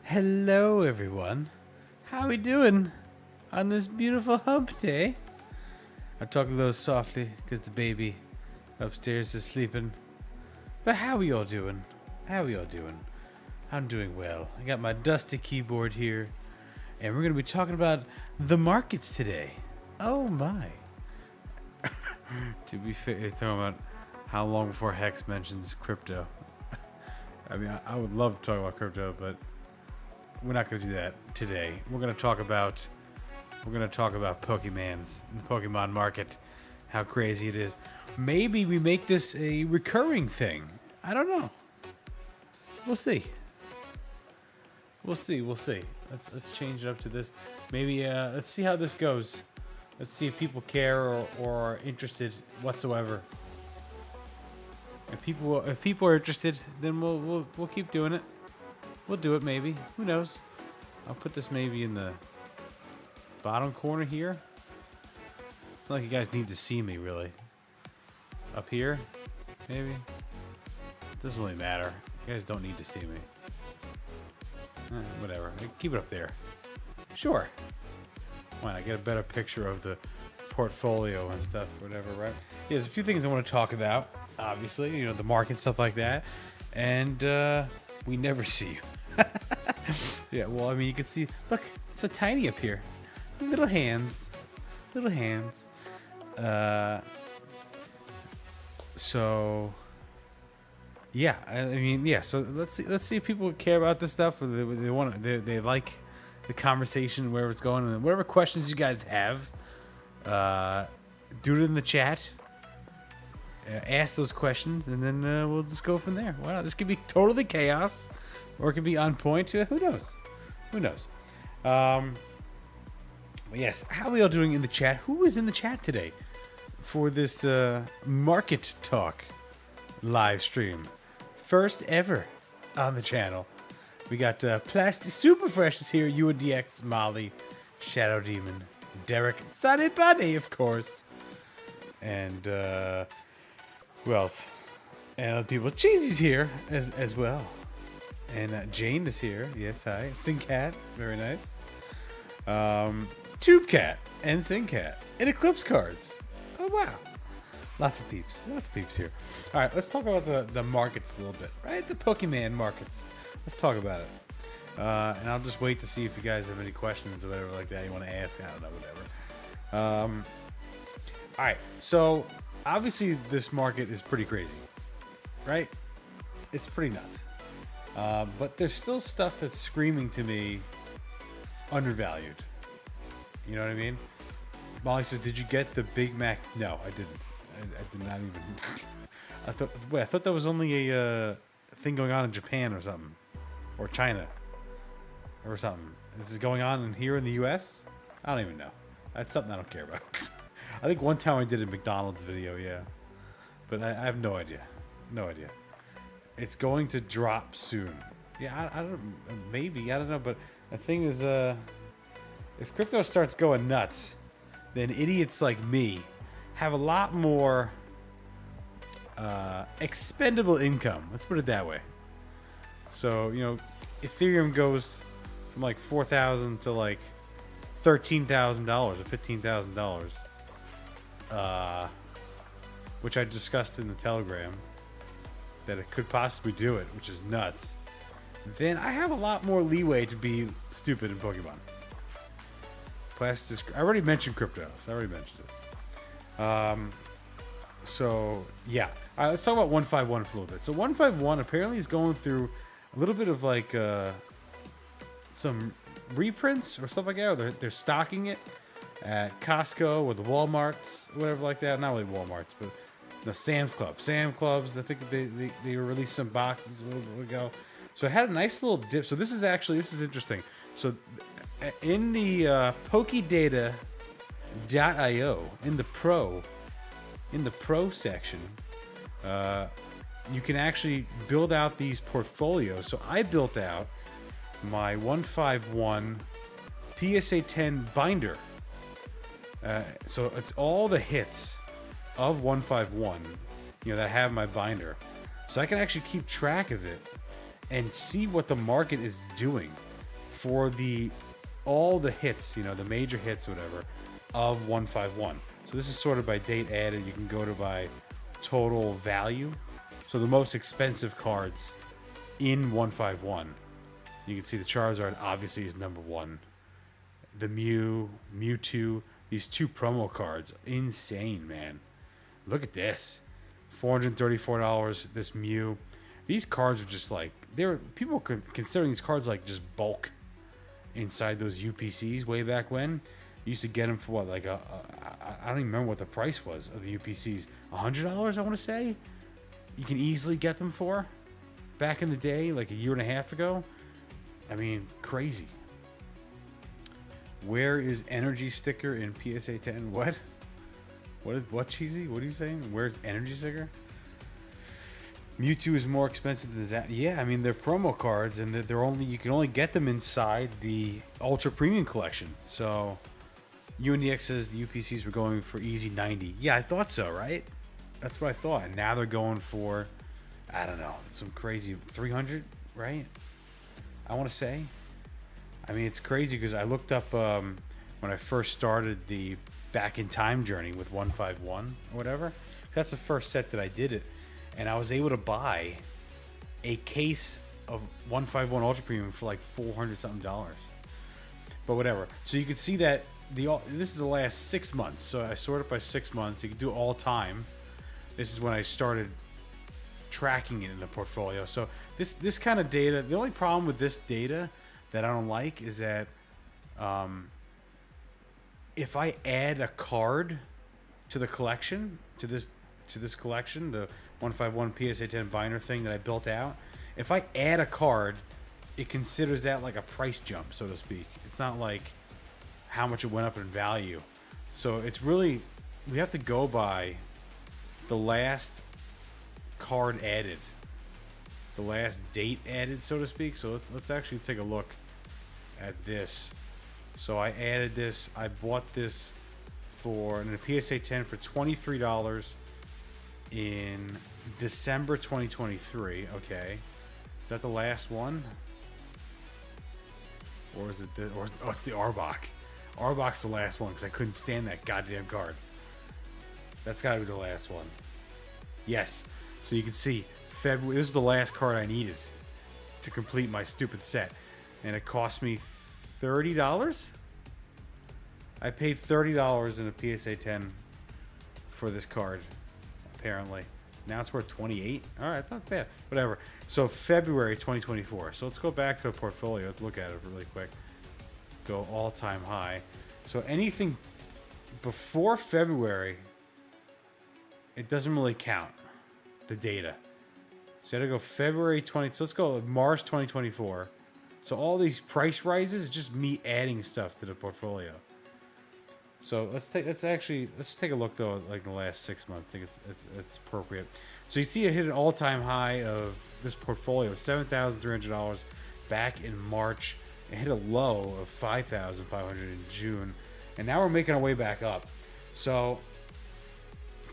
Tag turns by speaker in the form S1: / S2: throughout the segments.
S1: Hello, everyone. How we doing on this beautiful hump day? I talk a little softly because the baby upstairs is sleeping. But how we all doing? How we all doing? I'm doing well. I got my dusty keyboard here, and we're going to be talking about the markets today. Oh my. To be fair, you're talking about how long before Hex mentions crypto. I mean, I would love to talk about crypto, but we're not going to do that today. We're going to talk about Pokemans, the Pokemon market, how crazy it is. Maybe we make this a recurring thing. I don't know. We'll see. We'll see. Let's change it up to this. Maybe let's see how this goes. Let's see if people care or are interested whatsoever. If people are interested, then we'll keep doing it. We'll do it maybe. Who knows? I'll put this maybe in the bottom corner here. It's not like you guys need to see me really. Up here, maybe. Doesn't really matter. You guys don't need to see me. Whatever. Keep it up there. Sure. Why not get a better picture of the portfolio and stuff, whatever, right? Yeah, there's a few things I want to talk about. Obviously, you know, the market, stuff like that. And we never see you. Yeah, well, I mean, you can see, look, it's so tiny up here. Little hands. Little hands. So, yeah, I mean, yeah, so let's see if people care about this stuff, or they like the conversation, where it's going, and whatever questions you guys have, do it in the chat. Ask those questions, and then we'll just go from there. Why not? This could be totally chaos, or it could be on point. Who knows? Who knows? But yes, how are we all doing in the chat? Who is in the chat today for this market talk live stream? First ever on the channel. We got Plastic Super Fresh is here, UNDX, Molly, Shadow Demon, Derek, Sunny Bunny, of course, and who else? And other people. Cheesy's here as well. And Jane is here. Yes, hi. Singcat. Very nice. Tube Cat and Singcat. And Eclipse Cards. Oh, wow. Lots of peeps. Lots of peeps here. All right, let's talk about the markets a little bit, right? The Pokemon markets. Let's talk about it. And I'll just wait to see if you guys have any questions or whatever like that you want to ask. I don't know, whatever. All right, so obviously this market is pretty crazy, right? It's pretty nuts. But there's still stuff that's screaming to me undervalued. You know what I mean? Molly says, "Did you get the Big Mac?" No, I didn't. I did not even. I thought that was only a thing going on in Japan or something, or China, or something. This is going on here in the U.S. I don't even know. That's something I don't care about. I think one time I did a McDonald's video, yeah, but I have no idea. No idea. It's going to drop soon. Yeah, I don't. Maybe, I don't know. But the thing is, if crypto starts going nuts, then idiots like me have a lot more expendable income. Let's put it that way. So, you know, Ethereum goes from like $4,000 to like $13,000 or $15,000, which I discussed in the Telegram, that it could possibly do it, which is nuts. Then I have a lot more leeway to be stupid in Pokemon. I already mentioned crypto, so I already mentioned it. So yeah, all right, let's talk about 151 for a little bit. So 151 apparently is going through a little bit of like some reprints or stuff like that. Or they're stocking it at Costco or the Walmarts, whatever like that. Not really Walmarts, but the Sam's Club. Sam Clubs. I think they released some boxes a little bit ago. So it had a nice little dip. So this is interesting. So in the PokeData.io, in the pro section, you can actually build out these portfolios. So I built out my 151 PSA 10 binder. So it's all the hits of 151, that have my binder. So I can actually keep track of it and see what the market is doing. for all the hits, you know, the major hits, whatever, of 151. So this is sorted by date added. You can go to by total value. So the most expensive cards in 151. You can see the Charizard obviously is number 1. The Mewtwo, these 2 promo cards, insane, man. Look at this, $434. This Mew, these cards are just like people considering these cards like just bulk inside those UPCs way back when. You used to get them for what, like I don't even remember what the price was of the UPCs. $100, I want to say. You can easily get them for back in the day, like a year and a half ago. I mean, crazy. Where is energy sticker in PSA 10? What? What cheesy? What are you saying? Where's energy sticker? Mewtwo is more expensive than that. Yeah, I mean they're promo cards, and you can only get them inside the Ultra Premium collection. So UNDX says the UPCs were going for easy 90. Yeah, I thought so, right? That's what I thought. And now they're going for, I don't know, some crazy 300, right? I want to say. I mean, it's crazy because I looked up when I first started the Back in Time journey with 151 or whatever. That's the first set that I did it. And I was able to buy a case of 151 Ultra Premium for like $400 something. But whatever. So you can see that this is the last 6 months. So I sort it by 6 months. You can do all time. This is when I started tracking it in the portfolio. So this kind of data, the only problem with this data that I don't like is that if I add a card to the collection, to this collection, the 151 PSA 10 binder thing that I built out, if I add a card, it considers that like a price jump, so to speak. It's not like how much it went up in value. So it's really, we have to go by the last card added, the last date added, so to speak. So let's actually take a look at this. So I added this, I bought this in a PSA 10 for $23 in December 2023. Okay, is that the last one, or is it it's the Arbok? Arbok's the last one because I couldn't stand that goddamn card. That's got to be the last one. Yes. So you can see February. This is the last card I needed to complete my stupid set, and it cost me $30. I paid $30 in a PSA 10 for this card. Apparently, now it's worth $28. All right, not bad. Whatever. So February 2024. So let's go back to the portfolio. Let's look at it really quick. Go all-time high. So anything before February, it doesn't really count the data. So I had to go February 20. So let's go March 2024. So all these price rises is just me adding stuff to the portfolio. So let's take a look though, like the last 6 months. I think it's appropriate. So you see, it hit an all-time high of this portfolio, $7,300 back in March. It hit a low of $5,500 in June, and now we're making our way back up. So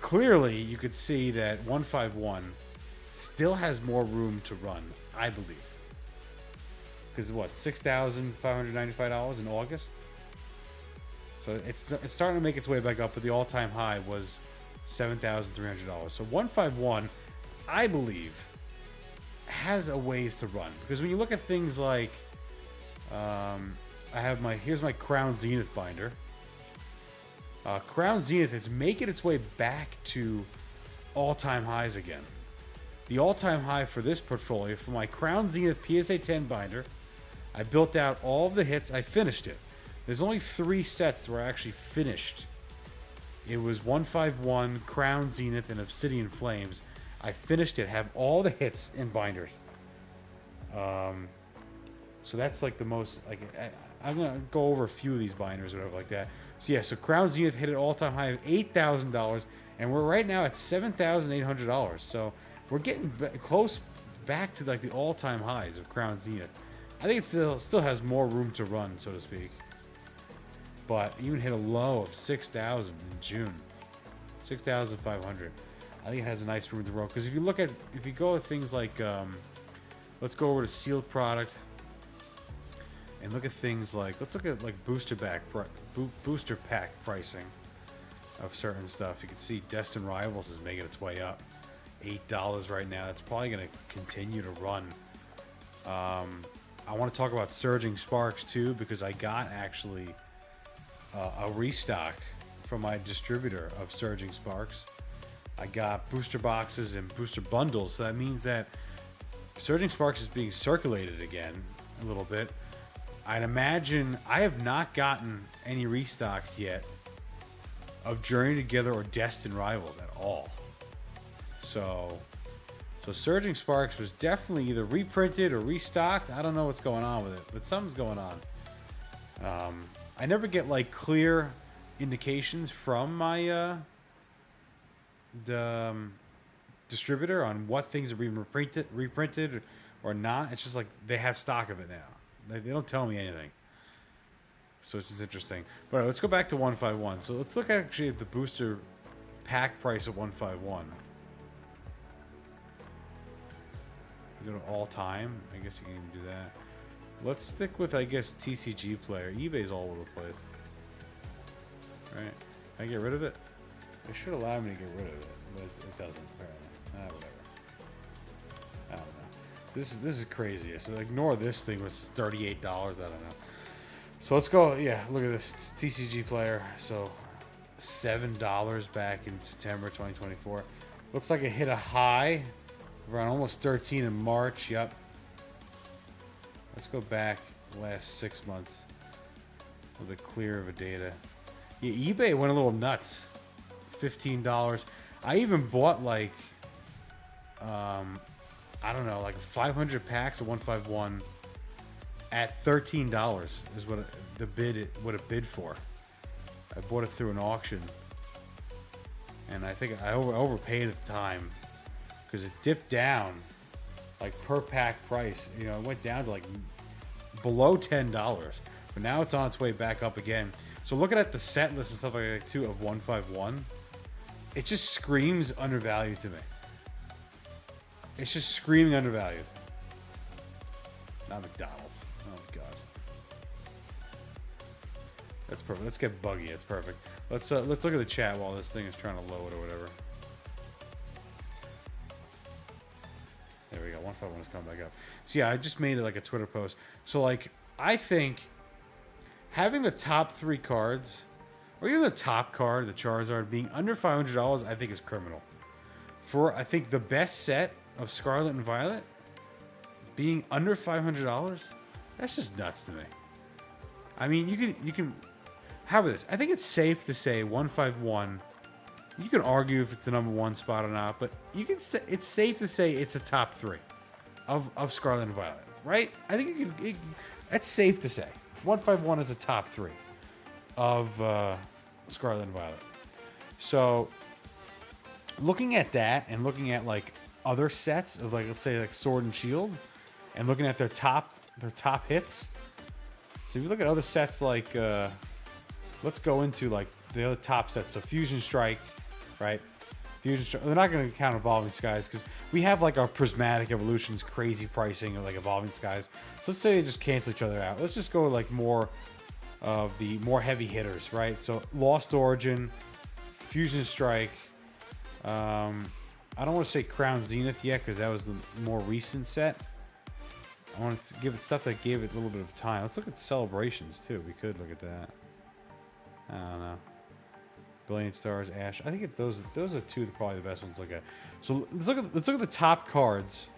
S1: clearly, you could see that 151 still has more room to run, I believe. Because what, $6,595 in August? So it's starting to make its way back up, but the all-time high was $7,300. So 151, I believe, has a ways to run. Because when you look at things like, here's my Crown Zenith binder. Crown Zenith is making its way back to all-time highs again. The all-time high for this portfolio, for my Crown Zenith PSA 10 binder, I built out all of the hits. I finished it. There's only 3 sets where I actually finished. It was 151, Crown Zenith, and Obsidian Flames. I finished it, have all the hits in binder. So that's like the most, like, I'm going to go over a few of these binders or whatever like that. So yeah, so Crown Zenith hit an all-time high of $8,000, and we're right now at $7,800. So we're getting close back to like the all-time highs of Crown Zenith. I think it still has more room to run, so to speak. But even hit a low of 6,000 in June, 6,500. I think it has a nice room to roll. Because if you go with things like, let's go over to sealed product. and look at things like, let's look at like booster pack pricing of certain stuff. You can see Destined Rivals is making its way up, $8 right now. That's probably going to continue to run. I want to talk about Surging Sparks too, because I got actually a restock from my distributor of Surging Sparks. I got booster boxes and booster bundles, so that means that Surging Sparks is being circulated again a little bit. I'd imagine I have not gotten any restocks yet of Journey Together or Destined Rivals at all. So Surging Sparks was definitely either reprinted or restocked. I don't know what's going on with it, but something's going on. I never get like clear indications from my distributor on what things are being reprinted or not. It's just like they have stock of it now. They don't tell me anything. So it's just interesting. But let's go back to 151. So let's look actually at the booster pack price of 151. You go to all time. I guess you can even do that. Let's stick with, I guess, TCG player. eBay's all over the place. Right? Can I get rid of it? It should allow me to get rid of it, but it doesn't apparently. Whatever. I don't know. So this is crazy. So ignore this thing, which is $38. I don't know. So let's go. Yeah, look at this TCG player. So $7 back in September 2024. Looks like it hit a high around almost 13 in March. Yep. Let's go back the last 6 months. A little bit clearer of a data. Yeah, eBay went a little nuts. $15. I even bought like, I don't know, like 500 packs of 151 at $13 is what what it bid for. I bought it through an auction, and I think I overpaid at the time because it dipped down like per pack price. You know, it went down to like below $10, but now it's on its way back up again. So looking at the set list and stuff like that too of 151, it just screams undervalued to me. It's just screaming undervalued. Not McDonald's. Oh god. That's perfect. Let's get buggy. It's perfect. Let's look at the chat while this thing is trying to load or whatever. There we go. 151 is coming back up. So yeah, I just made it like a Twitter post. So like, I think having the top 3 cards, or even the top card, the Charizard, being under $500, I think is criminal. For I think the best set of Scarlet and Violet being under $500, that's just nuts to me. I mean, you can. How about this? I think it's safe to say 151. You can argue if it's the #1 spot or not, but you can say it's safe to say it's a top 3 of Scarlet and Violet, right? I think that's safe to say. 151 is a top 3 of Scarlet and Violet. So looking at that and looking at like other sets of like, let's say like Sword and Shield, and looking at their top hits. So if you look at other sets like let's go into like the other top sets. So Fusion Strike, right? Fusion Strike. We're not going to count Evolving Skies because we have like our Prismatic Evolutions crazy pricing of like Evolving Skies. So let's say they just cancel each other out. Let's just go like more of the more heavy hitters, right? So Lost Origin, Fusion Strike. I don't want to say Crown Zenith yet because that was the more recent set. I want to give it stuff that gave it a little bit of time. Let's look at Celebrations too. We could look at that. I don't know. Brilliant Stars, Ash. I think those are two probably the best ones to look at. So let's look at the top cards.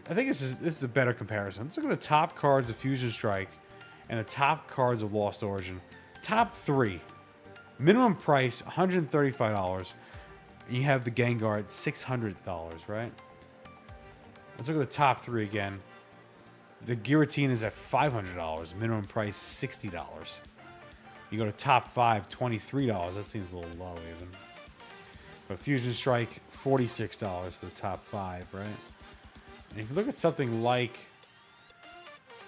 S1: I think this is a better comparison. Let's look at the top cards of Fusion Strike and the top cards of Lost Origin. Top 3. Minimum price $135. And you have the Gengar at $600, right? Let's look at the top 3 again. The Giratina is at $500. Minimum price $60. You go to top 5, $23. That seems a little low even. But Fusion Strike, $46 for the top 5, right? And if you look at something like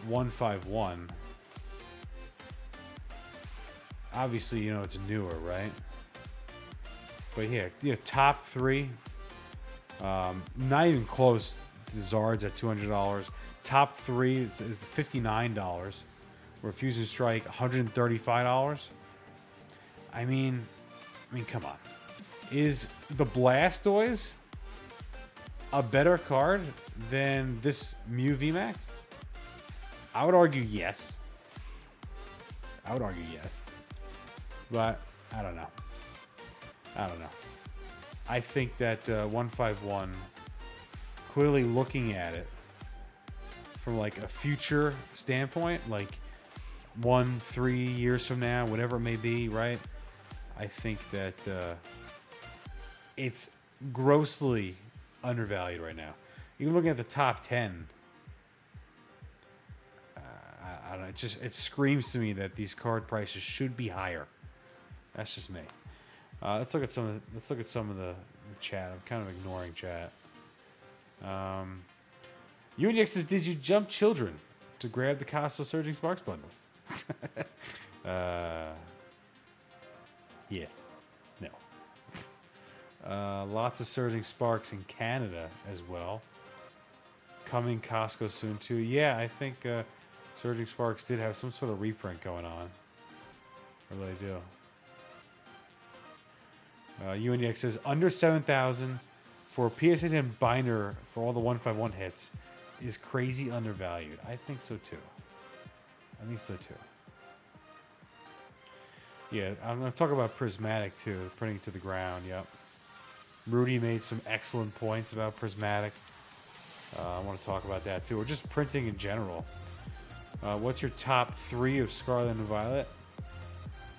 S1: 151, obviously, you know, it's newer, right? But here, top 3, not even close to Zard's at $200. Top 3, it's $59. Where Fusion Strike, $135. I mean, come on. Is the Blastoise a better card than this Mew VMAX? I would argue yes. But I don't know. I think that 151, clearly looking at it from like a future standpoint, like 1-3 years from now, whatever it may be, right? I think that it's grossly undervalued right now. Even looking at the top 10, I don't know. It screams to me that these card prices should be higher. That's just me. Let's look at some of the chat. I'm kind of ignoring chat. UNX says, "Did you jump children to grab the Costco Surging Sparks bundles?" Yes. No. Lots of Surging Sparks in Canada as well. Coming Costco soon too. Yeah, I think Surging Sparks did have some sort of reprint going on. I really do. UNX says under 7,000 for a PSA 10 binder for all the 151 hits is crazy undervalued. I think so too. Yeah, I'm going to talk about Prismatic too, printing to the ground. Yep. Rudy made some excellent points about Prismatic. I want to talk about that too, or just printing in general. What's your top 3 of Scarlet and Violet?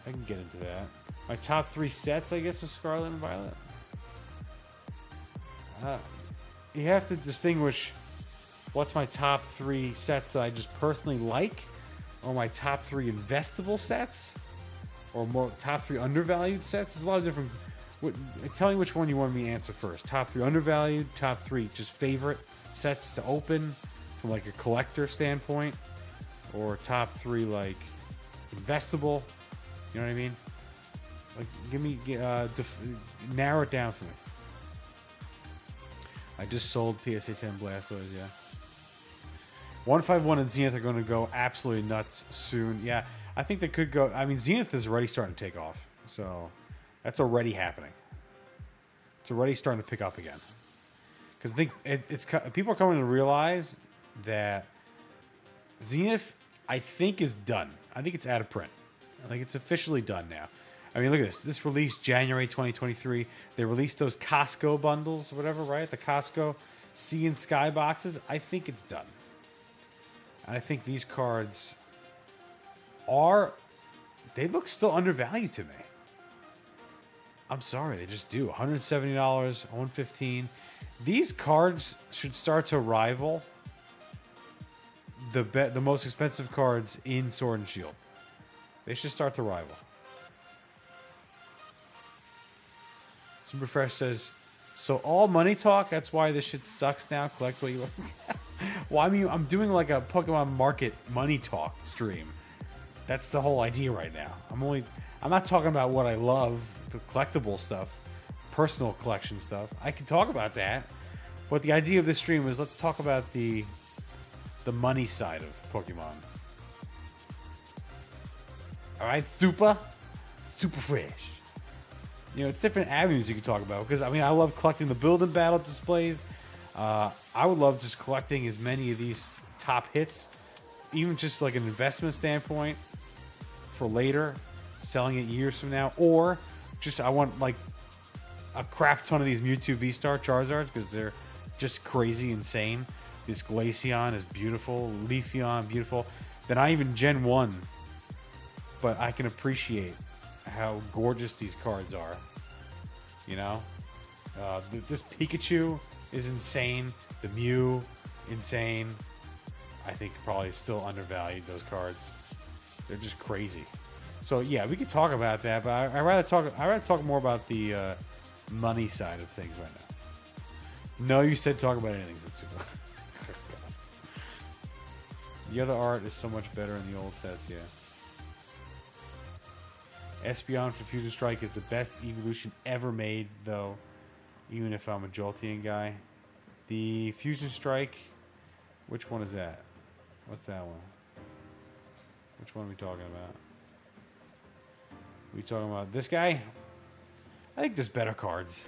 S1: I can get into that. My top 3 sets, I guess, of Scarlet and Violet. You have to distinguish what's my top 3 sets that I just personally like, or my top 3 investable sets, or more top 3 undervalued sets. There's a lot of different. Tell me which one you want me to answer first. Top 3 undervalued, top 3 just favorite sets to open from like a collector standpoint, or top 3 like investable. You know what I mean? Like, narrow it down for me. I just sold PSA 10 Blastoise, yeah. 151 and Zenith are going to go absolutely nuts soon. Yeah, I think they could go. I mean, Zenith is already starting to take off. So that's already happening. It's already starting to pick up again. Because I think people are coming to realize that Zenith, I think, is done. I think it's out of print. I think it's officially done now. I mean, look at this. This released January 2023. They released those Costco bundles or whatever, right? The Costco Sea and Sky boxes. I think it's done. And I think these cards they look still undervalued to me. I'm sorry, they just do. $170, $115. These cards should start to rival the most expensive cards in Sword and Shield. They should start to rival. Super Fresh says, so all money talk, that's why this shit sucks now. Collect what you want. Well, I mean, I'm doing like a Pokemon market money talk stream. That's the whole idea right now. I'm not talking about what I love, the collectible stuff, personal collection stuff. I can talk about that. But the idea of this stream is let's talk about the money side of Pokemon. All right, Super Fresh. You know, it's different avenues you can talk about. Because, I mean, I love collecting the build and battle displays. I would love just collecting as many of these top hits, even just like an investment standpoint for later, selling it years from now. Or just I want like a crap ton of these Mewtwo V-Star Charizards because they're just crazy insane. This Glaceon is beautiful. Leafeon, beautiful. Then I even Gen 1. But I can appreciate how gorgeous these cards are. You know? This Pikachu is insane. The Mew, insane. I think probably still undervalued, those cards. They're just crazy. So yeah, we could talk about that, but I'd rather talk more about the money side of things right now. No, you said talk about anything, Zetsuba. The other art is so much better in the old sets, yeah. Espeon for Fusion Strike is the best evolution ever made, though, even if I'm a Jolteon guy. The Fusion Strike, which one is that? What's that one? Which one are we talking about? We talking about this guy? I think there's better cards.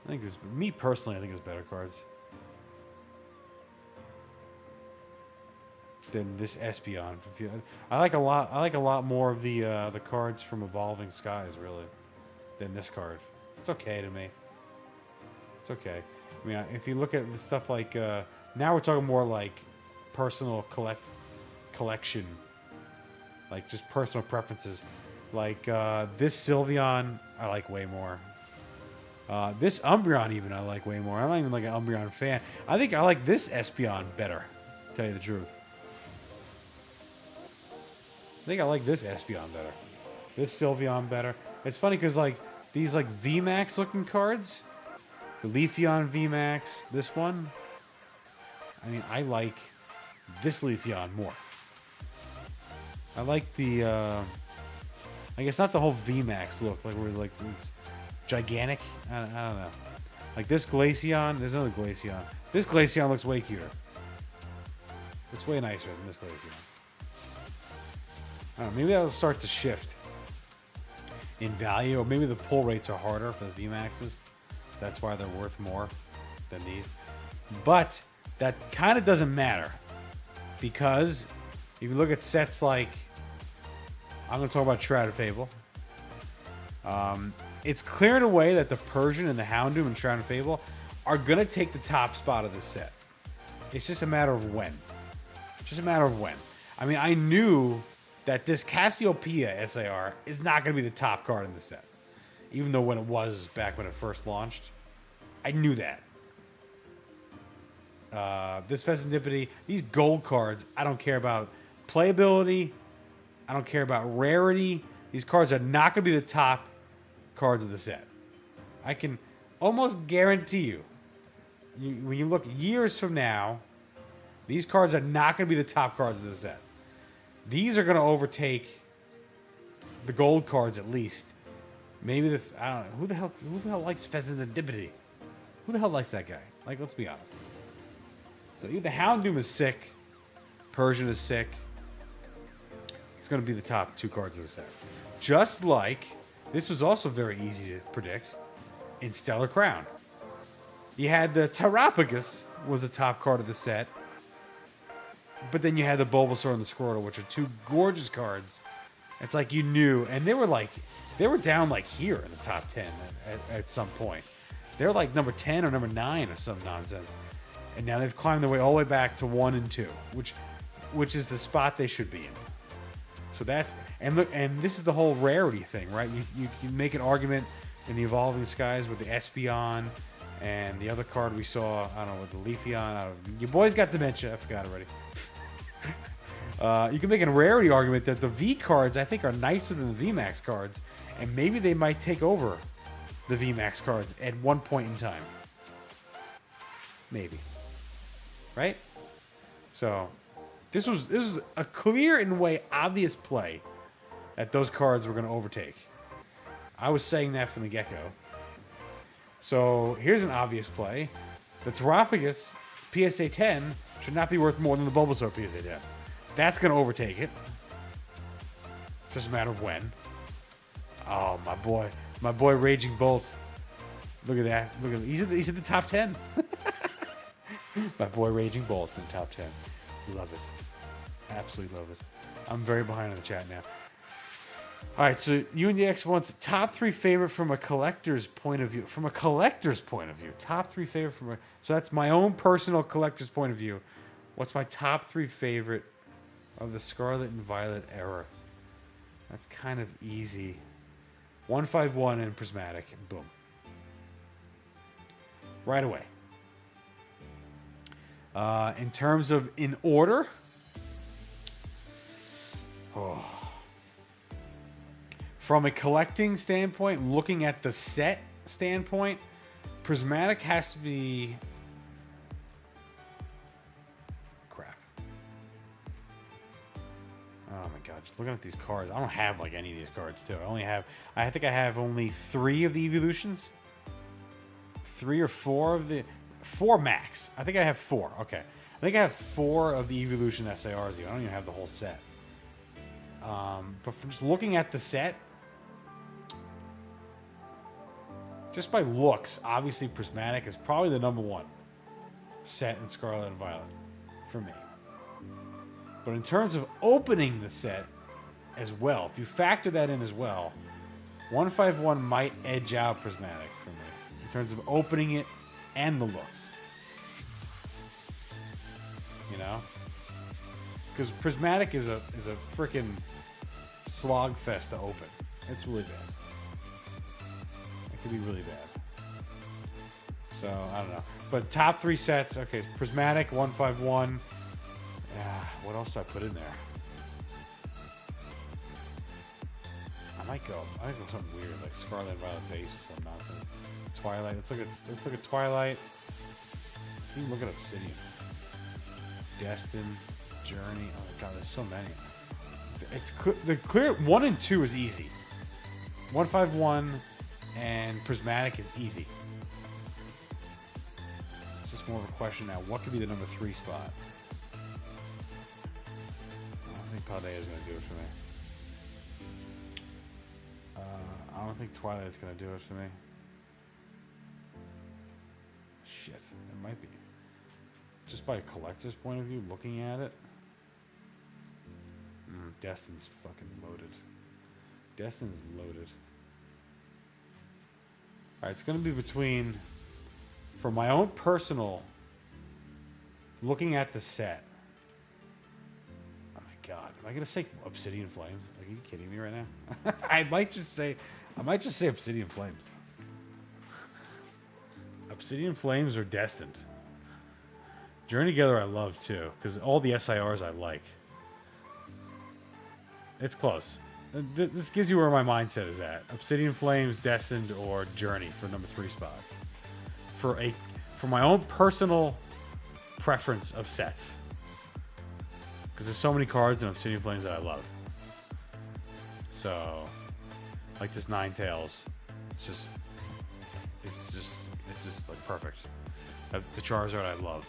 S1: I think there's, me personally, I think there's better cards than this Espeon. I like a lot more of the cards from Evolving Skies, really, than this card. It's okay to me. It's okay. I mean, if you look at the stuff like now we're talking more like personal collection, like just personal preferences. Like this Sylveon, I like way more. This Umbreon even I like way more. I'm not even like an Umbreon fan. I think I like this Espeon better, to tell you the truth. I think I like this Espeon better. This Sylveon better. It's funny because like these like VMAX looking cards, the Leafeon VMAX, this one, I mean I like this Leafeon more. I like the I guess not the whole VMAX look, like where it's like it's gigantic. I don't know. Like this Glaceon, there's another Glaceon. This Glaceon looks way cuter. Looks way nicer than this Glaceon. I don't know, maybe that'll start to shift in value, or maybe the pull rates are harder for the VMAXs, so that's why they're worth more than these. But that kind of doesn't matter, because if you look at sets like, I'm going to talk about Shrouded Fable. It's clear in a way that the Persian and the Houndoom and Shrouded Fable are going to take the top spot of this set. It's just a matter of when. Just a matter of when. I mean, I knew that this Cassiopeia SAR is not going to be the top card in the set. Even though when it was back when it first launched, I knew that. This Fesendipity, these gold cards, I don't care about playability. I don't care about rarity. These cards are not going to be the top cards of the set. I can almost guarantee you, when you look years from now, these cards are not going to be the top cards of the set. These are going to overtake the gold cards at least. Maybe the, I don't know, who the hell likes Fesendipity? Who the hell likes that guy? Like, let's be honest. So the Houndoom is sick. Persian is sick. It's going to be the top two cards of the set. Just like, this was also very easy to predict in Stellar Crown. You had the Terrapagus was the top card of the set. But then you had the Bulbasaur and the Squirtle, which are two gorgeous cards. It's like you knew, and they were down like here in the top 10 at some point. They're like number 10 or number 9 or some nonsense. And now they've climbed their way all the way back to 1 and 2, which is the spot they should be in. So that's, and look, and this is the whole rarity thing, right? You can make an argument in the Evolving Skies with the Espeon and the other card we saw, I don't know, with the Leafeon. Your boy's got dementia, I forgot already. You can make a rarity argument that the V cards, I think, are nicer than the VMAX cards, and maybe they might take over the VMAX cards at one point in time. Maybe. Right? So, this was a clear and way obvious play that those cards were going to overtake. I was saying that from the get-go. So, here's an obvious play. The Terrapagus PSA 10 should not be worth more than the Bulbasaur PSA 10. That's going to overtake it. Just a matter of when. Oh, my boy Raging Bolt. Look at that. Look at him. He's at the top 10. My boy Raging Bolt in the top 10. Love it. Absolutely love it. I'm very behind on the chat now. All right, so UNDX wants top 3 favorite from a collector's point of view. From a collector's point of view. Top 3 favorite from a... So that's my own personal collector's point of view. What's my top 3 favorite of the Scarlet and Violet era? That's kind of easy. 151 and Prismatic. Boom. Right away. In terms of in order... Oh... From a collecting standpoint, looking at the set standpoint, Prismatic has to be... Crap. Oh my god, just looking at these cards. I don't have like any of these cards too. I think I have only 3 of the evolutions. 3 or 4 of the... 4 max. I think I have 4. Okay. I think I have 4 of the evolution SARs. I don't even have the whole set. But from just looking at the set, just by looks, obviously Prismatic is probably the #1 set in Scarlet and Violet for me. But in terms of opening the set as well, if you factor that in as well, 151 might edge out Prismatic for me in terms of opening it and the looks. You know? Because Prismatic is a freaking slog fest to open. It's really bad. It could be really bad. So, I don't know. But top 3 sets, okay, Prismatic, 151. What else do I put in there? I might go something weird, like Scarlet and Violet base or some nonsense. Twilight. Let's look at Twilight. Let's even look at Obsidian. Destin, Journey. Oh my god, there's so many. It's the clear 1 and 2 is easy. 151 and Prismatic is easy. It's just more of a question now. What could be the #3 spot? I think Paldea is going to do it for me. I don't think Twilight is going to do it for me. Shit, it might be. Just by a collector's point of view, looking at it. Destin's fucking loaded. Destin's loaded. Alright, it's going to be between, for my own personal, looking at the set. Oh my god, am I going to say Obsidian Flames? Are you kidding me right now? I might just say Obsidian Flames. Obsidian Flames are Destined. Journey Together I love too, because all the SIRs I like. It's close. This gives you where my mindset is at. Obsidian Flames, Destined, or Journey for #3 spot. For my own personal preference of sets. Because there's so many cards in Obsidian Flames that I love. So, like this Ninetales, it's just like perfect. The Charizard I love.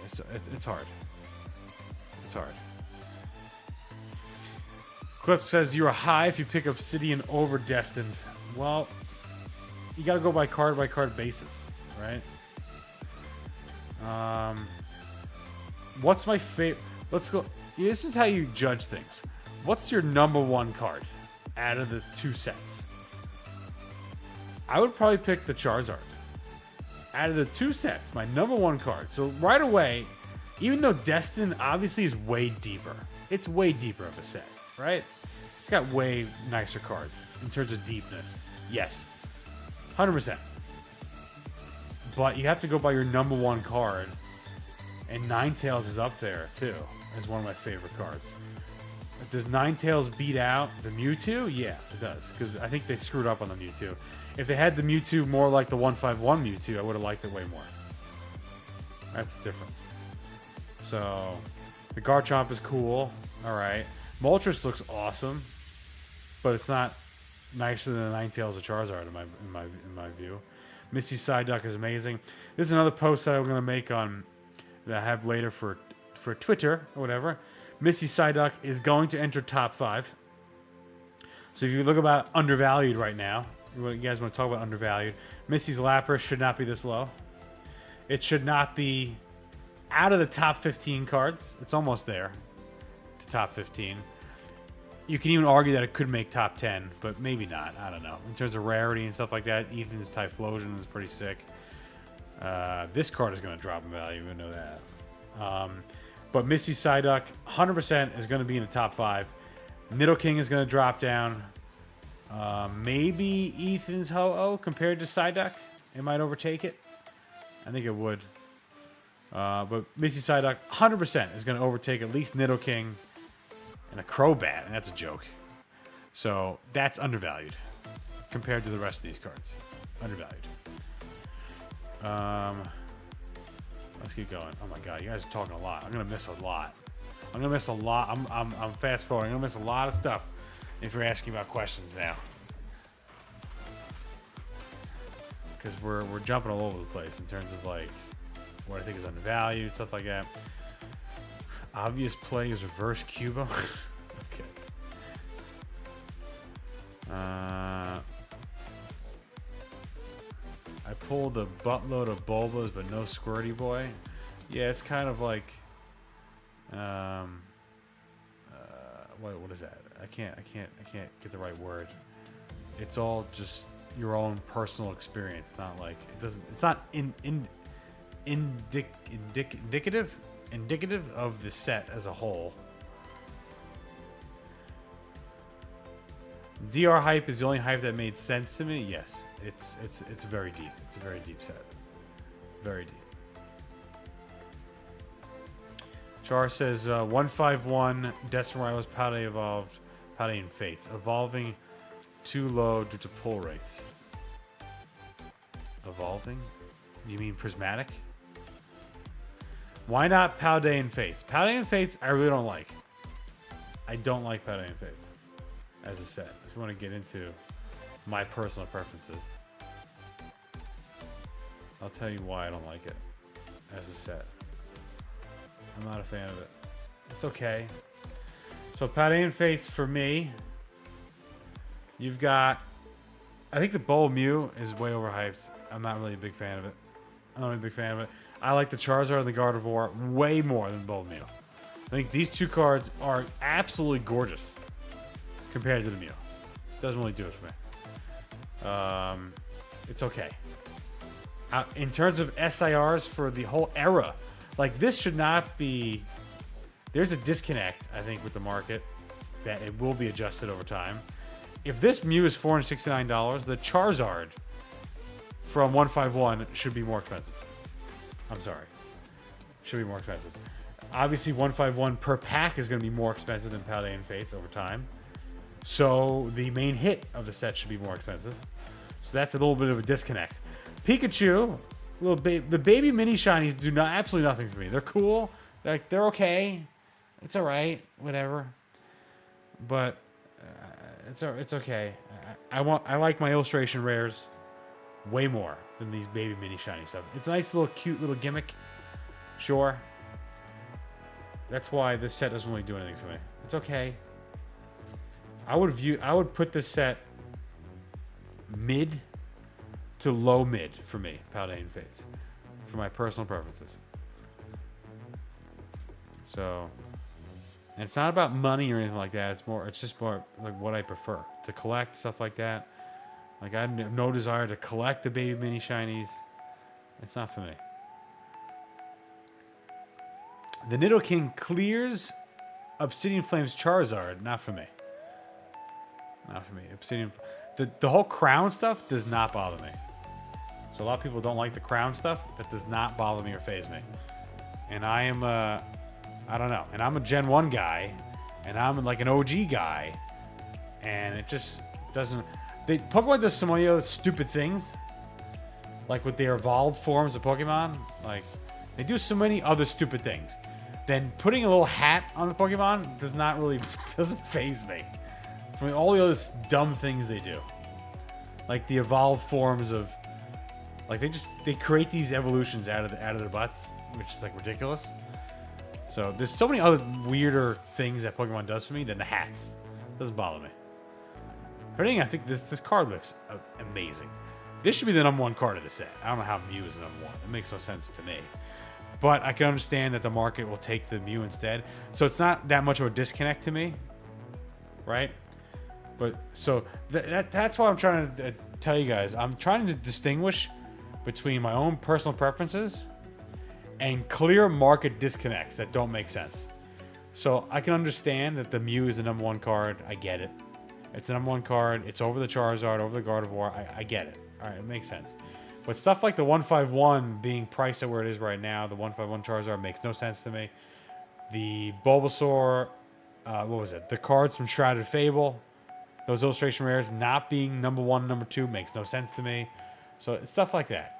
S1: It's hard. It's hard. Clip says you're high if you pick Obsidian over Destined. Well, you got to go by card basis, right? What's my favorite? Let's go. This is how you judge things. What's your #1 card out of the 2 sets? I would probably pick the Charizard. Out of the 2 sets, my #1 card. So right away, even though Destin obviously is way deeper, it's way deeper of a set, right? It's got way nicer cards in terms of deepness. Yes, 100%. But you have to go by your #1 card, and Ninetales is up there too as one of my favorite cards. Does Ninetales beat out the Mewtwo? Yeah, it does, because I think they screwed up on the Mewtwo. If they had the Mewtwo more like the 151 Mewtwo, I would have liked it way more. That's the difference. So, the Garchomp is cool. Alright. Moltres looks awesome, but it's not nicer than the Ninetales or Charizard in my view. Misty Psyduck is amazing. This is another post that I'm going to make on that I have later for Twitter or whatever. Misty Psyduck is going to enter top 5. So if you look about undervalued right now, you guys want to talk about undervalued, Misty's Lapras should not be this low. It should not be out of the top 15 cards. It's almost there to top 15. You can even argue that it could make top 10, but maybe not. I don't know. In terms of rarity and stuff like that, Ethan's Typhlosion is pretty sick. This card is going to drop in value. We know that. But Misty Psyduck, 100% is going to be in the top 5. Nidoking is going to drop down. Maybe Ethan's Ho-Oh compared to Psyduck. It might overtake it. I think it would. But Misty Psyduck, 100% is going to overtake at least Nidoking and a Crobat, and that's a joke. So that's undervalued compared to the rest of these cards. Undervalued. Let's keep going. Oh my god, you guys are talking a lot. I'm gonna miss a lot. I'm fast forwarding. I'm gonna miss a lot of stuff if you're asking about questions now, because we're jumping all over the place in terms of like what I think is undervalued, stuff like that. Obvious play is reverse Cubo. Okay. pulled a buttload of Bulbas, but no Squirty Boy. Yeah, it's kind of like, what is that? I can't get the right word. It's all just your own personal experience. Not like it doesn't. It's not indicative of the set as a whole. DR hype is the only hype that made sense to me. Yes, it's very deep. It's a very deep set. Very deep. Char says 151 Destiny Rivals Paldea evolved. Paldean Fates evolving too low due to pull rates. Evolving? You mean prismatic? Why not Paldean Fates? Paldean Fates I really don't like. I don't like Paldean Fates as a set. If you want to get into my personal preferences, I'll tell you why I don't like it as a set. I'm not a fan of it. It's okay. So Paldean Fates for me, you've got, I think the Bowl Mew is way overhyped. I'm not really a big fan of it. I'm not really a big fan of it. I like the Charizard and the Gardevoir way more than Bowl Mew. I think these two cards are absolutely gorgeous compared to the Mew. Doesn't really do it for me. It's okay. In terms of SIRs for the whole era, like this should not be. There's a disconnect, I think, with the market that it will be adjusted over time. If this Mew is $469, the Charizard from 151 should be more expensive. I'm sorry. Should be more expensive. Obviously, 151 per pack is going to be more expensive than Paldean Fates over time. So the main hit of the set should be more expensive. So that's a little bit of a disconnect. Pikachu, the baby mini shinies do absolutely nothing for me. They're cool. They're okay. It's all right. Whatever. But it's okay. I like my illustration rares way more than these baby mini shiny stuff. It's a nice little cute little gimmick. Sure. That's why this set doesn't really do anything for me. It's okay. I would put this set mid to low mid for me, Paldean Fates, for my personal preferences. So, and it's not about money or anything like that. It's just more like what I prefer to collect, stuff like that. Like I have no desire to collect the baby mini shinies. It's not for me. The Nidoking clears Obsidian Flames Charizard. Not for me. Not for me. Obsidian. The whole crown stuff does not bother me. So a lot of people don't like the crown stuff. That does not bother me or faze me. And I am I don't know. And I'm a Gen 1 guy. And I'm like an OG guy. And it just doesn't. Pokemon does some other stupid things. Like with their evolved forms of Pokemon. Like, they do so many other stupid things. Then putting a little hat on the Pokemon doesn't faze me. From all the other dumb things they do. Like the evolved forms of, like they create these evolutions out of their butts, which is like ridiculous. So there's so many other weirder things that Pokemon does for me than the hats. Doesn't bother me. For anything, I think this card looks amazing. This should be the #1 card of the set. I don't know how Mew is the #1. It makes no sense to me. But I can understand that the market will take the Mew instead. So it's not that much of a disconnect to me. Right? But so that's why I'm trying to tell you guys. I'm trying to distinguish between my own personal preferences and clear market disconnects that don't make sense. So I can understand that the Mew is the #1 card. I get it. It's the #1 card. It's over the Charizard, over the Gardevoir. I get it. All right, it makes sense. But stuff like the 151 being priced at where it is right now, the 151 Charizard makes no sense to me. The Bulbasaur, what was it? The cards from Shrouded Fable, those illustration rares not being #1, #2 makes no sense to me. So it's stuff like that.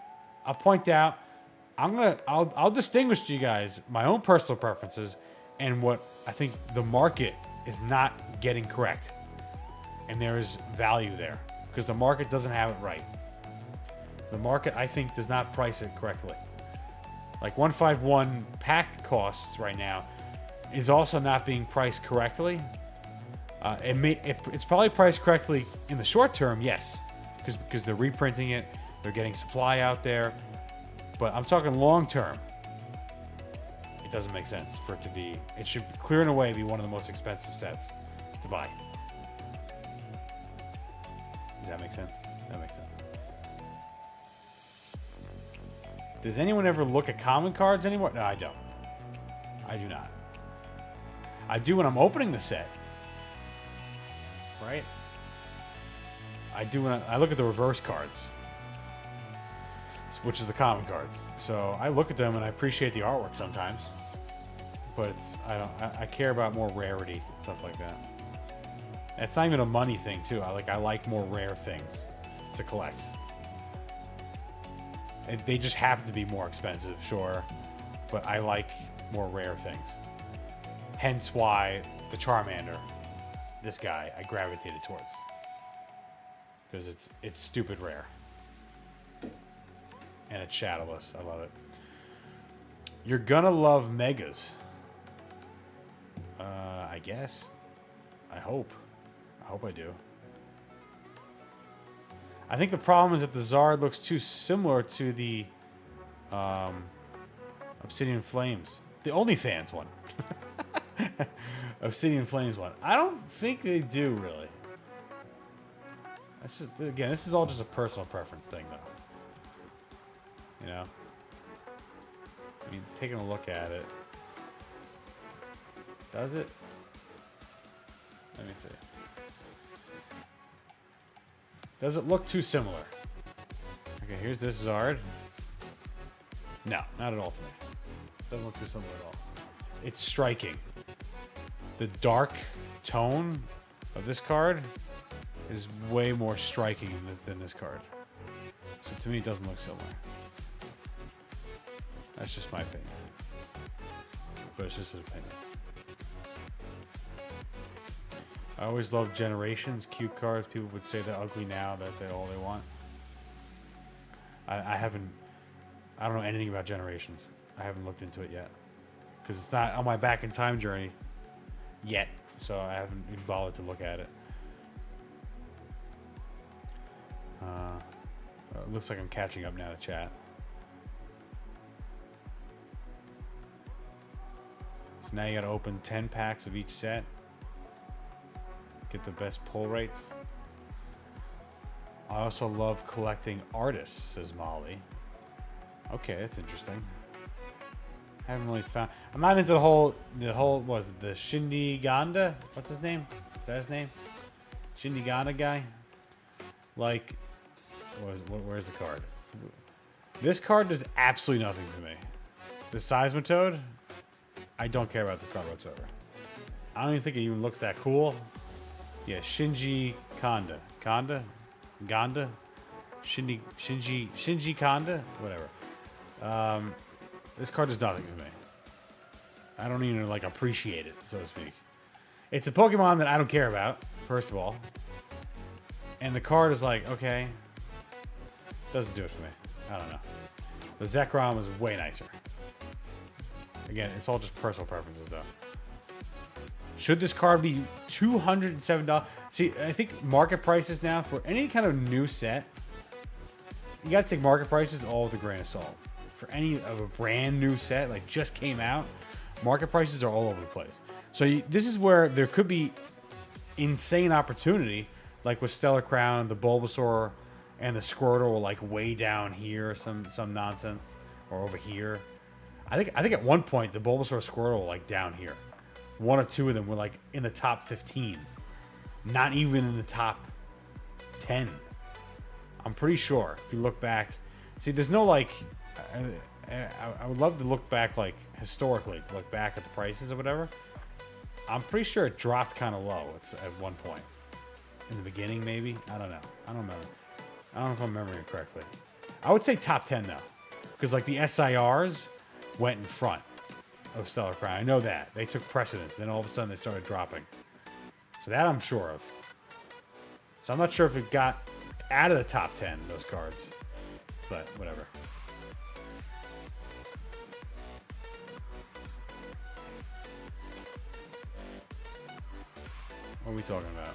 S1: I'll point out. I'll distinguish to you guys my own personal preferences and what I think the market is not getting correct. And there is value there because the market doesn't have it right. The market, I think, does not price it correctly. Like 151 pack costs right now is also not being priced correctly. It's probably priced correctly in the short term, yes, because they're reprinting it, They're getting supply out there. But I'm talking long term. It doesn't make sense for it to be... It should clear in a way be one of the most expensive sets to buy. Does that make sense? That makes sense. Does anyone ever look at common cards anymore? No, I don't. I do not. I do when I'm opening the set. Right? I do when I look at the reverse cards. Which is the common cards. So I look at them and I appreciate the artwork sometimes. But I care about more rarity, stuff like that. It's not even a money thing too. I like more rare things to collect. They just happen to be more expensive, sure. But I like more rare things. Hence why the Charmander, this guy, I gravitated towards. Because it's stupid rare. And it's shadowless. I love it. You're gonna love Megas. I guess. I hope. I hope I do. I think the problem is that the Zard looks too similar to the Obsidian Flames. The OnlyFans one. Obsidian Flames one. I don't think they do, really. That's just, again, this is all just a personal preference thing, though. You know? I mean, taking a look at it. Does it? Let me see. Does it look too similar? Okay, here's this Zard. No, not at all to me. Doesn't look too similar at all. It's striking. The dark tone of this card is way more striking than this card. So to me, it doesn't look similar. That's just my opinion. But it's just an opinion. I always loved Generations, cute cards. People would say they're ugly now, that they're all they want. I don't know anything about Generations. I haven't looked into it yet. Because it's not on my back in time journey yet. So I haven't even bothered to look at it. It looks like I'm catching up now to chat. So now you gotta open 10 packs of each set. Get the best pull rates. I also love collecting artists, says Molly. Okay, that's interesting. Haven't really found... I'm not into the whole what is it, the Shindiganda? What's his name? Is that his name? Shindiganda guy? Like, where's the card? This card does absolutely nothing to me. The Seismitoad, I don't care about this card whatsoever. I don't even think it even looks that cool. Yeah, Shinji Kanda. Ganda? Shinji Kanda? Whatever. This card does nothing to me. I don't even, like, appreciate it, so to speak. It's a Pokemon that I don't care about, first of all. And the card is like, okay. Doesn't do it for me. I don't know. The Zekrom is way nicer. Again, it's all just personal preferences, though. Should this card be $207? See, I think market prices now for any kind of new set, you got to take market prices all with a grain of salt. For any of a brand new set, like just came out, market prices are all over the place. So this is where there could be insane opportunity, like with Stellar Crown, the Bulbasaur, and the Squirtle were like way down here, some nonsense, or over here. I think at one point the Bulbasaur Squirtle were like down here. One or two of them were like in the top 15. Not even in the top 10. I'm pretty sure if you look back. See, there's no like... I would love to look back like historically, to look back at the prices or whatever. I'm pretty sure it dropped kind of low at one point. In the beginning, maybe? I don't know. I don't remember. I don't know if I'm remembering it correctly. I would say top 10 though. Because like the SIRs went in front of Stellar Crown. I know that. They took precedence. Then all of a sudden they started dropping. So that I'm sure of. So I'm not sure if it got out of the top 10, those cards. But whatever. What are we talking about?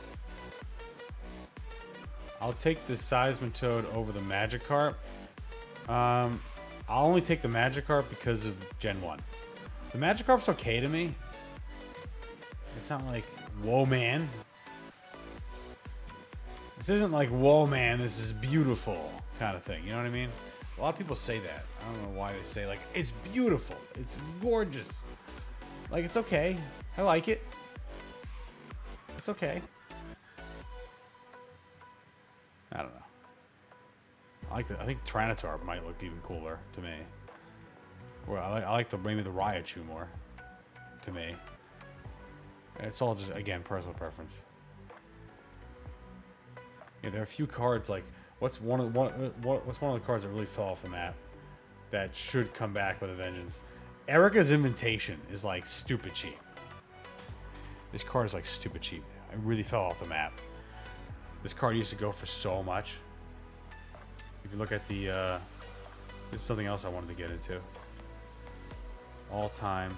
S1: I'll take the Seismitoad over the Magikarp. I'll only take the Magikarp because of Gen 1. The Magikarp's okay to me. It's not like, whoa, man. This isn't like, whoa, man, this is beautiful kind of thing. You know what I mean? A lot of people say that. I don't know why they say, like, it's beautiful. It's gorgeous. Like, it's okay. I like it. It's okay. I don't know. I think Tyranitar might look even cooler to me. Or I like maybe the Raichu more. To me. It's all just, again, personal preference. Yeah, there are a few cards like what's one of the cards that really fell off the map that should come back with a vengeance. Erica's Invitation is like stupid cheap. This card is like stupid cheap. It really fell off the map. This card used to go for so much. If you look at the this is something else I wanted to get into. All time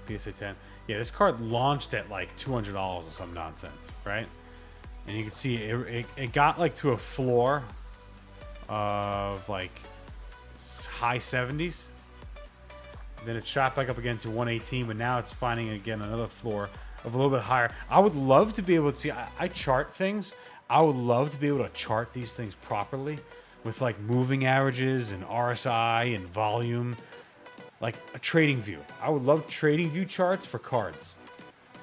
S1: PSA 10. Yeah, this card launched at like $200 or some nonsense, right? And you can see it got like to a floor of like high 70s. Then it shot back up again to 118, but now it's finding again another floor of a little bit higher. I would love to be able to see. I chart things. I would love to be able to chart these things properly with like moving averages and RSI and volume. Like a trading view. I would love trading view charts for cards.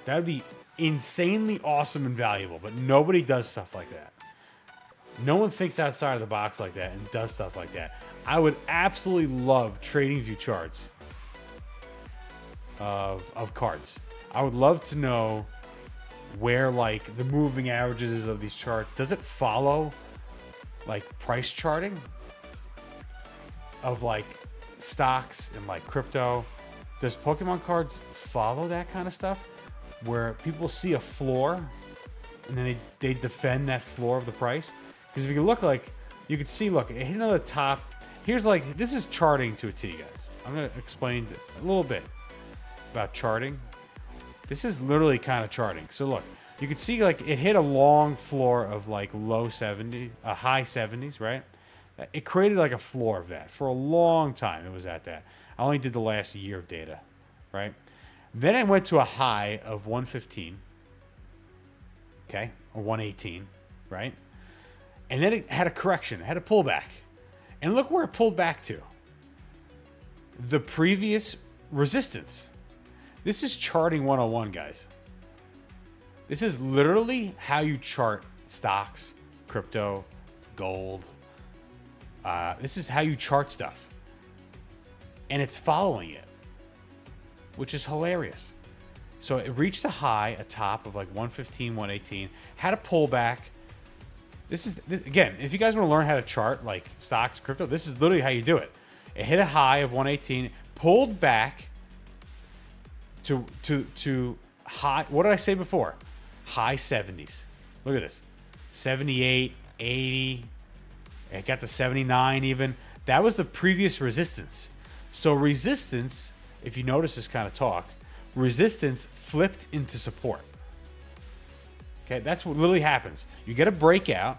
S1: That would be insanely awesome and valuable, but nobody does stuff like that. No one thinks outside of the box like that and does stuff like that. I would absolutely love trading view charts of cards. I would love to know where like the moving averages of these charts. Does it follow like price charting of like stocks and like crypto? Does Pokemon cards follow that kind of stuff where people see a floor and then they defend that floor of the price? Because if you look, like you can see, look, it hit another top. Here's like, this is charting to a T, guys. I'm going to explain a little bit about charting. This is literally kind of charting. So look, you can see like it hit a long floor of like low 70, high 70s, right? It created like a floor of that for a long time. It was at that. I only did the last year of data, right? Then it went to a high of 115, okay, or 118, right? And then it had a correction. It had a pullback. And look where it pulled back to. The previous resistance. This is charting 101, guys. This is literally how you chart stocks, crypto, gold. This is how you chart stuff. And it's following it, which is hilarious. So it reached a high, a top of like 115, 118, had a pullback. Again, if you guys want to learn how to chart like stocks, crypto, this is literally how you do it. It hit a high of 118, pulled back to high, what did I say before? High 70s. Look at this. 78, 80, it got to 79 even. That was the previous resistance. So resistance, if you notice this kind of talk, resistance flipped into support. Okay, that's what literally happens. You get a breakout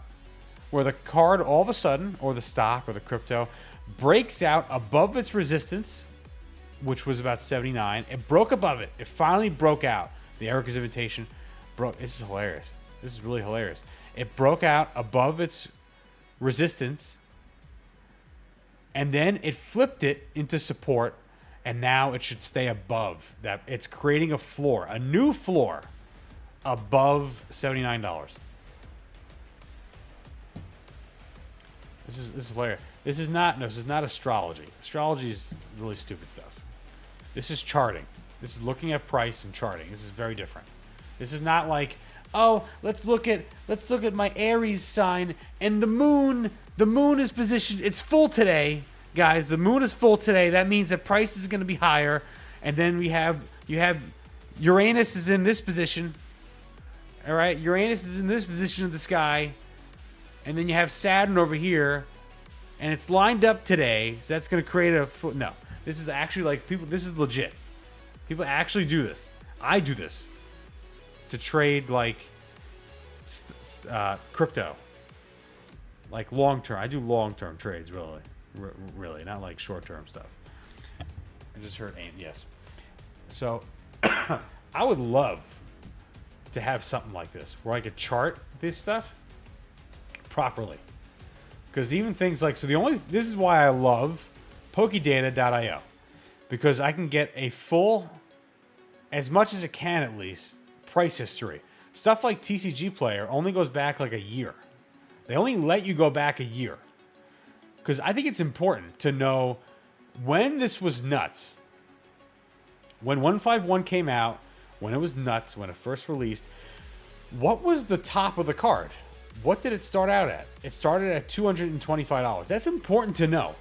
S1: where the card all of a sudden, or the stock or the crypto, breaks out above its resistance, which was about 79. It broke above it. It finally broke out. The Erica's Invitation broke. This is hilarious. This is really hilarious. It broke out above its resistance, and then it flipped it into support, and now it should stay above that. It's creating a floor, a new floor above $79. This is hilarious. This is not astrology. Astrology is really stupid stuff. This is charting. This is looking at price and charting. This is very different. This is not like, oh, let's look at my Aries sign and the moon is positioned. It's full today, guys. The moon is full today. That means that price is going to be higher. And then you have Uranus is in this position. All right, Uranus is in this position of the sky, and then you have Saturn over here, and it's lined up today. So that's going to create a no. This is actually like people. This is legit. People actually do this. I do this to trade like crypto, like long term. I do long term trades, really, really, not like short term stuff. I just heard aim. Yes. So I would love to have something like this where I could chart this stuff properly. Because even things like, this is why I love PokeData.io. Because I can get a full, as much as it can at least, price history. Stuff like TCG Player only goes back like a year. They only let you go back a year. Because I think it's important to know when this was nuts. When 151 came out, when it was nuts, when it first released, what was the top of the card? What did it start out at? It started at $225. That's important to know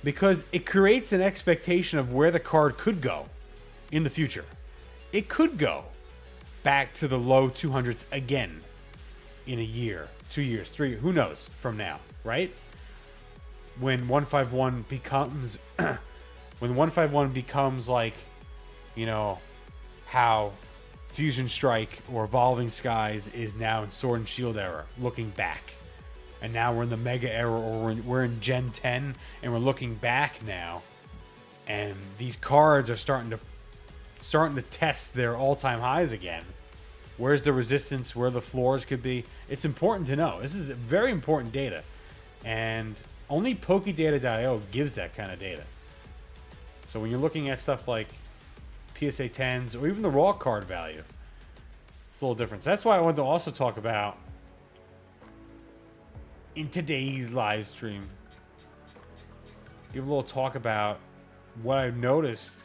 S1: because it creates an expectation of where the card could go in the future. It could go back to the low 200s again in a year, 2 years, 3 years, who knows from now, right? When 151 becomes when 151 becomes like, you know, how Fusion Strike or Evolving Skies is now in Sword and Shield era, looking back. And now we're in the Mega era, or we're in Gen 10, and we're looking back now. And these cards are starting to test their all-time highs again. Where's the resistance? Where the floors could be? It's important to know. This is very important data. And only PokeData.io gives that kind of data. So when you're looking at stuff like PSA 10s, or even the raw card value, it's a little different. So that's why I wanted to also talk about, in today's live stream, give a little talk about what I've noticed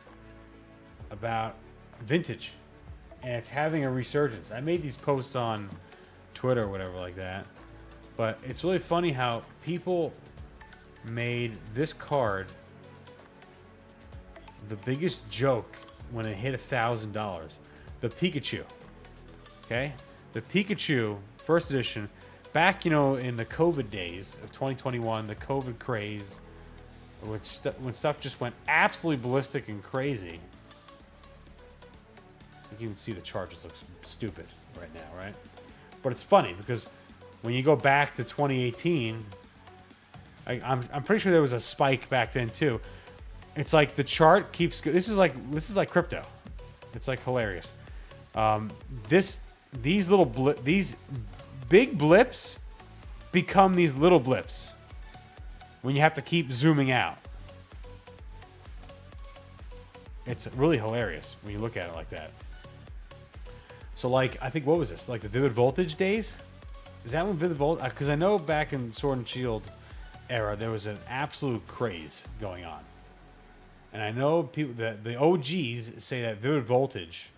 S1: about vintage. And it's having a resurgence. I made these posts on Twitter or whatever like that. But it's really funny how people made this card the biggest joke when it hit $1,000. The Pikachu. Okay? The Pikachu, first edition, back, you know, in the COVID days of 2021, the COVID craze, when stuff just went absolutely ballistic and crazy. You can even see the chart just looks stupid right now, right? But it's funny because when you go back to 2018, I'm pretty sure there was a spike back then too. It's like the chart keeps. This is like crypto. It's like hilarious. These big blips become these little blips when you have to keep zooming out. It's really hilarious when you look at it like that. So, like, I think, what was this? Like the Vivid Voltage days? Is that when Vivid Voltage? Because I know back in Sword and Shield era, there was an absolute craze going on. And I know people that the OGs say that Vivid Voltage,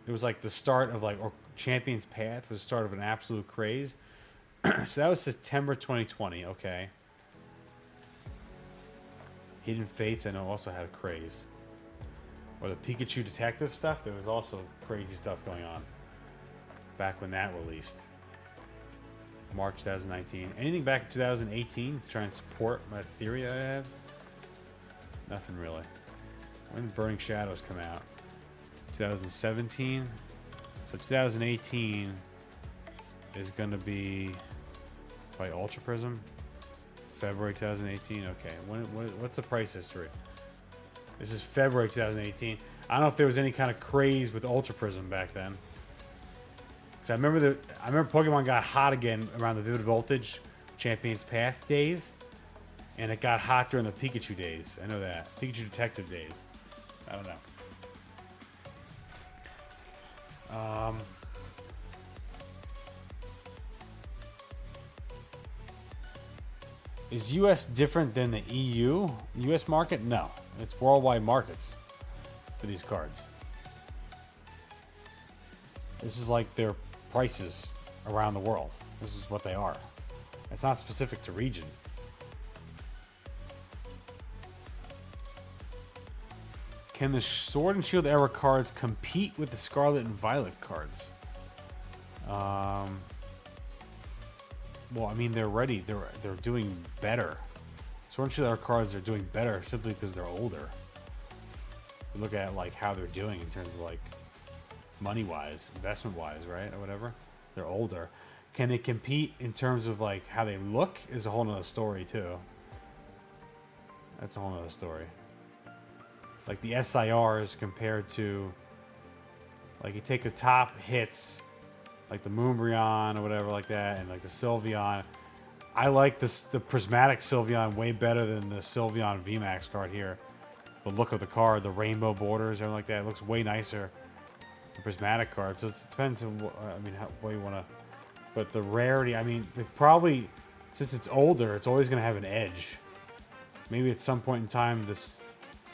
S1: it was like the start of or Champion's Path was the start of an absolute craze. So that was September 2020, okay. Hidden Fates, I know, also had a craze. Or the Pikachu Detective stuff, there was also crazy stuff going on back when that released. March 2019. Anything back in 2018 to try and support my theory I have? Nothing really. When did Burning Shadows come out? 2017. So 2018 is going to be by Ultra Prism. February 2018. Okay. What's the price history? This is February 2018. I don't know if there was any kind of craze with Ultra Prism back then. Because I remember Pokemon got hot again around the Vivid Voltage Champion's Path days. And it got hot during the Pikachu days. I know that. Pikachu Detective days. I don't know. Is US different than the EU? US market? No. It's worldwide markets for these cards. This is like their prices around the world. This is what they are. It's not specific to region. Can the Sword and Shield era cards compete with the Scarlet and Violet cards? Well, I mean, they're ready. They're doing better. Sword and Shield era cards are doing better simply because they're older. You look at like how they're doing in terms of like money-wise, investment-wise, right, or whatever. They're older. Can they compete in terms of like how they look? Is a whole nother story too. That's a whole nother story. Like the SIRs compared to, like you take the top hits, like the Moonbryon or whatever like that, and like the Sylveon. I like the prismatic Sylveon way better than the Sylveon VMAX card here. The look of the card, the rainbow borders, everything like that, it looks way nicer. The prismatic card. So it depends on what you want to. But the rarity, I mean, probably since it's older, it's always going to have an edge. Maybe at some point in time, this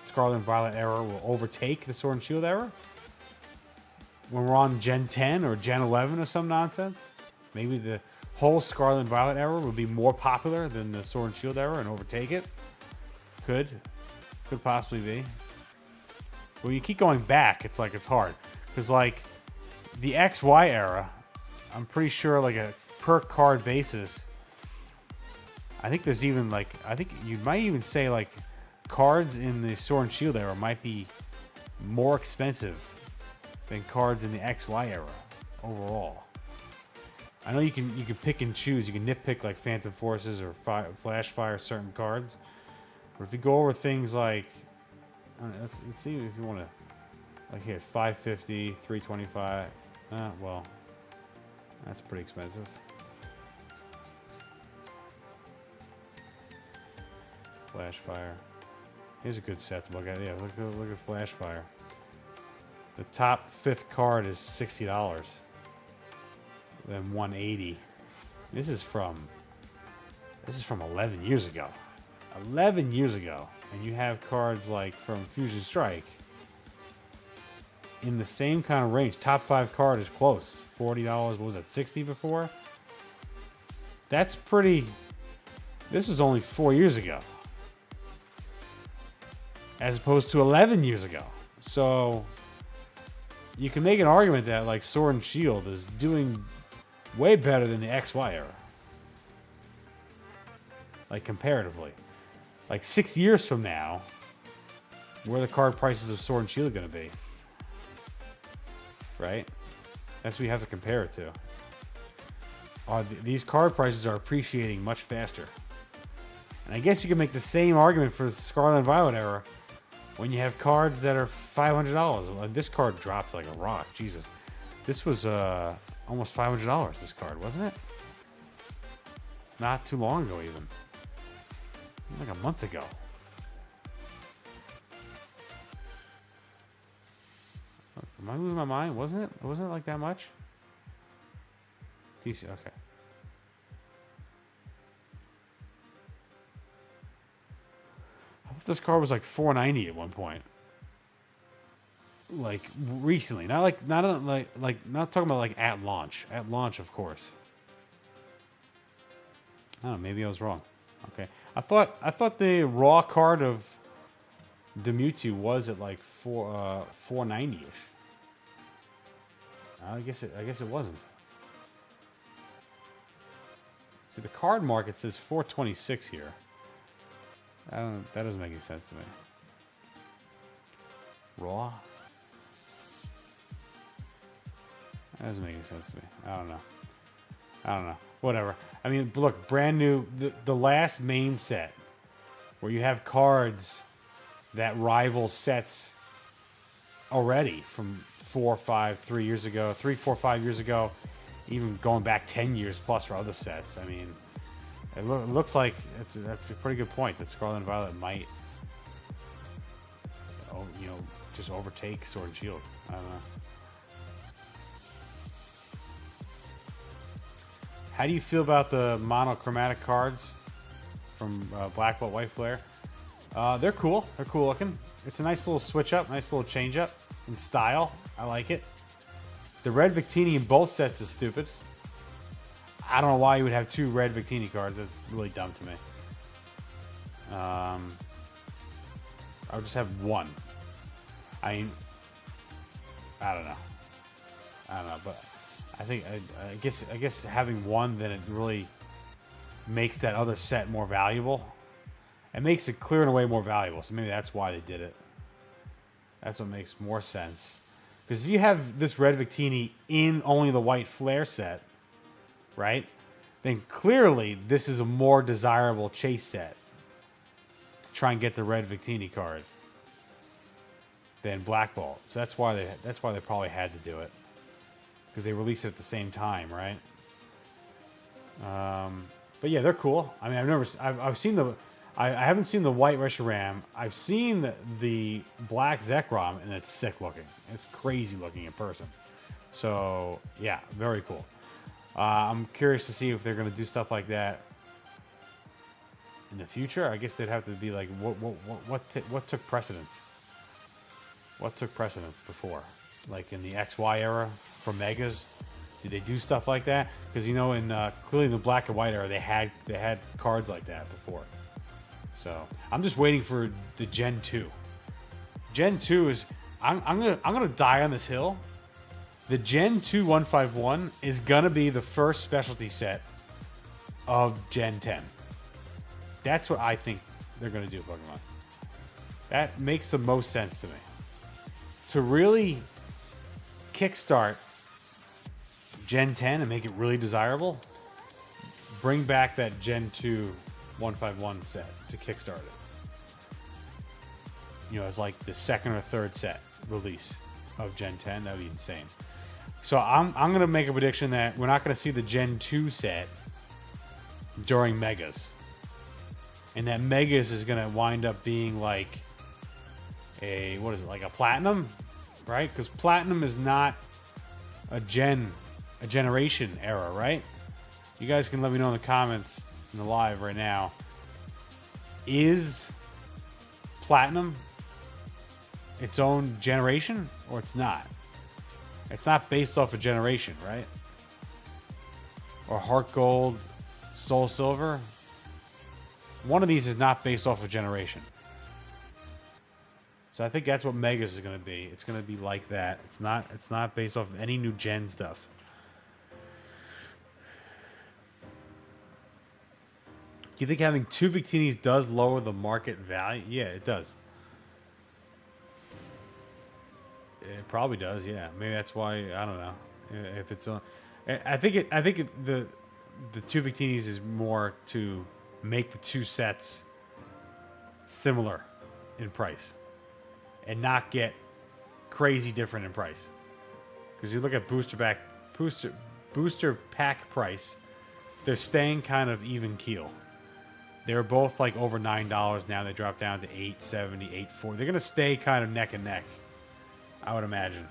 S1: Scarlet and Violet era will overtake the Sword and Shield era. When we're on Gen 10 or Gen 11 or some nonsense, maybe the whole Scarlet and Violet era will be more popular than the Sword and Shield era and overtake it. Could possibly be. When you keep going back, it's like it's hard. Because like the XY era, I'm pretty sure like a per card basis, I think there's even like, I think you might even say like cards in the Sword and Shield era might be more expensive than cards in the XY era overall. I know you can pick and choose. You can nitpick like Phantom Forces or Flash Fire certain cards. But if you go over things like, let's see if you want to, like here, 550, 325. Well, that's pretty expensive. Flash Fire. Here's a good set to look at. Yeah, look at Flash Fire. The top 5th card is $60. Then 180. This is from 11 years ago. 11 years ago. And you have cards like from Fusion Strike in the same kind of range. Top 5 card is close. $40. What was it? 60 before? That's pretty. This was only 4 years ago. As opposed to 11 years ago. So you can make an argument that like Sword and Shield is doing way better than the XY era. Like comparatively. Like 6 years from now, where are the card prices of Sword and Shield going to be? Right? That's what you have to compare it to. These card prices are appreciating much faster. And I guess you can make the same argument for the Scarlet and Violet era when you have cards that are $500. This card dropped like a rock. Jesus. This was almost $500, this card, wasn't it? Not too long ago, even. Like a month ago. Am I losing my mind? Wasn't it? Wasn't it like that much? TC, okay. I thought this card was like $490 at one point. Like recently, not talking about like at launch. At launch, of course. I don't know, maybe I was wrong. Okay, I thought the raw card of the Mewtwo was at like $490 ish. I guess it wasn't. See, the card market says $426 here. That doesn't make any sense to me. Raw. That doesn't make any sense to me. I don't know. Whatever. I mean, look, brand new. The last main set where you have cards that rival sets already from 4, 5, 3 years ago, 3, 4, 5 years ago, even going back 10 years plus for other sets. I mean, it looks like that's a pretty good point that Scarlet and Violet might, just overtake Sword and Shield. I don't know. How do you feel about the monochromatic cards from Black Belt, White Flare? They're cool. They're cool looking. It's a nice little switch up, nice little change up in style. I like it. The red Victini in both sets is stupid. I don't know why you would have 2 red Victini cards. That's really dumb to me. I would just have 1. I don't know, but I guess having 1, then it really makes that other set more valuable. It makes it clear in a way more valuable. So maybe that's why they did it. That's what makes more sense. Because if you have this red Victini in only the white flare set, right, then clearly this is a more desirable chase set to try and get the red Victini card than Black Bolt. So that's why they probably had to do it, because they released it at the same time, right? But yeah, they're cool. I mean, I've seen the, I haven't seen the white Reshiram. I've seen the black Zekrom, and it's sick looking. It's crazy looking in person. So yeah, very cool. I'm curious to see if they're going to do stuff like that in the future. I guess they'd have to be like, what took precedence? What took precedence before? Like in the XY era for Megas? Did they do stuff like that? Because you know, in clearly in the black and white era, they had cards like that before. So I'm just waiting for the Gen 2. Gen 2 is I'm gonna die on this hill. The Gen 2 151 is gonna be the first specialty set of Gen 10. That's what I think they're gonna do, Pokemon. That makes the most sense to me. To really kickstart Gen 10 and make it really desirable, bring back that Gen 2 151 set to kickstart it. You know, it's like the second or third set release of Gen 10. That would be insane. So I'm going to make a prediction that we're not going to see the Gen 2 set during Megas. And that Megas is going to wind up being like a, what is it, like a Platinum? Right? Because Platinum is not a generation era, right? You guys can let me know in the comments in the live right now. Is Platinum its own generation, or it's not? It's not based off a generation, right? Or Heart Gold, Soul Silver. One of these is not based off a generation. So I think that's what Megas is going to be. It's going to be like that. It's not based off of any new gen stuff. Do you think having two Victinis does lower the market value? Yeah, it does. It probably does. Yeah, maybe that's why. I don't know if it's on. I think the two Victinis is more to make the two sets similar in price and not get crazy different in price. Because you look at booster pack price, they're staying kind of even keel. They're both like over $9 now. They dropped down to $8.70, $8.40. They're gonna stay kind of neck and neck, I would imagine.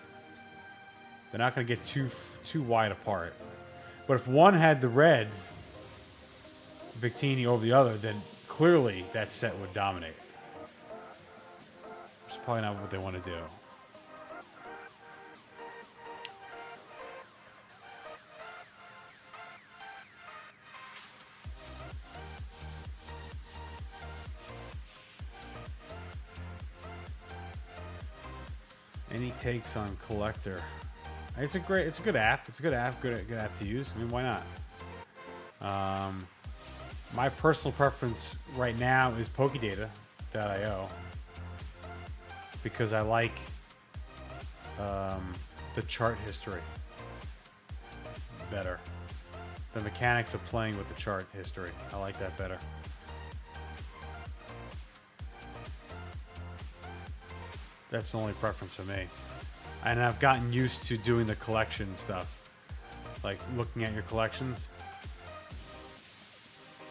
S1: They're not gonna get too wide apart. But if one had the red Victini over the other, then clearly that set would dominate. It's probably not what they want to do. Any takes on Collector? It's a good app. It's a good app. Good app to use. I mean, why not? My personal preference right now is PokeData.io because I like the chart history better. The mechanics of playing with the chart history. I like that better. That's the only preference for me. And I've gotten used to doing the collection stuff. Like looking at your collections.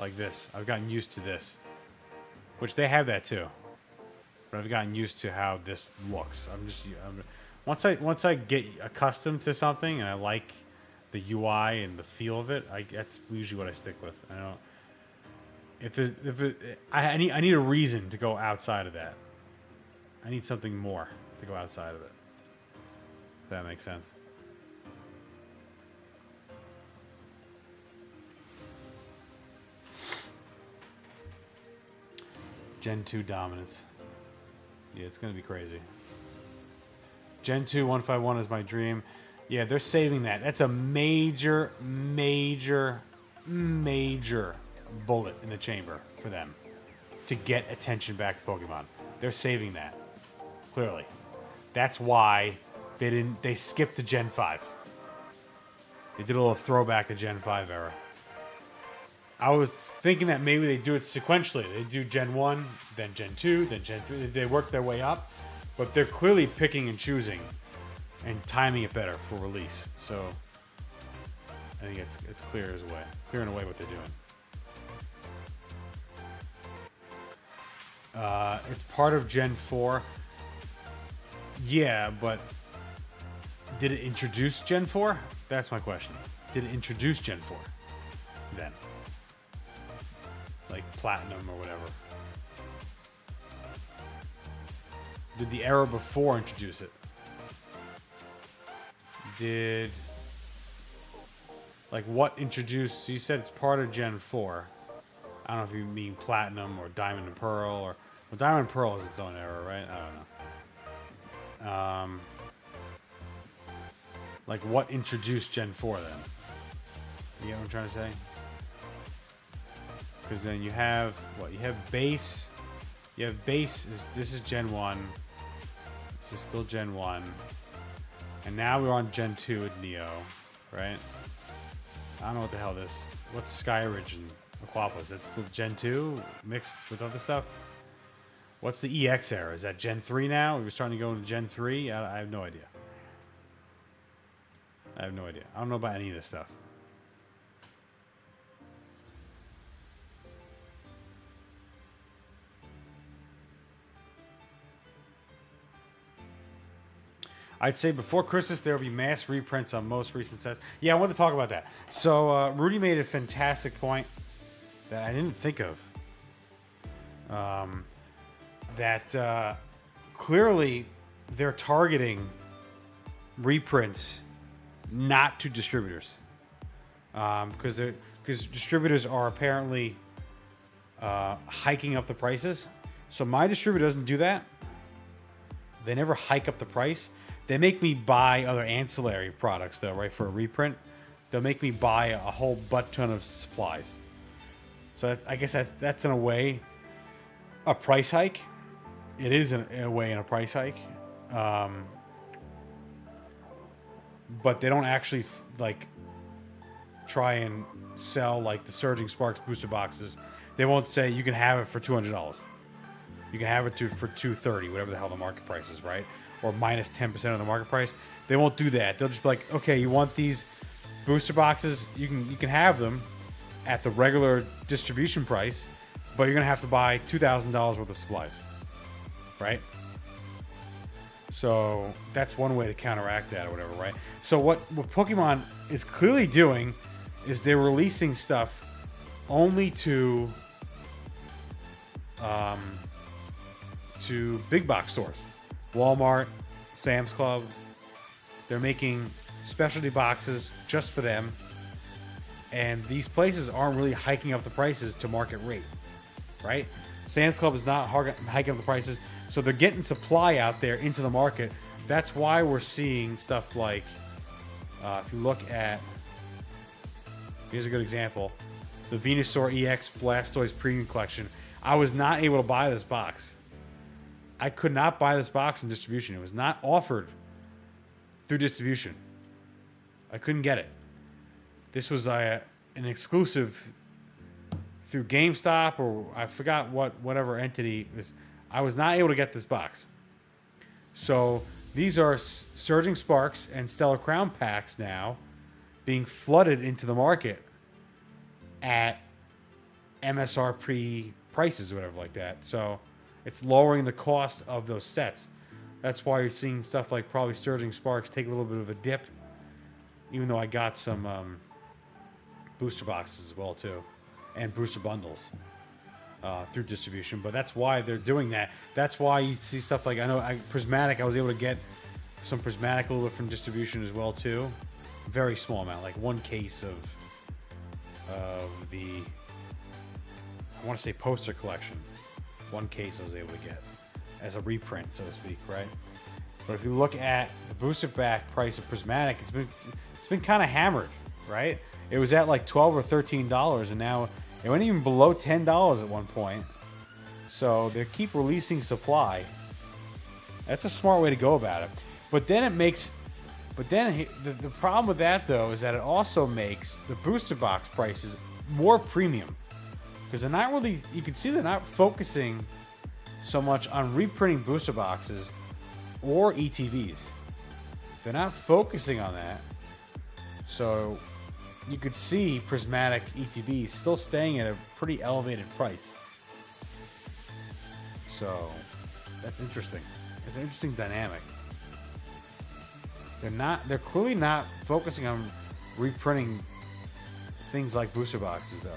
S1: Like this. I've gotten used to this. Which they have that too. But I've gotten used to how this looks. Once I get accustomed to something and I like the UI and the feel of it, that's usually what I stick with. I need a reason to go outside of that. I need something more to go outside of it. If that makes sense. Gen 2 dominance. Yeah, it's going to be crazy. Gen 2 151 is my dream. Yeah, they're saving that. That's a major bullet in the chamber for them to get attention back to Pokemon. They're saving that. Clearly. That's why They skipped to Gen 5. They did a little throwback to Gen 5 era. I was thinking that maybe they do it sequentially. They do Gen 1, then Gen 2, then Gen 3. They work their way up, but they're clearly picking and choosing and timing it better for release. So I think it's clear in a way what they're doing. It's part of Gen 4. Yeah, but did it introduce Gen 4? That's my question. Did it introduce Gen 4 then? Like Platinum or whatever. Did the era before introduce it? Did... Like what introduced... So you said it's part of Gen 4. I don't know if you mean Platinum or Diamond and Pearl or... Well, Diamond and Pearl is its own era, right? I don't know. Like what introduced Gen 4 then? You get what I'm trying to say? Because then you have... What? You have base... You have base... This is Gen 1. This is still Gen 1. And now we're on Gen 2 with Neo, right? I don't know what the hell this... What's Sky Ridge and Aquapus? That's still Gen 2 mixed with other stuff? What's the EX era? Is that Gen 3 now? We're starting to go into Gen 3? I have no idea. I have no idea. I don't know about any of this stuff. I'd say before Christmas there will be mass reprints on most recent sets. Yeah, I wanted to talk about that. So Rudy made a fantastic point that I didn't think of. That clearly they're targeting reprints not to distributors, because distributors are apparently hiking up the prices. So my distributor doesn't do that. They never hike up the price. They make me buy other ancillary products, though, right, for a reprint. They'll make me buy a whole butt ton of supplies. So I guess that's in a way a price hike. It is in a way a price hike. But they don't actually try and sell like the Surging Sparks booster boxes. They won't say you can have it for $200. You can have it for $230, whatever the hell the market price is, right? Or minus 10% of the market price. They won't do that. They'll just be like, okay, you want these booster boxes? You can have them at the regular distribution price, but you're gonna have to buy $2,000 worth of supplies, right? So that's one way to counteract that or whatever, right? So what Pokemon is clearly doing is they're releasing stuff only to big box stores. Walmart, Sam's Club. They're making specialty boxes just for them. And these places aren't really hiking up the prices to market rate, right? Sam's Club is not hiking up the prices, so they're getting supply out there into the market. That's why we're seeing stuff like, if you look at, here's a good example, the Venusaur EX Blastoise Premium Collection. I was not able to buy this box. I could not buy this box in distribution. It was not offered through distribution. I couldn't get it. This was an exclusive through GameStop, or I forgot whatever entity. I was not able to get this box. So these are Surging Sparks and Stellar Crown packs now being flooded into the market at MSRP prices or whatever like that. So it's lowering the cost of those sets. That's why you're seeing stuff like probably Surging Sparks take a little bit of a dip, even though I got some booster boxes as well too, and booster bundles through distribution. But that's why they're doing that. That's why you see stuff like, Prismatic, I was able to get some Prismatic a little bit from distribution as well too. Very small amount, like one case of the, I want to say poster collection. One case I was able to get as a reprint, so to speak, right? But if you look at the booster pack price of Prismatic, it's been kind of hammered, right? It was at like $12 or $13, and now it went even below $10 at one point. So they keep releasing supply. That's a smart way to go about it. But then it makes, the problem with that though is that it also makes the booster box prices more premium, because they're not really. You can see they're not focusing so much on reprinting booster boxes or ETBs. They're not focusing on that. So you could see prismatic ETBs still staying at a pretty elevated price. So that's interesting. It's an interesting dynamic. They're clearly not focusing on reprinting things like booster boxes though.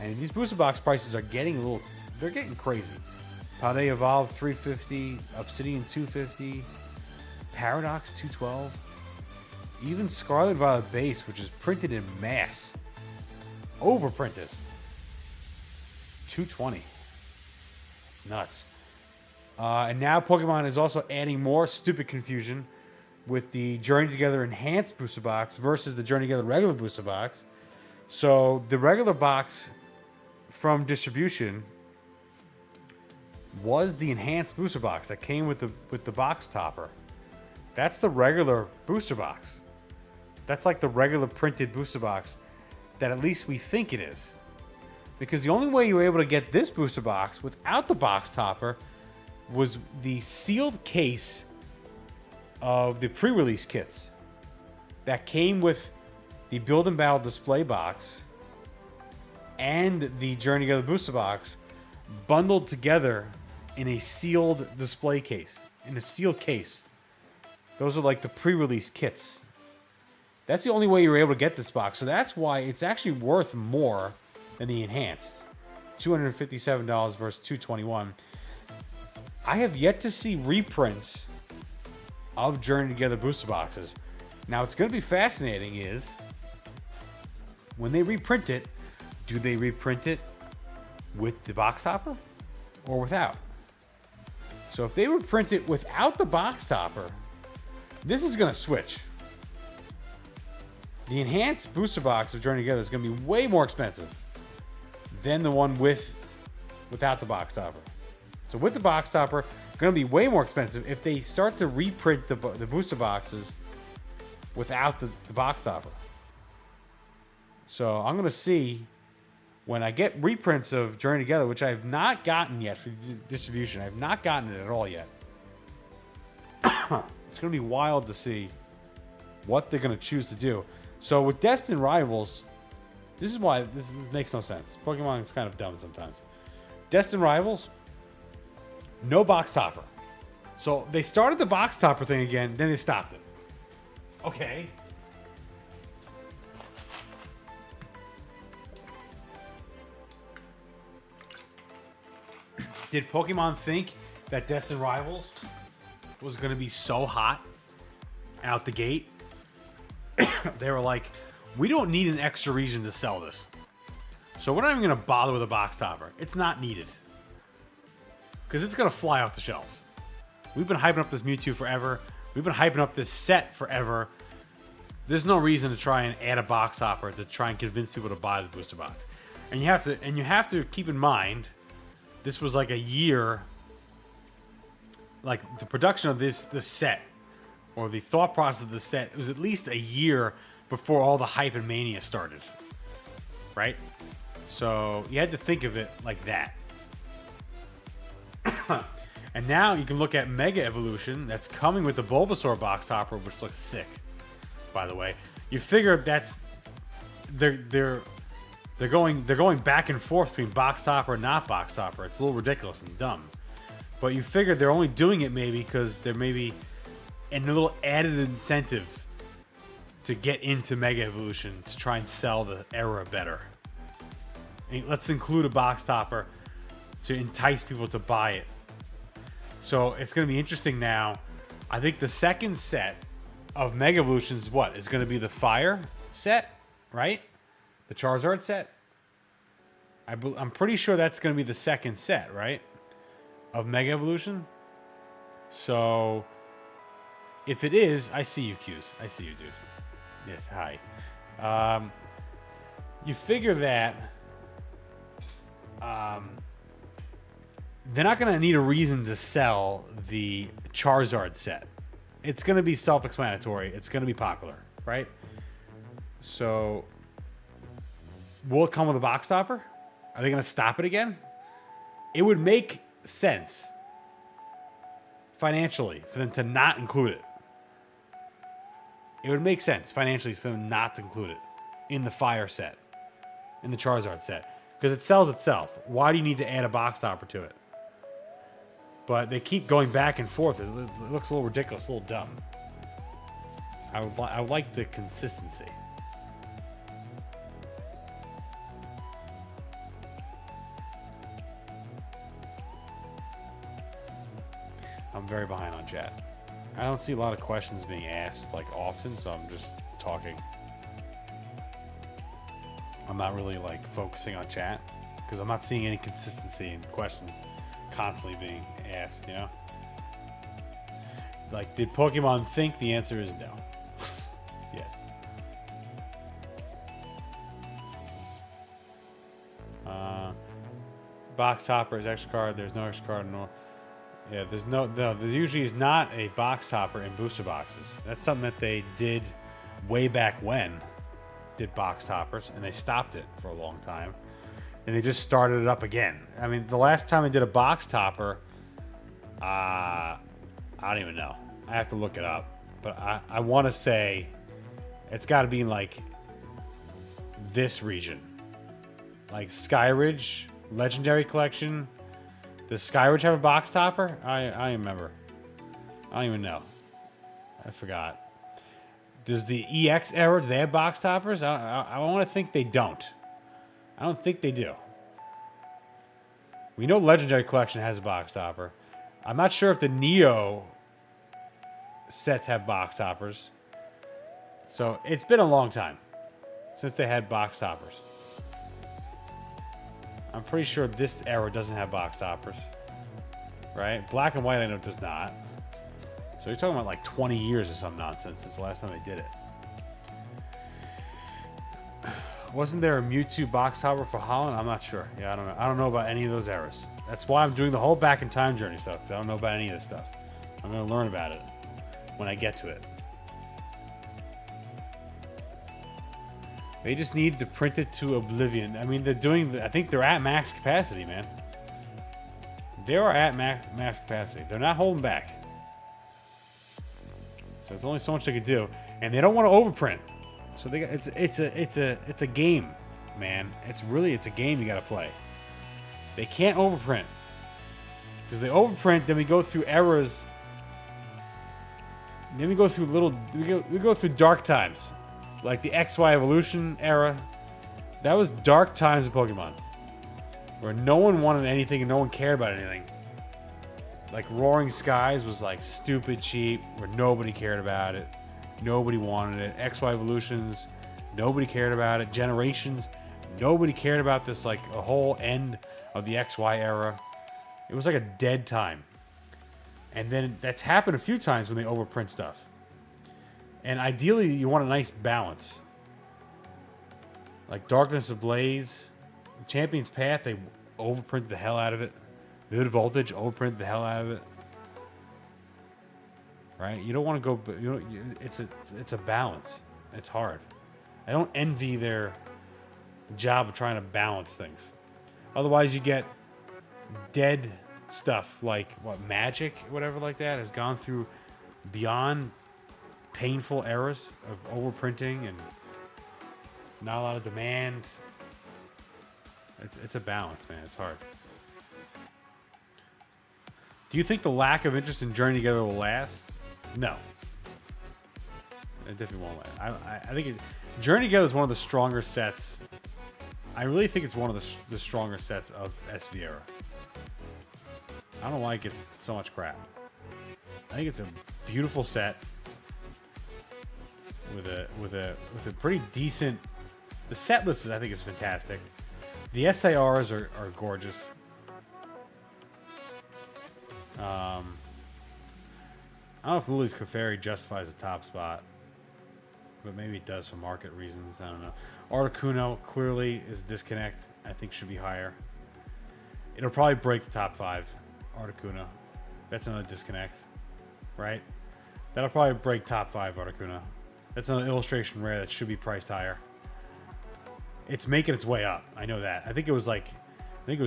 S1: And these booster box prices are getting they're getting crazy. Paldea Evolve 350, Obsidian 250, Paradox 212, even Scarlet Violet Base, which is printed in mass, overprinted, 220. It's nuts. And now Pokemon is also adding more stupid confusion with the Journey Together Enhanced Booster Box versus the Journey Together regular Booster Box. So the regular box from distribution was the Enhanced Booster Box that came with the box topper. That's the regular booster box. That's like the regular printed booster box that at least we think it is. Because the only way you were able to get this booster box without the box topper was the sealed case of the pre-release kits that came with the Build and Battle display box and the Journey Together booster box bundled together in a sealed display case, in a sealed case. Those are like the pre-release kits. That's the only way you were able to get this box. So that's why it's actually worth more than the enhanced. $257 versus $221. I have yet to see reprints of Journey Together booster boxes. Now, what's going to be fascinating is when they reprint it, do they reprint it with the box topper or without? So if they reprint it without the box topper, this is going to switch. The enhanced booster box of Journey Together is going to be way more expensive than the one without the box topper. So with the box topper, it's going to be way more expensive if they start to reprint the booster boxes without the box topper. So I'm going to see when I get reprints of Journey Together, which I have not gotten yet for distribution. I have not gotten it at all yet. It's going to be wild to see what they're going to choose to do. So with Destined Rivals, this is why this makes no sense. Pokemon is kind of dumb sometimes. Destined Rivals, no box topper. So they started the box topper thing again, then they stopped it. Okay. Did Pokemon think that Destined Rivals was going to be so hot out the gate? They were like, we don't need an extra reason to sell this. So we're not even going to bother with a box topper. It's not needed. Because it's going to fly off the shelves. We've been hyping up this Mewtwo forever. We've been hyping up this set forever. There's no reason to try and add a box topper to try and convince people to buy the booster box. And you have to keep in mind, this was like a year, like the production of this set, or the thought process of the set, it was at least a year before all the hype and mania started. Right? So you had to think of it like that. And now you can look at Mega Evolution that's coming with the Bulbasaur box topper, which looks sick, by the way. You figure that's they're going back and forth between box topper and not box topper. It's a little ridiculous and dumb. But you figure they're only doing it maybe because they're maybe in a little added incentive to get into Mega Evolution to try and sell the era better. And let's include a box topper to entice people to buy it. So it's going to be interesting now. I think the second set of Mega Evolutions is what? Is going to be the Fire set, right? The Charizard set. I'm pretty sure that's going to be the second set, right? Of Mega Evolution. So if it is, I see you, Q's. I see you, dude. Yes, hi. You figure that they're not going to need a reason to sell the Charizard set. It's going to be self-explanatory. It's going to be popular, right? So, will it come with a box topper? Are they going to stop it again? It would make sense financially for them to not include it. It would make sense financially for them not to include it in the Fire set, in the Charizard set, because it sells itself. Why do you need to add a box topper to it? But they keep going back and forth. It looks a little ridiculous, a little dumb. I would like the consistency. I'm very behind on chat. I don't see a lot of questions being asked like often, so I'm just talking. I'm not really like focusing on chat because I'm not seeing any consistency in questions constantly being asked, you know? Like, did Pokemon think? The answer is no. Yes. Box topper is extra card. There's no extra card. No. Yeah, there usually is not a box topper in booster boxes. That's something that they did way back when. Did box toppers, and they stopped it for a long time. And they just started it up again. I mean, the last time they did a box topper, I don't even know. I have to look it up. But I want to say it's got to be in, like, this region. Like, Skyridge, Legendary Collection. Does Skyridge have a box topper? I remember. I don't even know. I forgot. Does the EX era, do they have box toppers? I want to think they don't. I don't think they do. We know Legendary Collection has a box topper. I'm not sure if the Neo sets have box toppers. So it's been a long time since they had box toppers. I'm pretty sure this era doesn't have box toppers. Right? Black and White I know does not. So you're talking about like 20 years or some nonsense since the last time they did it. Wasn't there a Mewtwo box topper for Holland? I'm not sure. Yeah, I don't know. I don't know about any of those eras. That's why I'm doing the whole back in time journey stuff, because I don't know about any of this stuff. I'm going to learn about it when I get to it. They just need to print it to oblivion. I mean, they're doing... I think they're at max capacity, man. They are at max capacity. They're not holding back. So there's only so much they could do, and they don't want to overprint. So they got, it's a game, man. It's a game you got to play. They can't overprint because they overprint. Then we go through eras. Then we go through we go through dark times, like the XY evolution era. That was dark times of Pokemon, where no one wanted anything and no one cared about anything. Like Roaring Skies was like stupid cheap, where nobody cared about it. Nobody wanted it. XY Evolutions, nobody cared about it. Generations, nobody cared about this, like a whole end of the XY era. It was like a dead time. And then that's happened a few times when they overprint stuff. And ideally, you want a nice balance. Like Darkness Ablaze, Champion's Path, they overprinted the hell out of it. Vivid Voltage, overprinted the hell out of it. Right? You don't want to go... it's a balance. It's hard. I don't envy their job of trying to balance things. Otherwise, you get dead stuff like, Magic, whatever like that, has gone through beyond painful eras of overprinting and not a lot of demand. It's a balance, man. It's hard. Do you think the lack of interest in Journey Together will last? No. It definitely won't last. I think Journey Together is one of the stronger sets. I really think it's one of the stronger sets of SV era. I don't know why it gets so much crap. I think it's a beautiful set with a pretty decent. The set list I think is fantastic. The SARs are gorgeous. I don't know if Lily's Clefairy justifies the top spot, but maybe it does for market reasons. I don't know. Articuno clearly is disconnect. I think should be higher. It'll probably break the top 5. Articuno. That's another disconnect, right? That'll probably break top 5 Articuno. That's another illustration rare that should be priced higher. It's making its way up. I know that. I think it was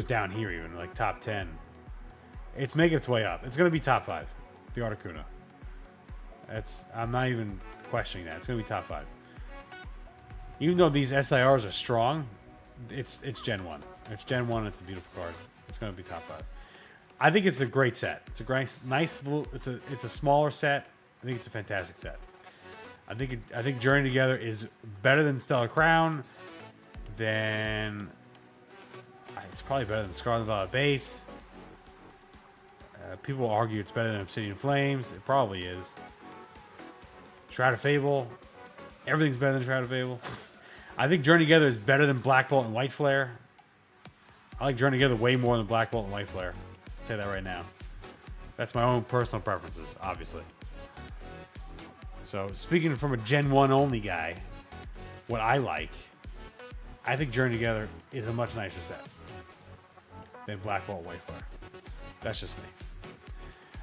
S1: down here even, like top 10. It's making its way up. It's going to be top 5, the Articuno. I'm not even questioning that. It's going to be top 5. Even though these SIRs are strong, it's Gen 1. It's Gen 1. It's a beautiful card. It's going to be top 5. I think it's a great set. It's a nice little. It's a smaller set. I think it's a fantastic set. I think Journey Together is better than Stellar Crown. It's probably better than Scarlet Violet Base. People will argue it's better than Obsidian Flames. It probably is. Shroud of Fable. Everything's better than Shroud of Fable. I think Journey Together is better than Black Bolt and White Flare. I like Journey Together way more than Black Bolt and White Flare. I'll say that right now. That's my own personal preferences, obviously. So, speaking from a Gen 1 only guy, what I like, I think Journey Together is a much nicer set than Black Bolt and White Flare. That's just me.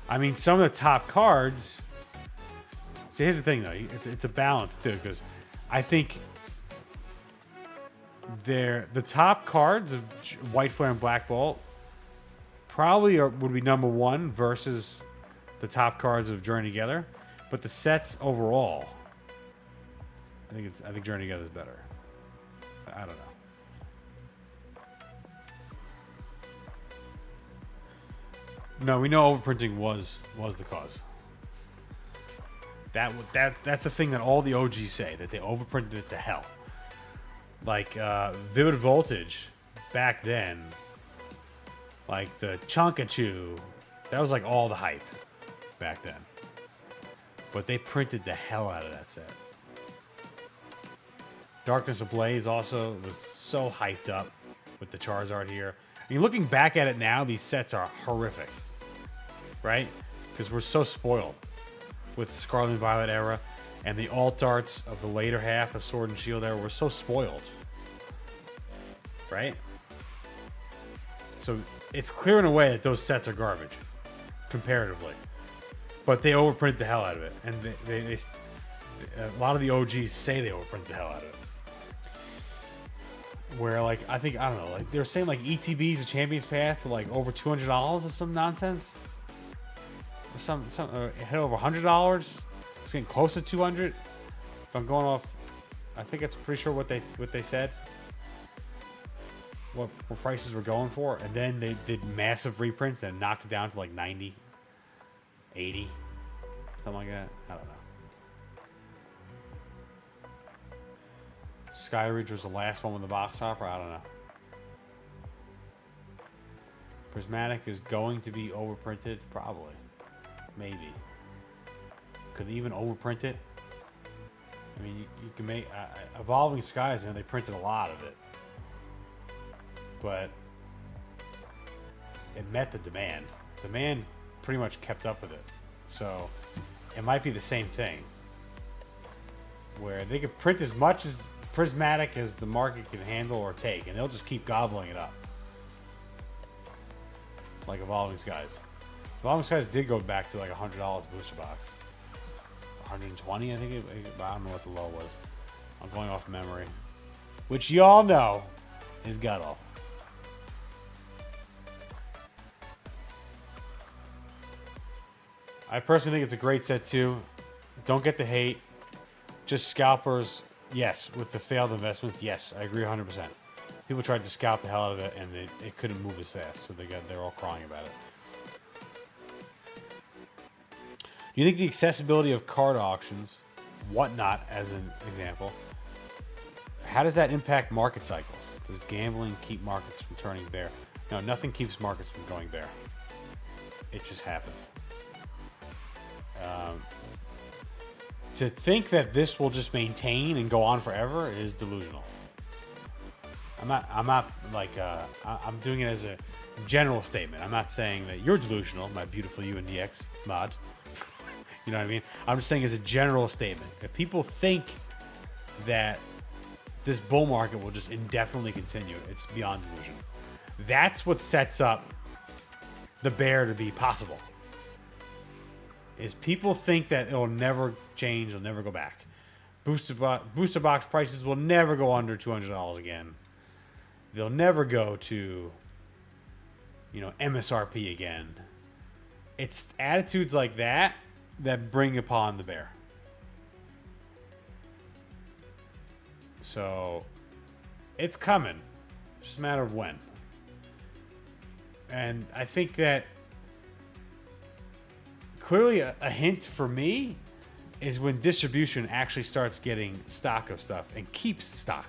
S1: I mean, some of the top cards... See, here's the thing, though. It's a balance, too, because I think the top cards of White Flare and Black Bolt probably would be number 1 versus the top cards of Journey Together. But the sets overall, I think Journey Together is better. I don't know. No, we know overprinting was the cause. That's the thing that all the OGs say, that they overprinted it to hell. Like Vivid Voltage back then, like the Chonkachu, that was like all the hype back then. But they printed the hell out of that set. Darkness Ablaze also was so hyped up with the Charizard here. I mean, looking back at it now, these sets are horrific. Right? Because we're so spoiled with the Scarlet and Violet era and the alt arts of the later half of Sword and Shield era. We're so spoiled. Right? So it's clear in a way that those sets are garbage, comparatively. But they overprinted the hell out of it. And they a lot of the OGs say they overprinted the hell out of it. Where, like, I don't know, like, they were saying, like, ETB's a Champion's Path for, like, over $200 or some nonsense. Or some hit over $100. It's getting close to 200. If I'm going off, I think that's pretty sure what they said. What prices were going for. And then they did massive reprints and knocked it down to, like, 90. 80, something like that. I don't know. Skyridge was the last one with the box topper. I don't know. Prismatic is going to be overprinted, probably, maybe. Could they even overprint it? I mean, you can make Evolving Skies, and they printed a lot of it, but it met the demand. Demand pretty much kept up with it. So it might be the same thing where they could print as much as Prismatic as the market can handle or take, and they'll just keep gobbling it up. Like Evolving Skies. Evolving Skies did go back to like $100 booster box. 120, I think I don't know what the low was. I'm going off memory. Which y'all know is god awful. I personally think it's a great set too. Don't get the hate. Just scalpers, yes. With the failed investments, yes. I agree 100%. People tried to scalp the hell out of it, and it couldn't move as fast, so they're all crying about it. Do you think the accessibility of card auctions, whatnot as an example, how does that impact market cycles? Does gambling keep markets from turning bear? No, nothing keeps markets from going bear. It just happens. To think that this will just maintain and go on forever is delusional. I'm not like I'm doing it as a general statement. I'm not saying that you're delusional, my beautiful UNDX mod. You know what I mean? I'm just saying as a general statement. If people think that this bull market will just indefinitely continue, it's beyond delusion. That's what sets up the bear to be possible. Is people think that it'll never change, it'll never go back. Booster box prices will never go under $200 again. They'll never go to, you know, MSRP again. It's attitudes like that that bring upon the bear. So it's coming. It's just a matter of when. And I think that clearly a hint for me is when distribution actually starts getting stock of stuff and keeps stock.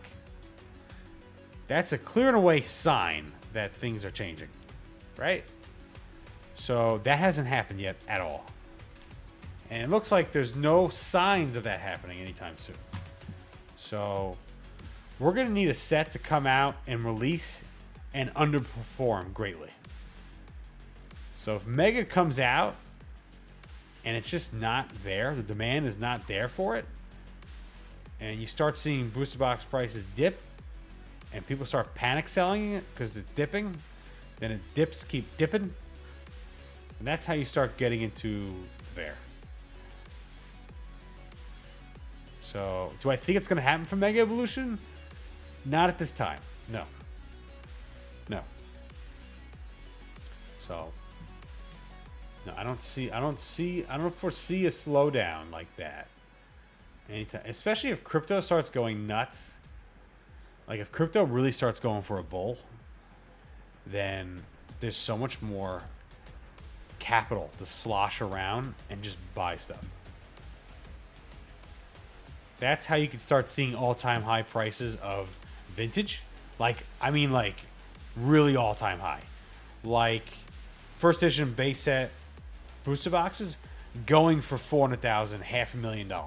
S1: That's a clear and away sign that things are changing, right? So that hasn't happened yet at all. And it looks like there's no signs of that happening anytime soon. So we're going to need a set to come out and release and underperform greatly. So if Mega comes out and it's just not there, the demand is not there for it, and you start seeing booster box prices dip, and people start panic selling it because it's dipping, then it dips, keep dipping, and that's how you start getting into bear. So, do I think it's going to happen for Mega Evolution? Not at this time. No. No. So, no, I don't foresee a slowdown like that anytime, especially if crypto starts going nuts. Like if crypto really starts going for a bull, then there's so much more capital to slosh around and just buy stuff. That's how you can start seeing all-time high prices of vintage. Like, I mean, like really all-time high. Like first edition base set booster boxes going for $400,000, $500,000,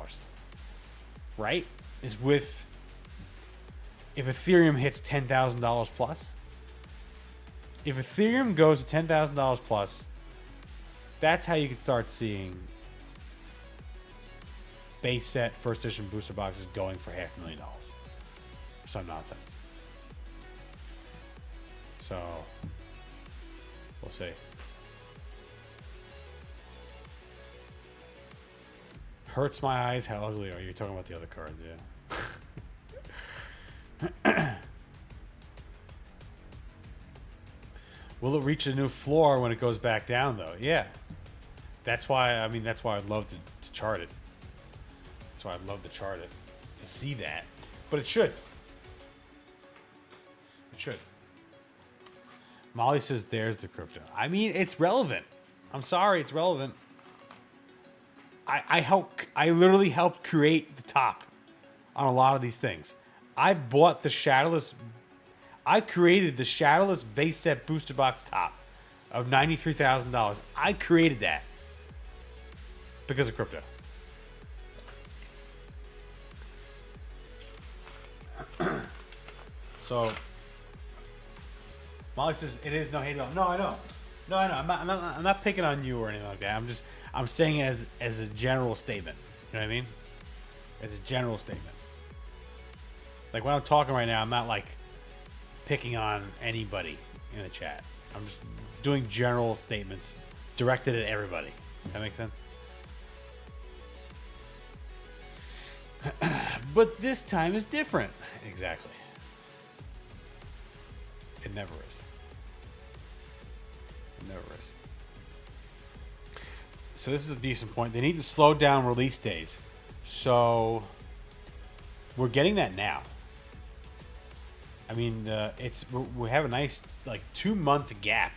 S1: right? Is with if Ethereum hits $10,000 plus. If Ethereum goes to $10,000 plus, that's how you can start seeing base set first edition booster boxes going for $500,000. Some nonsense. So we'll see. Hurts my eyes. How ugly are you? You're talking about the other cards, yeah. Will it reach a new floor when it goes back down, though? Yeah. That's why. I mean, that's why I'd love to chart it. That's why I'd love to chart it to see that. But it should. It should. Molly says, "There's the crypto." I mean, it's relevant. I'm sorry, it's relevant. I literally helped create the top on a lot of these things. I bought the Shadowless. I created the Shadowless base set booster box top of $93,000. I created that because of crypto. So Molly says it is no hate at all. No, I know. No, I know. I'm not picking on you or anything like that. I'm saying it as a general statement. You know what I mean? As a general statement. Like when I'm talking right now, I'm not like picking on anybody in the chat. I'm just doing general statements directed at everybody. That makes sense? But this time is different. Exactly. It never is. It never is. So this is a decent point. They need to slow down release days. So we're getting that now. I mean, we have a nice like 2-month gap.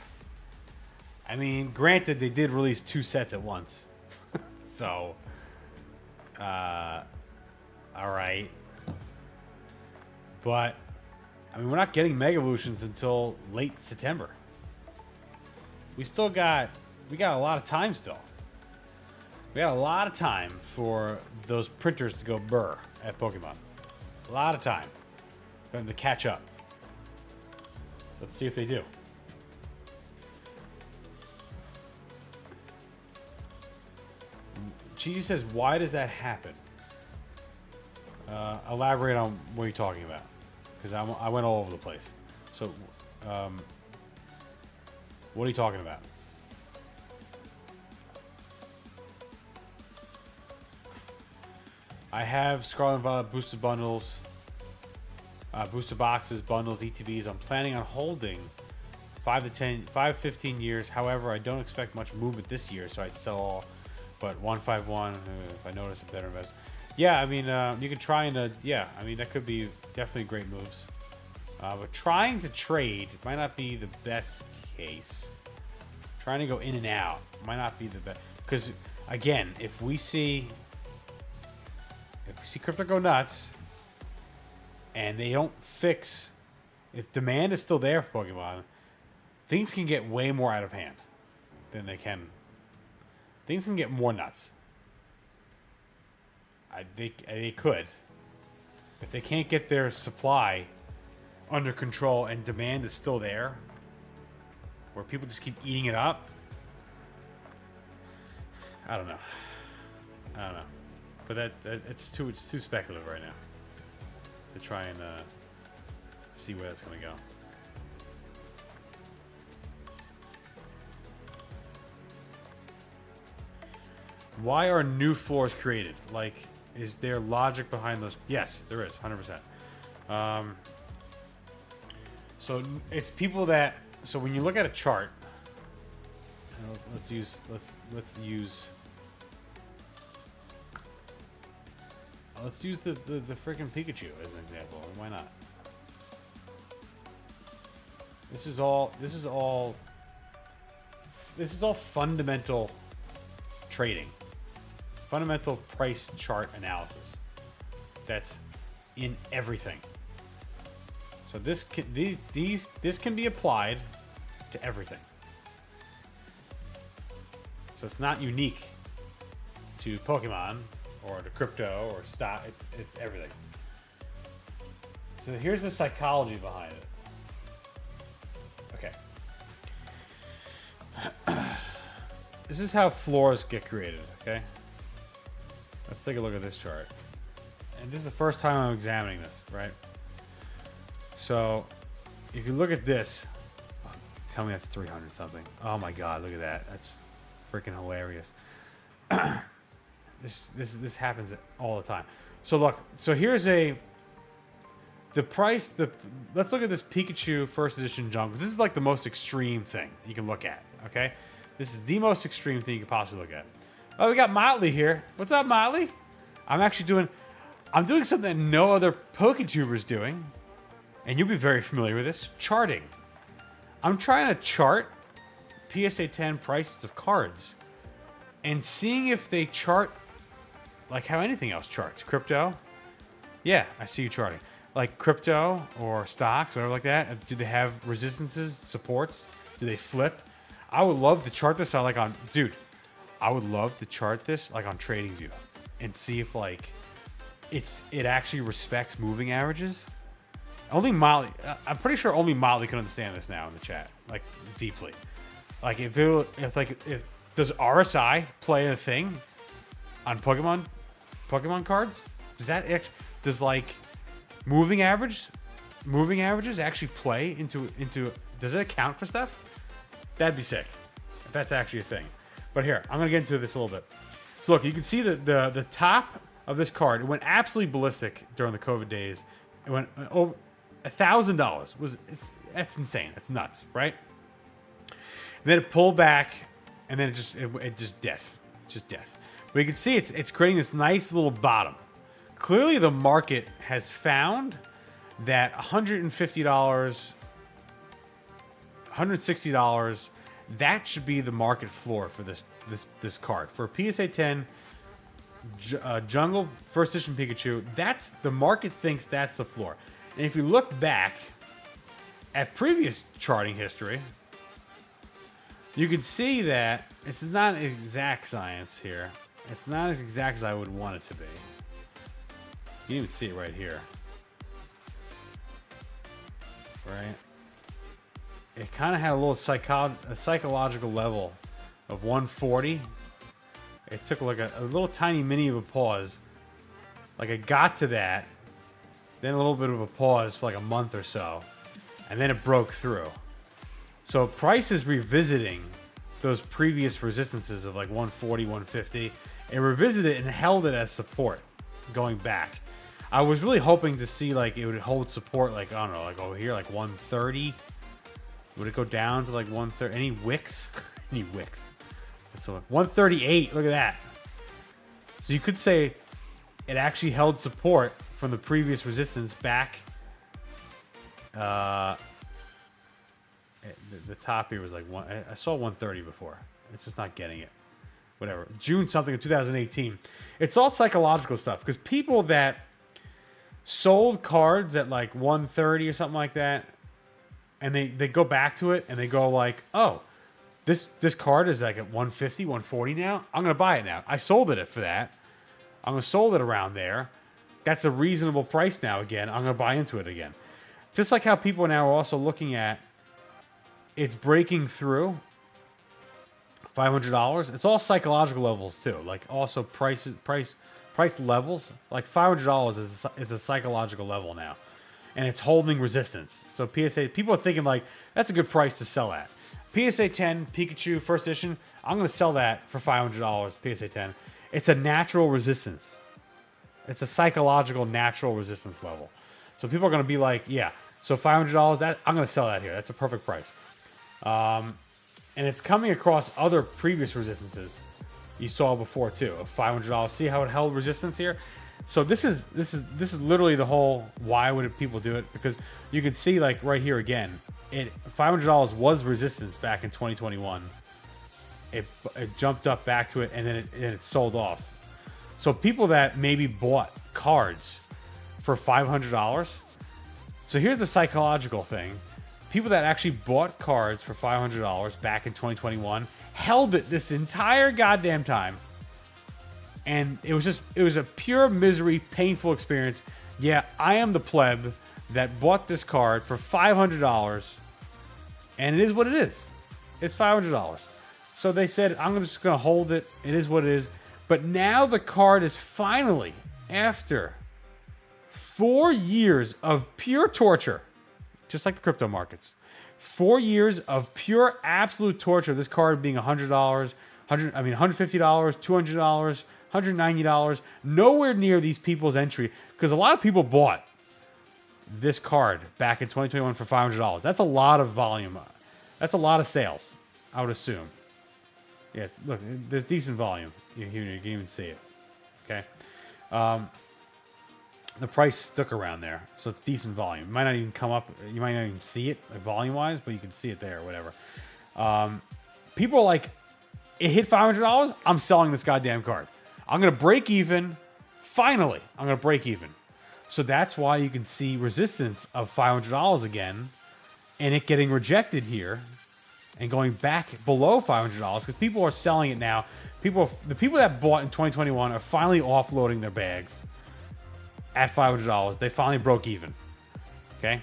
S1: I mean, granted, they did release 2 sets at once. So, all right. But I mean, we're not getting Mega Evolutions until late September. We got a lot of time still. We got a lot of time for those printers to go burr at Pokemon. A lot of time for them to catch up. So let's see if they do. Cheesy says, why does that happen? Elaborate on what you're talking about. Because I went all over the place. So, What are you talking about? I have Scarlet and Violet boosted bundles, boosted boxes, bundles, ETBs. I'm planning on holding 15 years. However, I don't expect much movement this year, so I'd sell all. But 151, if I notice a better invest. Yeah, I mean, you can try and, yeah, I mean, that could be definitely great moves. But trying to trade might not be the best case. Trying to go in and out might not be the best. Because, again, if we see crypto go nuts and they don't fix, if demand is still there for Pokemon, things can get way more out of hand than they can. Things can get more nuts. They could. If they can't get their supply under control and demand is still there, where people just keep eating it up, I don't know. But it's too speculative right now to try and see where that's going to go. Why are new floors created? Like, is there logic behind those? Yes, there is, 100%. So it's people that. So when you look at a chart, let's use the freaking Pikachu as an example. Why not? This is all fundamental trading. Fundamental price chart analysis. That's in everything. So this can be applied to everything. So it's not unique to Pokemon or to crypto or stock. It's everything. So here's the psychology behind it. Okay. This is how floors get created, okay? Let's take a look at this chart. And this is the first time I'm examining this, right? So, if you look at this, tell me that's 300 something. Oh my god, look at that. That's freaking hilarious. This happens all the time. So look, so here's the price, let's look at this Pikachu first edition jungle. This is like the most extreme thing you can look at, okay? This is the most extreme thing you could possibly look at. Oh, we got Motley here. What's up, Motley? I'm doing something that no other PokeTuber's doing. And you'll be very familiar with this. Charting. I'm trying to chart PSA 10 prices of cards. And seeing if they chart like how anything else charts. Crypto. Yeah, I see you charting. Like crypto or stocks, whatever like that. Do they have resistances, supports? Do they flip? I would love to chart this out like on... Dude, I would love to chart this like on TradingView. And see if like... It actually respects moving averages. Only Molly... I'm pretty sure only Molly can understand this now in the chat. Like, deeply. Like, if does RSI play a thing on Pokemon cards? Does that actually... Does, like... Moving averages actually play into... Does it account for stuff? That'd be sick. If that's actually a thing. But here, I'm going to get into this a little bit. So look, you can see the top of this card, it went absolutely ballistic during the COVID days. It went over $1,000. That's insane. That's nuts, right? And then it pulled back, and then it just death. Just death. But you can see it's creating this nice little bottom. Clearly the market has found that $150, $160, that should be the market floor for this card. For a PSA 10 Jungle First Edition Pikachu, that's the market thinks that's the floor. And if you look back at previous charting history, you can see that it's not exact science here. It's not as exact as I would want it to be. You can even see it right here. Right? It kind of had a little psychological level of 140. It took like a little tiny mini of a pause. Like it got to that, then a little bit of a pause for like a month or so, and then it broke through. So price is revisiting those previous resistances of like 140, 150, and revisited and held it as support going back. I was really hoping to see like it would hold support like, I don't know, like over here, like 130. Would it go down to like 130? Any wicks? Any wicks? So 138, look at that. So you could say it actually held support from the previous resistance back. The top here was like one. I saw 130 before. It's just not getting it. Whatever. June something of 2018. It's all psychological stuff because people that sold cards at like 130 or something like that, and they go back to it and they go like, oh, this card is like at 150, 140 now. I'm gonna buy it now. I sold it for that. I'm gonna sold it around there. That's a reasonable price now again. I'm gonna buy into it again. Just like how people now are also looking at it's breaking through $500. It's all psychological levels too. Like also price levels. Like $500 is a psychological level now, and it's holding resistance. So PSA people are thinking like that's a good price to sell at. PSA 10 Pikachu first edition. I'm gonna sell that for $500. PSA 10. It's a natural resistance. It's a psychological natural resistance level. So people are gonna be like, yeah. So $500. That I'm gonna sell that here. That's a perfect price. And it's coming across other previous resistances you saw before too of $500. See how it held resistance here? So this is literally the whole why would people do it? Because you can see like right here again, $500 was resistance back in 2021. It jumped up back to it and then it sold off. So people that maybe bought cards for $500. So here's the psychological thing. People that actually bought cards for $500 back in 2021 held it this entire goddamn time. And it was a pure misery, painful experience. Yeah, I am the pleb that bought this card for $500. And it is what it is. It's $500. So they said, I'm just going to hold it. It is what it is. But now the card is finally, after 4 years of pure torture, just like the crypto markets. 4 years of pure absolute torture. This card being $100, $150, $200, $190. Nowhere near these people's entry. Because a lot of people bought this card back in 2021 for $500. That's a lot of volume. That's a lot of sales, I would assume. Yeah, look, there's decent volume. You can even see it. Okay. The price stuck around there, so it's decent volume. It might not even come up. You might not even see it like, volume-wise, but you can see it there or whatever. People are like, it hit $500. I'm selling this goddamn card. I'm going to break even. Finally, I'm going to break even. So that's why you can see resistance of $500 again and it getting rejected here and going back below $500 because people are selling it now. The people that bought in 2021 are finally offloading their bags at $500. They finally broke even. Okay?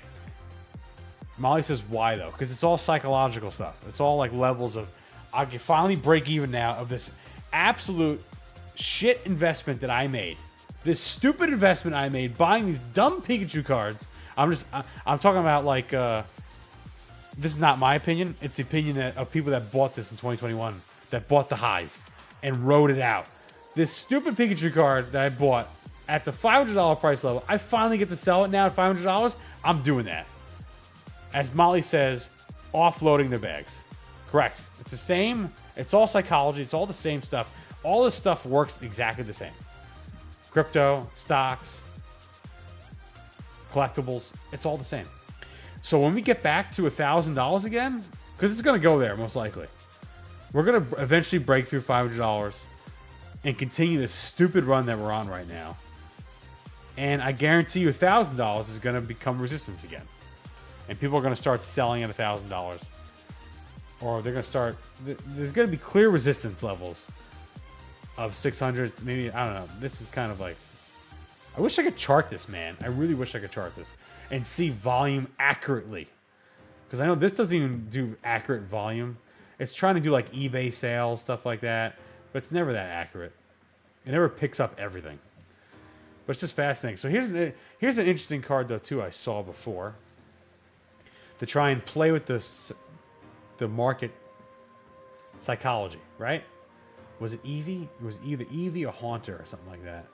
S1: Molly says, why though? Because it's all psychological stuff. It's all like levels of, I can finally break even now of this absolute shit investment that I made. This stupid investment I made buying these dumb Pikachu cards. I'm talking about like, this is not my opinion. It's the opinion of people that bought this in 2021, that bought the highs and rode it out. This stupid Pikachu card that I bought at the $500 price level, I finally get to sell it now at $500. I'm doing that. As Molly says, offloading their bags. Correct. It's the same. It's all psychology. It's all the same stuff. All this stuff works exactly the same. Crypto, stocks, collectibles, it's all the same. So when we get back to $1,000 again, because it's going to go there most likely, we're going to eventually break through $500 and continue this stupid run that we're on right now. And I guarantee you $1,000 is going to become resistance again. And people are going to start selling at $1,000. Or they're going to start... There's going to be clear resistance levels of 600. Maybe, I don't know. This is kind of like... I wish I could chart this, man. I really wish I could chart this. And see volume accurately. Because I know this doesn't even do accurate volume. It's trying to do like eBay sales, stuff like that. But it's never that accurate. It never picks up everything. But it's just fascinating. So here's an interesting card, though, too, I saw before. To try and play with this the market psychology, right? Was it Eevee? It was either Eevee or Haunter or something like that.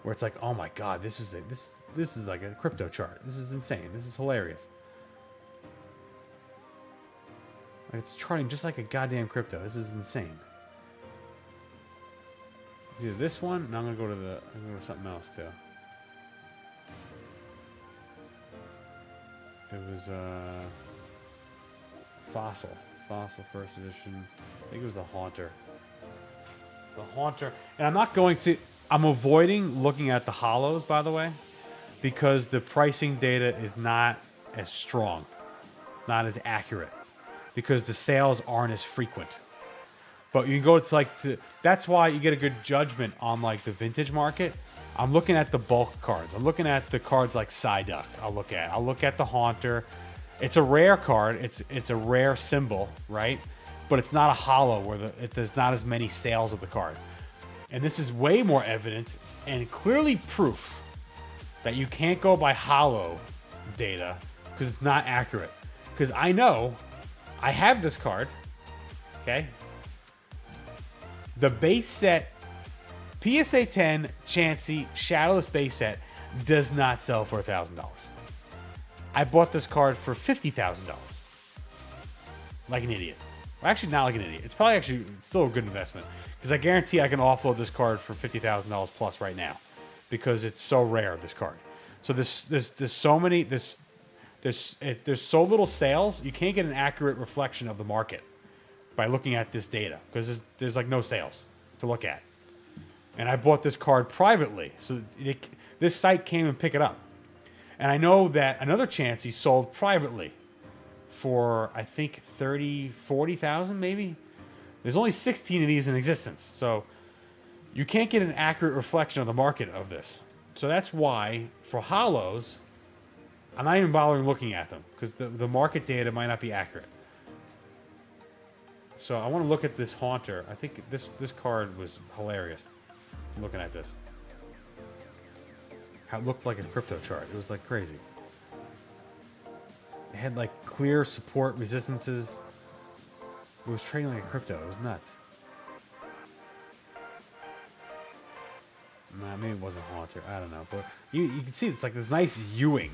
S1: Where it's like, oh my god, this is like a crypto chart. This is insane. This is hilarious. Like, it's charting just like a goddamn crypto. This is insane. It's either this one, and I'm gonna go to something else too. It was Fossil first edition. I think it was the Haunter. The Haunter, and I'm avoiding looking at the hollows, by the way, because the pricing data is not as strong, not as accurate, because the sales aren't as frequent. But you can go to that's why you get a good judgment on like the vintage market. I'm looking at the bulk cards. I'm looking at the cards like Psyduck. I'll look at the Haunter. It's a rare card. It's a rare symbol, right? But it's not a hollow where there's not as many sales of the card. And this is way more evident and clearly proof that you can't go by hollow data because it's not accurate. Because I know I have this card, okay? The base set PSA 10 Chansey Shadowless base set does not sell for $1,000. I bought this card for $50,000. Like an idiot. Well, actually, not like an idiot. It's probably actually still a good investment. Because I guarantee I can offload this card for $50,000 plus right now. Because it's so rare, this card. So there's so many, there's so little sales, you can't get an accurate reflection of the market by looking at this data. Because there's like no sales to look at. And I bought this card privately. So this site came and picked it up. And I know that another Chansey sold privately for, I think, 40,000 maybe? There's only 16 of these in existence. So you can't get an accurate reflection of the market of this. So that's why, for hollows, I'm not even bothering looking at them. Because the market data might not be accurate. So I want to look at this Haunter. I think this card was hilarious. I'm looking at this. How it looked like a crypto chart. It was like crazy. It had like clear support resistances. It was trading like a crypto. It was nuts. Nah, maybe it wasn't Haunter. I don't know. But you can see it's like this nice Ewing.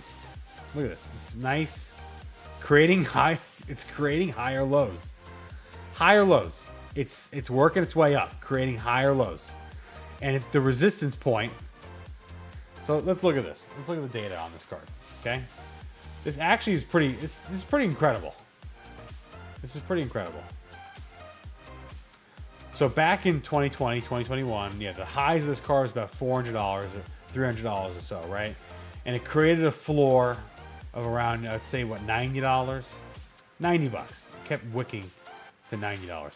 S1: Look at this. It's nice. It's creating higher lows. Higher lows. It's working its way up, creating higher lows. And at the resistance point. So let's look at this. Let's look at the data on this card. Okay? This actually is pretty. This is pretty incredible. This is pretty incredible. So back in 2020, 2021, yeah, the highs of this card was about $400 or $300 or so, right? And it created a floor of around, I'd say, what, $90? $90. It kept wicking to $90.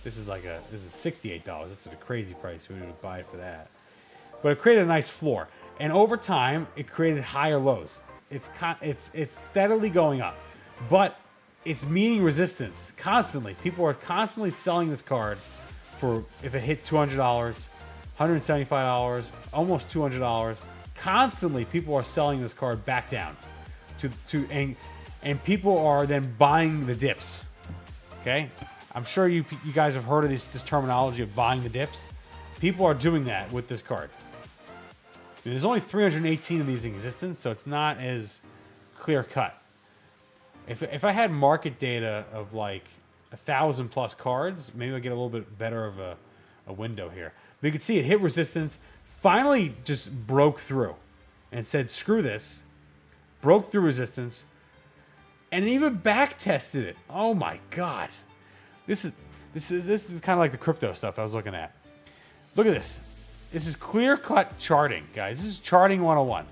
S1: This is $68. This is a crazy price. We would buy it for that. But it created a nice floor, and over time, it created higher lows. It's steadily going up, but it's meeting resistance constantly. People are constantly selling this card for, if it hit $200, $175, almost $200. Constantly, people are selling this card back down, and people are then buying the dips. Okay, I'm sure you guys have heard of this terminology of buying the dips. People are doing that with this card. And there's only 318 of these in existence, so it's not as clear cut. If I had market data of like 1,000 plus cards, maybe I'd get a little bit better of a window here. But you can see it hit resistance, finally just broke through and said, screw this, broke through resistance, and even back tested it. Oh my God. This is kind of like the crypto stuff I was looking at. Look at this. This is clear-cut charting, guys. This is charting 101.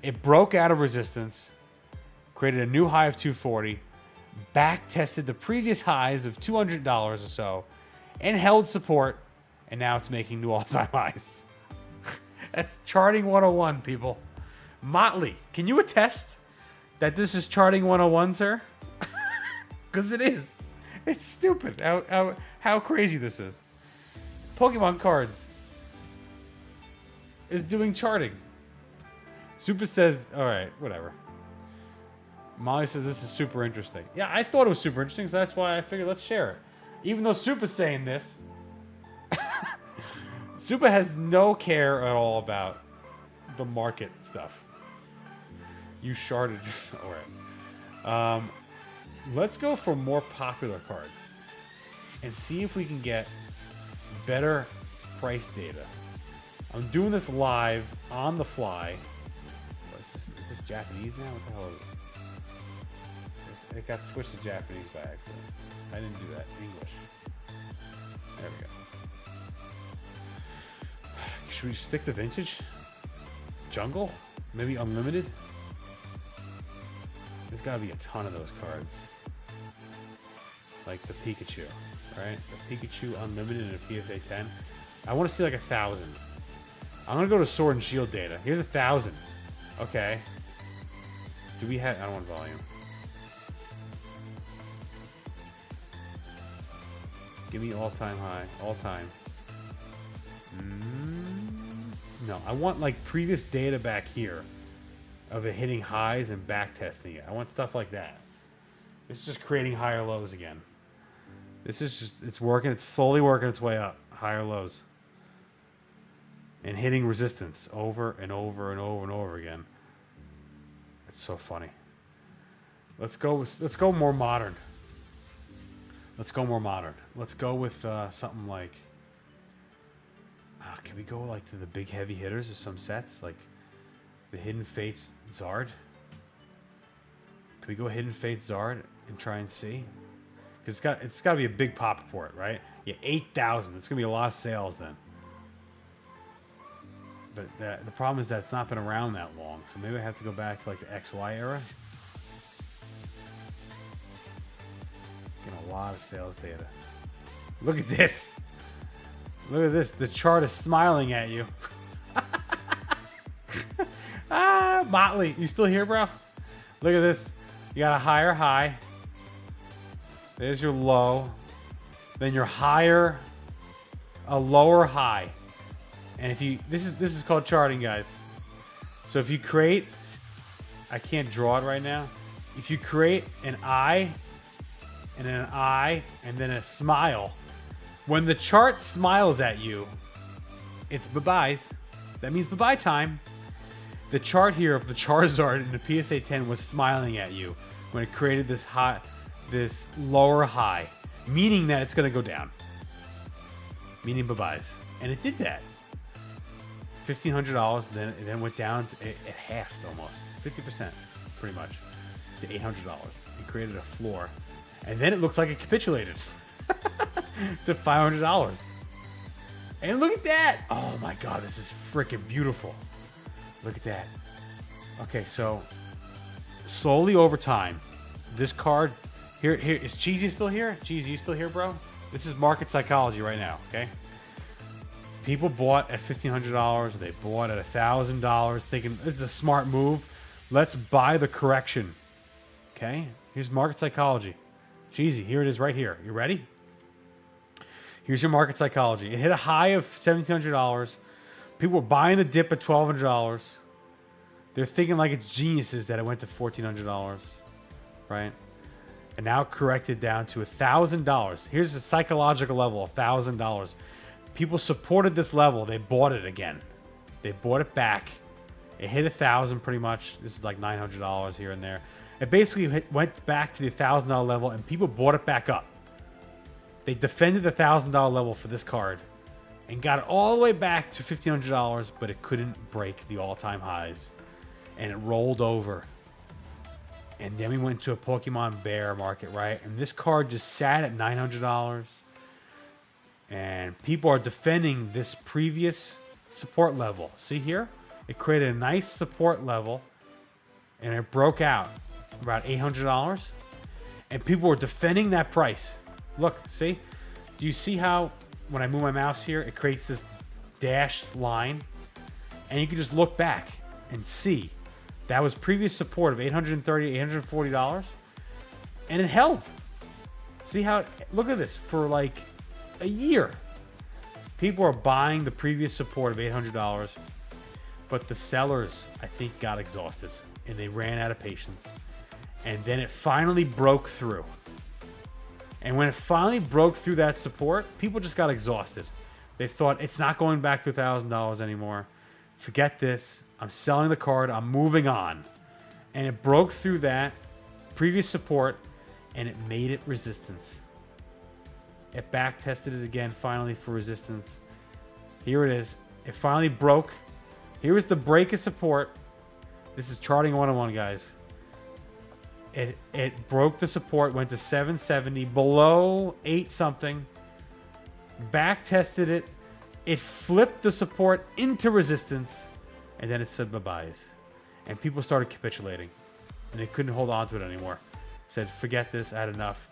S1: It broke out of resistance, created a new high of 240, back-tested the previous highs of $200 or so, and held support, and now it's making new all-time highs. That's charting 101, people. Motley, can you attest that this is charting 101, sir? Because it is. It's stupid how crazy this is. Pokemon cards is doing charting. Super says, all right, whatever. Molly says this is super interesting. Yeah, I thought it was super interesting, so that's why I figured let's share it. Even though Supa's saying this, Supa has no care at all about the market stuff. You sharded just alright. Let's go for more popular cards and see if we can get better price data. I'm doing this live on the fly. Is this Japanese now? What the hell is it? It got switched to Japanese by accident. I didn't do that. English. There we go. Should we stick to vintage? Jungle? Maybe unlimited? There's gotta be a ton of those cards. Like the Pikachu, right? The Pikachu unlimited in a PSA 10. I want to see like 1,000. I'm gonna go to Sword and Shield data. Here's 1,000. Okay. Do we have? I don't want volume. Give me all-time high. All-time. No, I want like previous data back here of it hitting highs and back testing it. I want stuff like that. This is just creating higher lows again. This is just, it's working. It's slowly working its way up. Higher lows. And hitting resistance over and over and over and over again. It's so funny. Let's go more modern. Let's go more modern. Let's go with something like... can we go like to the big heavy hitters of some sets? Like the Hidden Fates Zard? Can we go Hidden Fates Zard and try and see? Because it's got to be a big pop report, right? Yeah, 8,000. It's going to be a lot of sales then. But the problem is that it's not been around that long. So maybe I have to go back to like the XY era. Getting a lot of sales data. Look at this. Look at this. The chart is smiling at you. Motley, you still here, bro? Look at this. You got a higher high. There's your low. Then your higher, a lower high. And if you, this is called charting, guys. So if you create, I can't draw it right now. If you create an eye, and then an eye, and then a smile, when the chart smiles at you, it's bye-byes. That means bye-bye time. The chart here of the Charizard in the PSA 10 was smiling at you when it created this this lower high, meaning that it's going to go down. Meaning bye-byes. And it did that. $1,500, then went down, it halved almost. 50%, pretty much, to $800. It created a floor. And then it looks like it capitulated to $500. And look at that. Oh my God, this is freaking beautiful. Look at that. Okay, so slowly over time, this card here is Cheesy still here? Cheesy, you still here, bro? This is market psychology right now, okay? People bought at $1,500. They bought at $1,000, thinking this is a smart move. Let's buy the correction. Okay, here's market psychology. Cheesy, here it is right here. You ready? Here's your market psychology. It hit a high of $1,700. People were buying the dip at $1,200. They're thinking like it's geniuses that it went to $1,400, right? And now corrected down to $1,000. Here's the psychological level, $1,000. People supported this level. They bought it again. They bought it back. It hit 1,000 pretty much. This is like $900 here and there. It basically went back to the $1,000 level, and people bought it back up. They defended the $1,000 level for this card and got it all the way back to $1,500, but it couldn't break the all-time highs. And it rolled over. And then we went to a Pokemon bear market, right? And this card just sat at $900. And people are defending this previous support level. See here? It created a nice support level. And it broke out about $800. And people were defending that price. Look, see? Do you see how when I move my mouse here, it creates this dashed line? And you can just look back and see. That was previous support of $830, $840. And it held. See how? Look at this. For like a year. People are buying the previous support of $800. But the sellers, I think, got exhausted. And they ran out of patience. And then it finally broke through. And when it finally broke through that support, people just got exhausted. They thought, it's not going back to $1,000 anymore. Forget this. I'm selling the card. I'm moving on. And it broke through that previous support, and it made it resistance. It back tested it again finally for resistance. Here it is. It finally broke. Here is the break of support. This is charting 101, guys. It broke the support, went to 770, below 8 something. Back tested it. It flipped the support into resistance, and then it said bye-byes. And people started capitulating, and they couldn't hold on to it anymore. Said, forget this, I had enough.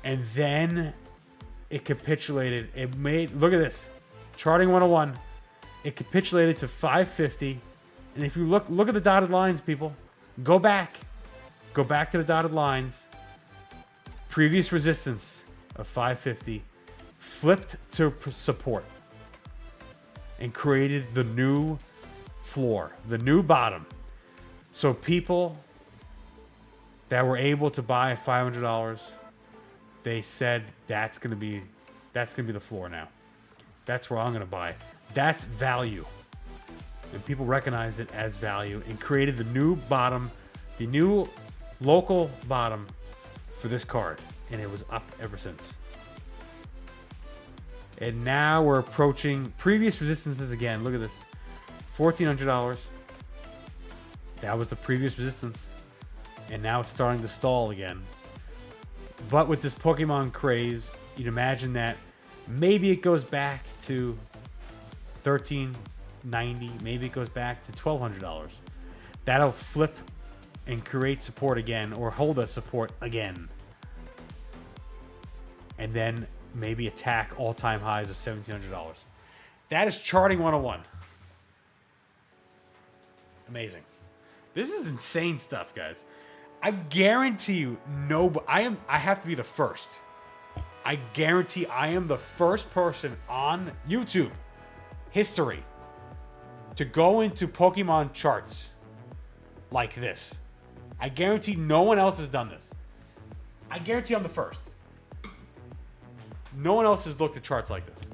S1: And then it capitulated. It made, look at this, charting 101. It capitulated to 550. And if you look at the dotted lines, people, go back to the dotted lines. Previous resistance of 550 flipped to support and created the new floor, the new bottom. So people that were able to buy at $500, they said that's gonna be the floor now. That's where I'm gonna buy. That's value. And people recognized it as value and created the new bottom, the new local bottom for this card. And it was up ever since. And now we're approaching previous resistances again. Look at this. $1,400. That was the previous resistance. And now it's starting to stall again. But with this Pokemon craze, you'd imagine that maybe it goes back to $1,390. Maybe it goes back to $1,200. That'll flip and create support again, or hold us support again. And then maybe attack all-time highs of $1,700. That is charting 101. Amazing. This is insane stuff, guys. I guarantee you, I have to be the first. I guarantee I am the first person on YouTube history to go into Pokemon charts like this. I guarantee no one else has done this. I guarantee I'm the first. No one else has looked at charts like this.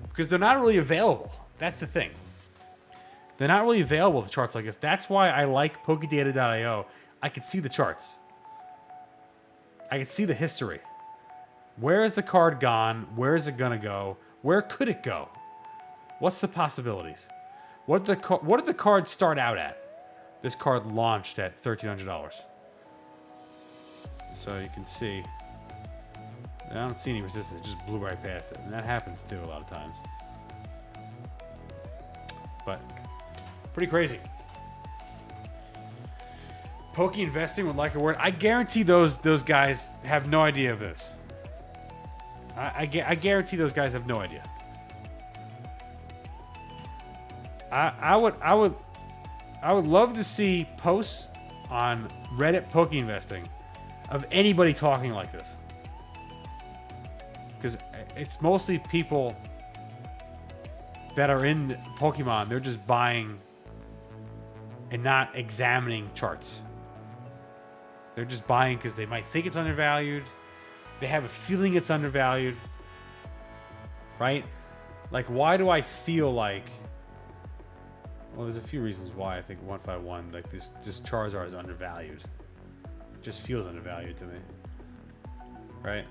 S1: Because they're not really available. That's the thing. They're not really available, the charts like this. That's why I like PokeData.io. I can see the charts. I can see the history. Where is the card gone? Where is it going to go? Where could it go? What's the possibilities? What did the card start out at? This card launched at $1,300. So you can see. I don't see any resistance. It just blew right past it. And that happens too a lot of times. But pretty crazy. Poke investing would like a word. I guarantee those guys have no idea of this. I guarantee those guys have no idea. I would love to see posts on Reddit Poke Investing of anybody talking like this. Because it's mostly people that are in Pokemon. They're just buying and not examining charts. They're just buying because they might think it's undervalued. They have a feeling it's undervalued. Right? Like, why do I feel like... Well, there's a few reasons why I think 151, like this Charizard is undervalued. It just feels undervalued to me. Right?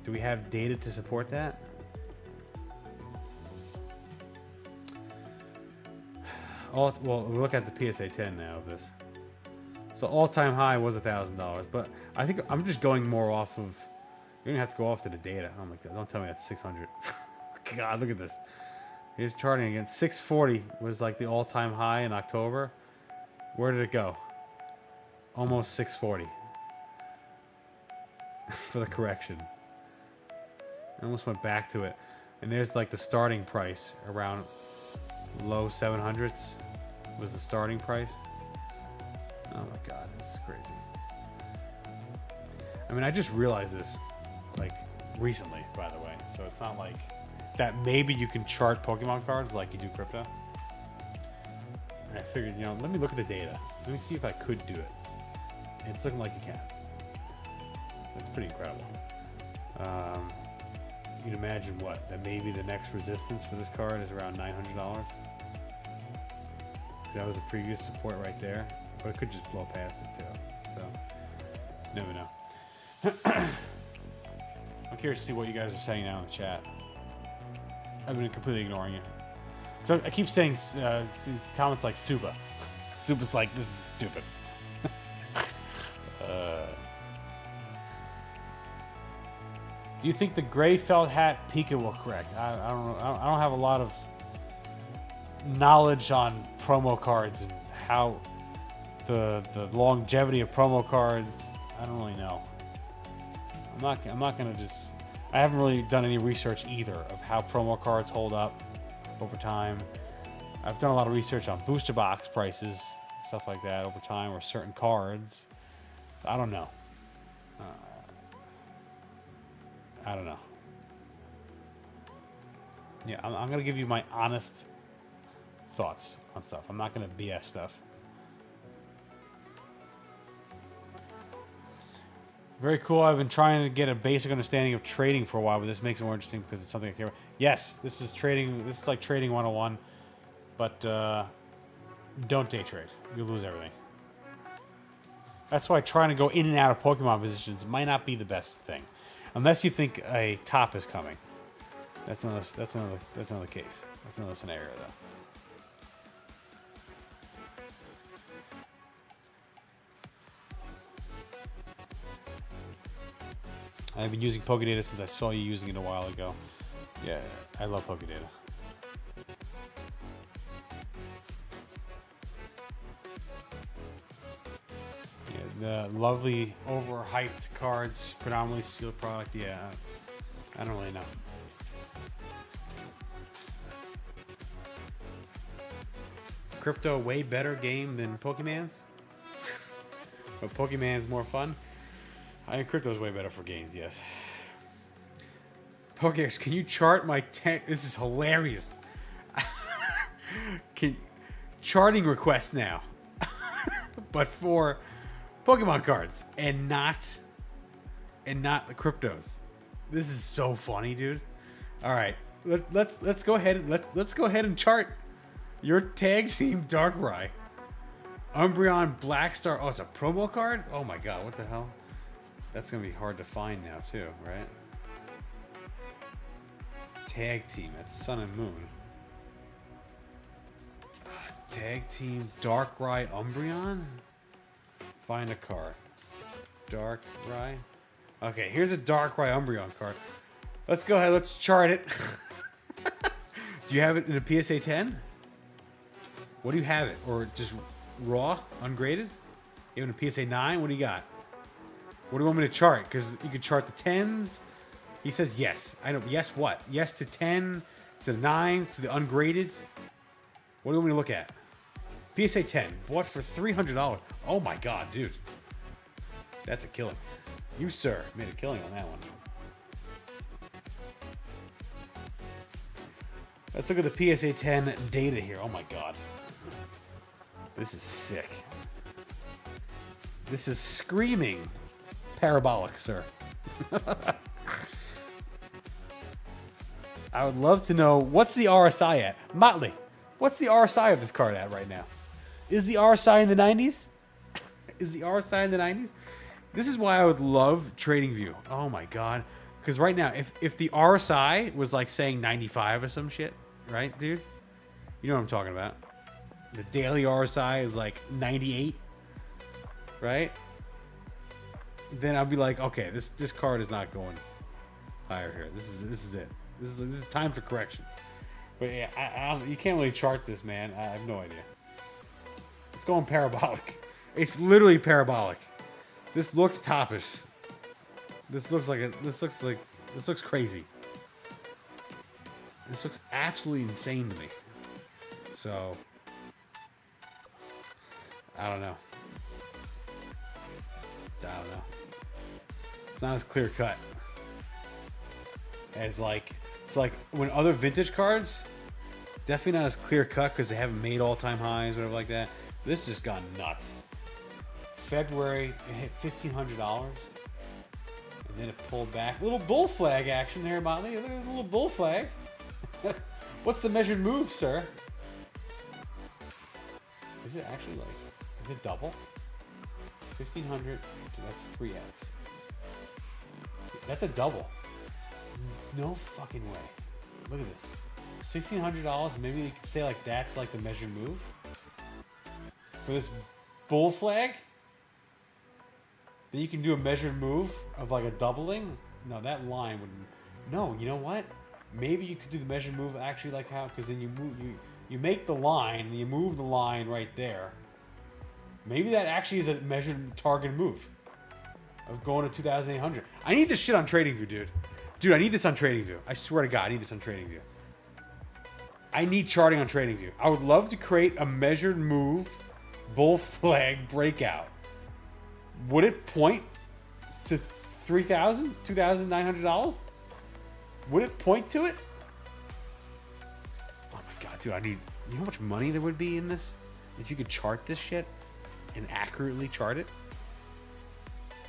S1: Do we have data to support that? Well, we look at the PSA 10 now of this. So all-time high was $1,000, but I think I'm just going more off of. You don't have to go off to the data. Oh my God! Don't tell me that's 600. God, look at this. Here's charting again. 640 was like the all-time high in October. Where did it go? Almost 640 for the correction. I almost went back to it, and there's like the starting price around low 700s was the starting price. Oh my God, this is crazy. I mean, I just realized this like recently, by the way. So it's not like that maybe you can chart Pokemon cards like you do crypto. And I figured, let me look at the data. Let me see if I could do it. It's looking like you can. That's pretty incredible. You'd imagine what? That maybe the next resistance for this card is around $900. That was a previous support right there, but it could just blow past it too. So, never know. I'm curious to see what you guys are saying now in the chat. I've been completely ignoring you. So I keep saying comments like Suba. Suba's like, this is stupid. Do you think the gray felt hat Pika will correct? I don't know. I don't have a lot of knowledge on promo cards and how the longevity of promo cards. I don't really know. I'm not gonna just. I haven't really done any research either of how promo cards hold up over time. I've done a lot of research on booster box prices, stuff like that over time, or certain cards. So I don't know. I don't know. Yeah, I'm gonna give you my honest thoughts on stuff. I'm not gonna BS stuff. Very cool. I've been trying to get a basic understanding of trading for a while, but this makes it more interesting because it's something I care about. Yes, this is trading. This is like trading 101, but don't day trade. You'll lose everything. That's why trying to go in and out of Pokemon positions might not be the best thing, unless you think a top is coming. That's another case. That's another scenario, though. I've been using PokeData since I saw you using it a while ago. Yeah, I love PokeData. Yeah, the lovely, overhyped cards, predominantly sealed product. Yeah, I don't really know. Crypto, way better game than Pokemon's? But Pokemon's more fun? I mean, Crypto's way better for games, yes. PokeHEX, can you chart my This is hilarious. Charting requests now. But for Pokemon cards and not the cryptos. This is so funny, dude. All right. Let's go ahead and let's go ahead and chart your tag team Darkrai. Umbreon Blackstar. Oh, it's a promo card? Oh my god, what the hell? That's going to be hard to find now, too, right? Tag team. That's Sun and Moon. Tag team Darkrai Umbreon? Find a card. Darkrai. Okay, here's a Darkrai Umbreon card. Let's go ahead. Let's chart it. Do you have it in a PSA 10? What do you have it? Or just raw? Ungraded? You have it in a PSA 9? What do you got? What do you want me to chart? Because you could chart the 10s. He says yes. I know. Yes what? Yes to 10, to the 9s, to the ungraded. What do you want me to look at? PSA 10. Bought for $300. Oh my god, dude. That's a killing. You, sir, made a killing on that one. Let's look at the PSA 10 data here. Oh my god. This is sick. This is screaming parabolic, sir. I would love to know, what's the RSI at? Motley, what's the RSI of this card at right now? Is the RSI in the 90s? Is the RSI in the 90s? This is why I would love TradingView. Oh my god. Because right now, if the RSI was like saying 95 or some shit, right, dude? You know what I'm talking about. The daily RSI is like 98, right? Then I'd be like, okay, this card is not going higher here. This is it. This is time for correction. But yeah, I you can't really chart this, man. I have no idea. It's going parabolic. It's literally parabolic. This looks toppish. This looks crazy. This looks absolutely insane to me. So I don't know. It's not as clear cut as like, it's like when other vintage cards, definitely not as clear cut because they haven't made all-time highs, whatever like that. This just gone nuts. February, it hit $1,500. And then it pulled back. A little bull flag action there, Motley. Look at the little bull flag. What's the measured move, sir? Is it actually like, is it double? 1,500, so that's 3x. That's a double. No fucking way. Look at this. $1,600, maybe you could say like that's like the measured move? For this bull flag? Then you can do a measured move of like a doubling? No, that line would... No, you know what? Maybe you could do the measured move actually like how... Because then you move... You make the line, you move the line right there. Maybe that actually is a measured target move. Of going to 2,800. I need this shit on TradingView, dude. Dude, I need this on TradingView. I swear to God, I need this on TradingView. I need charting on TradingView. I would love to create a measured move bull flag breakout. Would it point to $3,000? $2,900? Would it point to it? Oh my God, dude, I need... You know how much money there would be in this? If you could chart this shit and accurately chart it?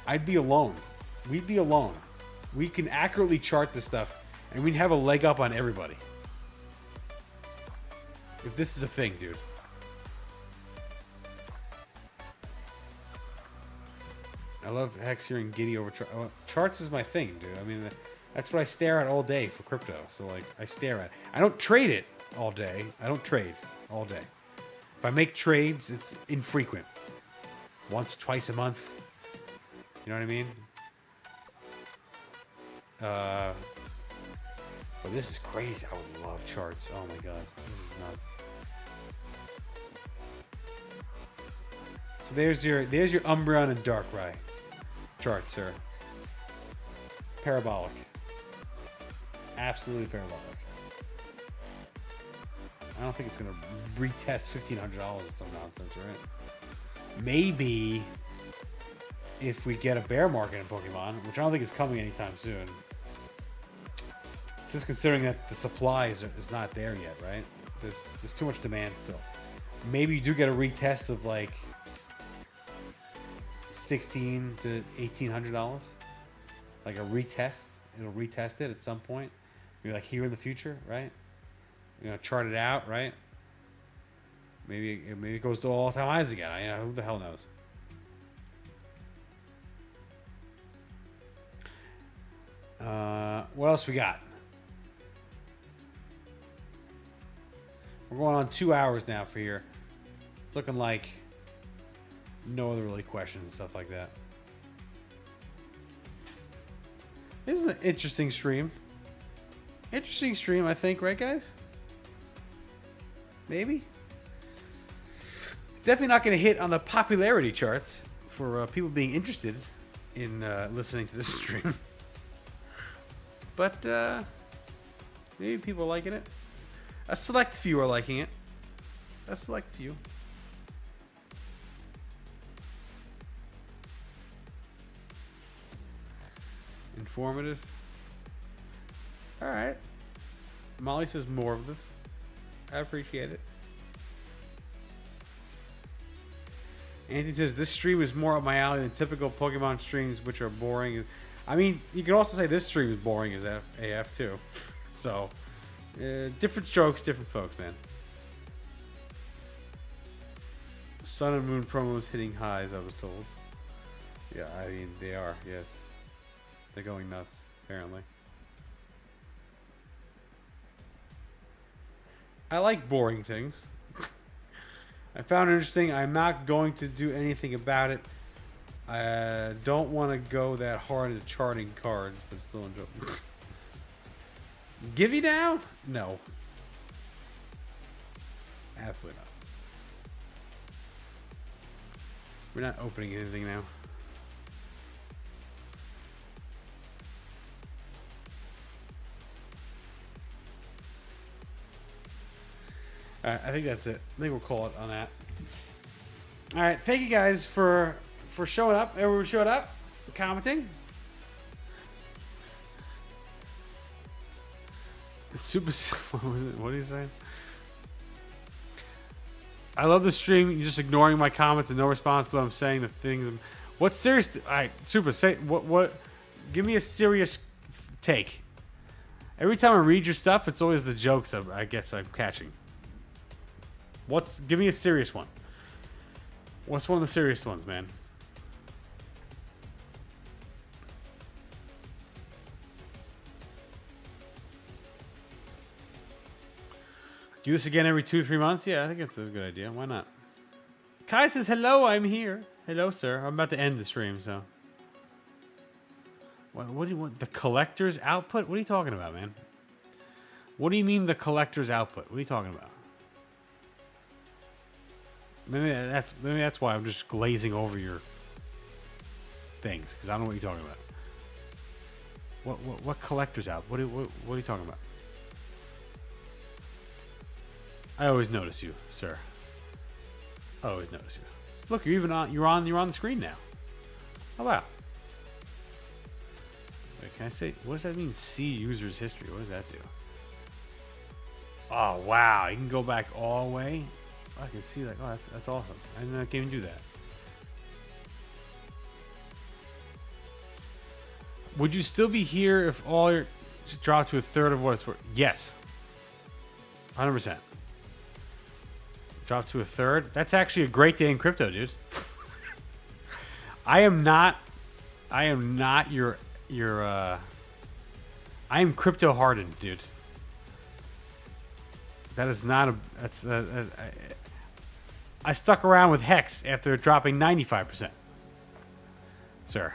S1: I'd be alone. We'd be alone. We can accurately chart this stuff and we'd have a leg up on everybody. If this is a thing, dude. I love Hex hearing giddy over charts is my thing, dude. I mean, that's what I stare at all day for crypto. So like, I stare at. I don't trade it all day. I don't trade all day. If I make trades, it's infrequent. Once, twice a month. You know what I mean? But this is crazy. I would love charts. Oh my God, this is nuts. So there's your Umbreon and Darkrai chart, sir. Parabolic. Absolutely parabolic. I don't think it's gonna retest $1,500 or some nonsense, right? Maybe if we get a bear market in Pokemon, which I don't think is coming anytime soon. Just considering that the supply is not there yet, right? There's too much demand still. Maybe you do get a retest of like $1,600 to $1,800, like a retest. It'll retest it at some point. Maybe like here in the future, right? You're gonna chart it out, right? Maybe it goes to all-time highs again. You know, who the hell knows? What else we got? We're going on 2 hours now for here. It's looking like no other really questions and stuff like that. This is an interesting stream. Interesting stream, I think, right, guys? Maybe. Definitely not going to hit on the popularity charts for people being interested in listening to this stream. But maybe people are liking it. A select few are liking it. A select few. Informative. All right. Molly says more of this. I appreciate it. Anthony says this stream is more up my alley than typical Pokemon streams, which are boring. I mean, you could also say this stream is boring as AF too. So, different strokes, different folks, man. Sun and Moon promos hitting highs, I was told. Yeah, I mean, they are, yes. They're going nuts, apparently. I like boring things. I found it interesting. I'm not going to do anything about it. I don't want to go that hard into charting cards, but still enjoy. Give you now? No. Absolutely not. We're not opening anything now. Alright, I think that's it. I think we'll call it on that. Alright, thank you guys for showing up. Everyone showed up, commenting. Super. What was it? What are you saying? I love the stream. You're just ignoring my comments and no response to what I'm saying. The things. What's serious? All right, Super. Say what? Give me a serious take. Every time I read your stuff, it's always the jokes I guess I'm catching. Give me a serious one. What's one of the serious ones, man? Do this again every 2-3 months? Yeah, I think it's a good idea. Why not? Kai says, hello, I'm here. Hello, sir. I'm about to end the stream, so. What do you want? The collector's output? What are you talking about, man? What do you mean the collector's output? What are you talking about? Maybe that's why I'm just glazing over your things, because I don't know what you're talking about. What collector's output? What are you talking about? I always notice you, sir. I always notice you. Look, you're on the screen now. Oh wow. Wait, can I say what does that mean? See user's history. What does that do? Oh wow, you can go back all the way. I can see like, oh, that's awesome. I can't even do that. Would you still be here if all your dropped to a third of what it's worth? Yes. 100%. Drop to a third. That's actually a great day in crypto, dude. I am not your I am crypto hardened, dude. That is not I stuck around with Hex after dropping 95%. Sir.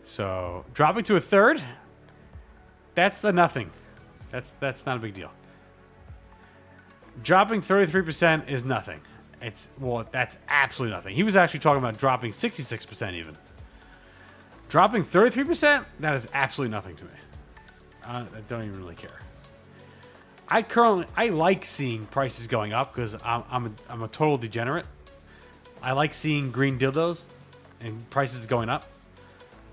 S1: So, dropping to a third, that's a nothing. That's not a big deal. Dropping 33% is nothing. That's absolutely nothing. He was actually talking about dropping 66% even. Dropping 33%, that is absolutely nothing to me. I don't even really care. I like seeing prices going up because I'm a total degenerate. I like seeing green dildos and prices going up.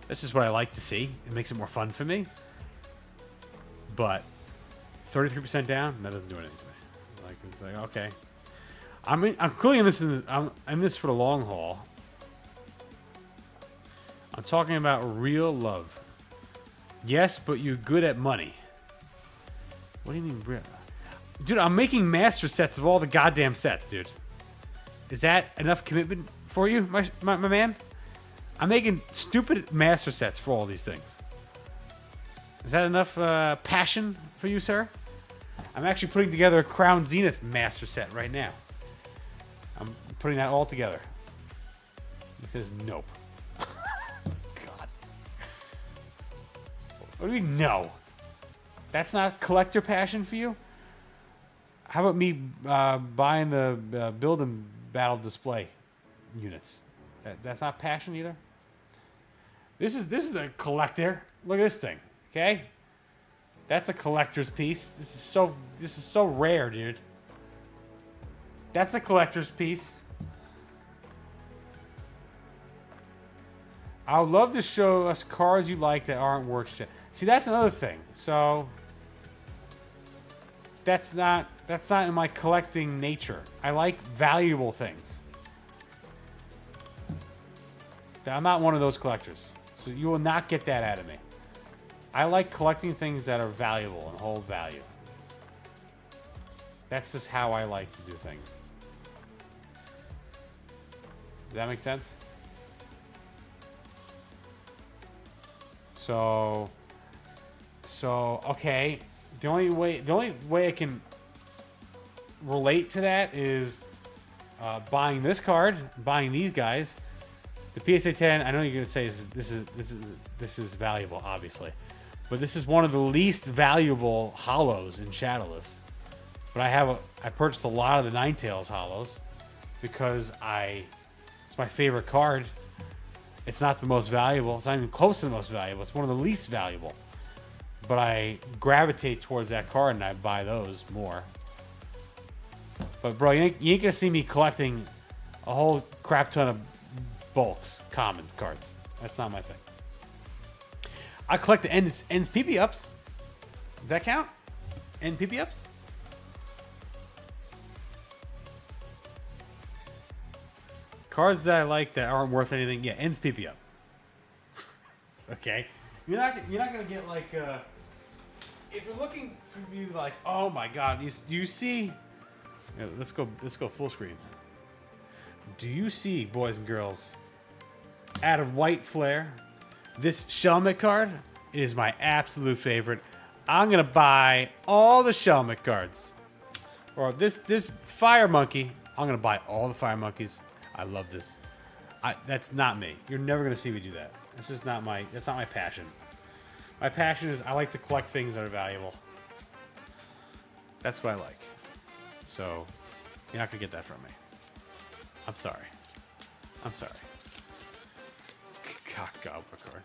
S1: That's just what I like to see. It makes it more fun for me. But 33% down, that doesn't do anything to me. Like it's like okay, I'm clearly in this. I'm in this for the long haul. I'm talking about real love. Yes, but you're good at money. What do you mean, dude? I'm making master sets of all the goddamn sets, dude. Is that enough commitment for you, my man? I'm making stupid master sets for all these things. Is that enough passion for you, sir? I'm actually putting together a Crown Zenith master set right now. I'm putting that all together. He says nope. God. What do you mean no? That's not collector passion for you? How about me buying the build and battle display units? That's not passion either. This is a collector. Look at this thing. Okay, that's a collector's piece. This is so rare, dude. That's a collector's piece. I would love to show us cards you like that aren't worth shit. See, that's another thing. So that's not in my collecting nature. I like valuable things. I'm not one of those collectors. So you will not get that out of me. I like collecting things that are valuable and hold value. That's just how I like to do things. Does that make sense? So okay. The only way I can relate to that is buying this card, buying these guys. The PSA 10, I know you're gonna say this is valuable, obviously, but this is one of the least valuable hollows in Shadowless. But I purchased a lot of the Ninetales hollows because it's my favorite card. It's not the most valuable. It's not even close to the most valuable. It's one of the least valuable. But I gravitate towards that card and I buy those more. But bro, you ain't gonna see me collecting a whole crap ton of bulks, common cards. That's not my thing. I collect the ends PP ups. Does that count? End PP ups? Cards that I like that aren't worth anything. Yeah, ends PP up. Okay, you're not gonna get like if you're looking for you like, oh my god, do you see? Yeah, let's go full screen. Do you see, boys and girls? Out of White Flare, this Shelmet card is my absolute favorite. I'm gonna buy all the Shelmet cards, or this Fire Monkey. I'm gonna buy all the Fire Monkeys. I love this. That's not me. You're never gonna see me do that. That's just not my. That's not my passion. My passion is I like to collect things that are valuable. That's what I like. So you're not gonna get that from me. I'm sorry. I'm sorry. Gobbler card.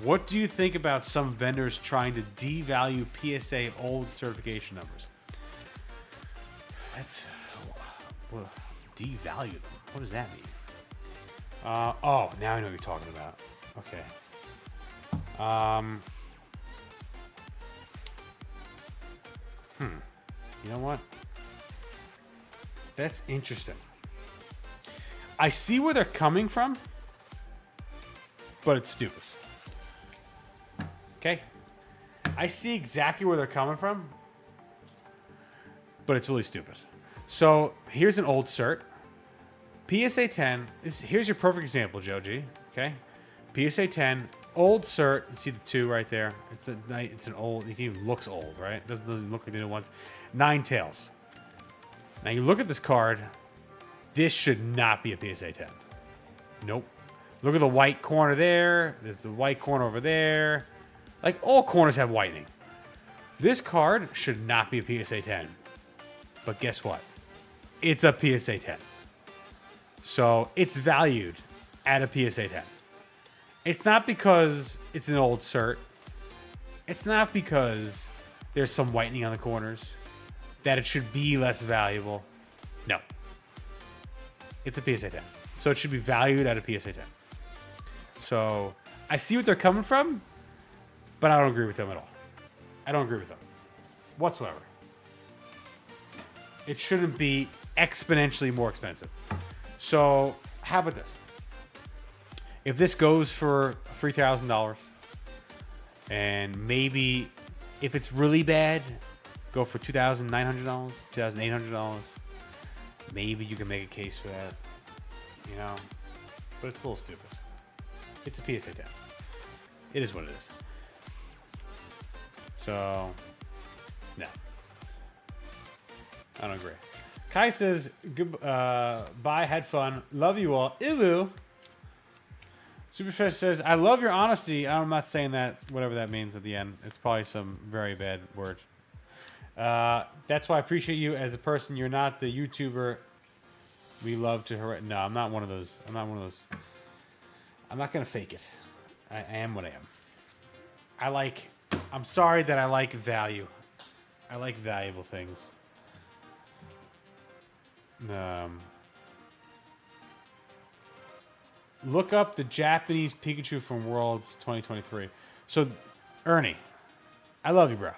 S1: What do you think about some vendors trying to devalue PSA old certification numbers? That's well, devalue them. What does that mean? Oh, now I know what you're talking about. Okay. You know what? That's interesting. I see where they're coming from, but it's stupid. Okay? I see exactly where they're coming from, but it's really stupid. So, here's an old cert. PSA 10, here's your perfect example, Joe G. Okay? PSA 10, old cert. You see the 2 right there. It's an old, it even looks old, right? It doesn't look like the new ones. 9 tails. Now you look at this card. This should not be a PSA 10. Nope. Look at the white corner there. There's the white corner over there. Like, all corners have whitening. This card should not be a PSA 10. But guess what? It's a PSA 10. So, it's valued at a PSA 10. It's not because it's an old cert. It's not because there's some whitening on the corners that it should be less valuable. No. It's a PSA 10. So, it should be valued at a PSA 10. So, I see what they're coming from, but I don't agree with them at all. I don't agree with them whatsoever. It shouldn't be exponentially more expensive. So, how about this? If this goes for $3,000, and maybe if it's really bad, go for $2,900, $2,800, maybe you can make a case for that, you know? But it's a little stupid. It's a PSA 10. It is what it is. So, no. I don't agree. Kai says, bye, had fun. Love you all. Ilu. Superfish says, I love your honesty. I'm not saying that, whatever that means at the end. It's probably some very bad word. That's why I appreciate you as a person. You're not the YouTuber we love to... No, I'm not one of those. I'm not one of those. I'm not going to fake it. I am what I am. I'm sorry that I like value. I like valuable things. Look up the Japanese Pikachu from Worlds 2023. So, Ernie, I love you, bro.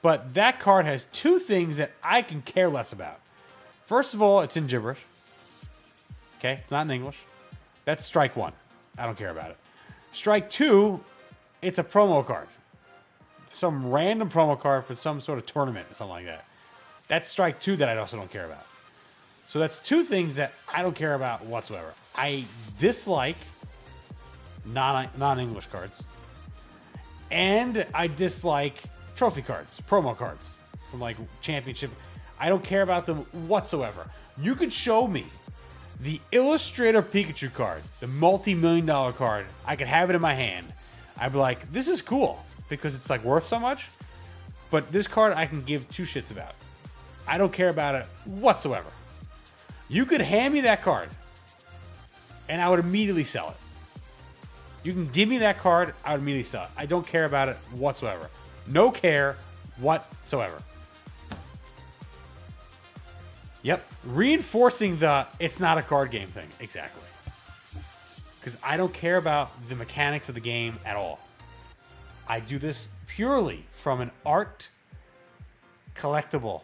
S1: But that card has 2 things that I can care less about. First of all, it's in gibberish. Okay, it's not in English. That's strike 1. I don't care about it. Strike 2, it's a promo card. Some random promo card for some sort of tournament or something like that. That's strike 2 that I also don't care about. So that's 2 things that I don't care about whatsoever. I dislike non-English cards. And I dislike trophy cards, promo cards from like Championship. I don't care about them whatsoever. You could show me the Illustrator Pikachu card, the multi-million-dollar card. I could have it in my hand. I'd be like, this is cool because it's like worth so much. But this card I can give 2 shits about. I don't care about it whatsoever. You could hand me that card, and I would immediately sell it. You can give me that card, I would immediately sell it. I don't care about it whatsoever. No care whatsoever. Yep. Reinforcing the it's not a card game thing. Exactly. Because I don't care about the mechanics of the game at all. I do this purely from an art collectible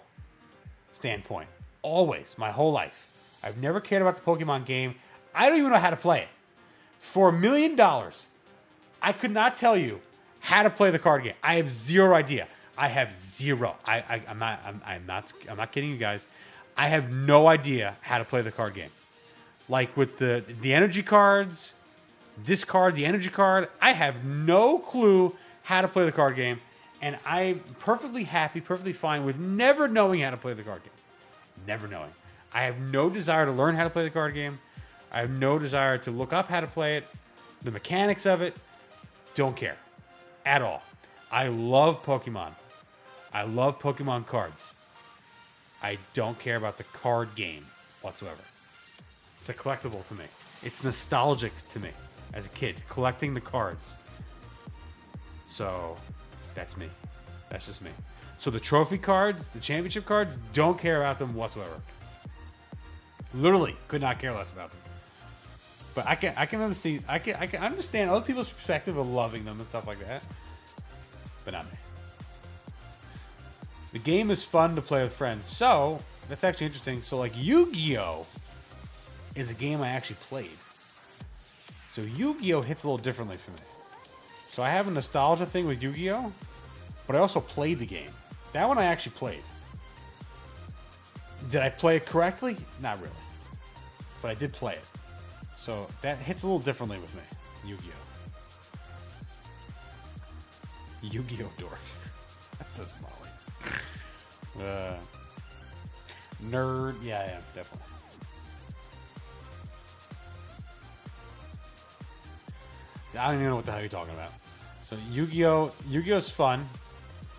S1: standpoint. Always. My whole life. I've never cared about the Pokemon game. I don't even know how to play it. For $1 million, I could not tell you how to play the card game. I have zero idea. I have zero. I'm not kidding you guys. I have no idea how to play the card game. Like with the energy cards, this card, the energy card, I have no clue how to play the card game, and I'm perfectly happy, perfectly fine with never knowing how to play the card game. Never knowing. I have no desire to learn how to play the card game. I have no desire to look up how to play it. The mechanics of it, don't care at all. I love Pokemon. I love Pokemon cards. I don't care about the card game whatsoever. It's a collectible to me. It's nostalgic to me as a kid, collecting the cards. So, that's me. That's just me. So the trophy cards, the championship cards, don't care about them whatsoever. Literally, could not care less about them. But I can understand. I can understand other people's perspective of loving them and stuff like that. But not me. The game is fun to play with friends. So, that's actually interesting. So, like, Yu-Gi-Oh! Is a game I actually played. So, Yu-Gi-Oh! Hits a little differently for me. So, I have a nostalgia thing with Yu-Gi-Oh! But I also played the game. That one I actually played. Did I play it correctly? Not really. But I did play it. So, that hits a little differently with me. Yu-Gi-Oh! Yu-Gi-Oh! Dork. That says Molly. Nerd. Yeah, definitely. I don't even know what the hell you're talking about. So Yu-Gi-Oh's fun,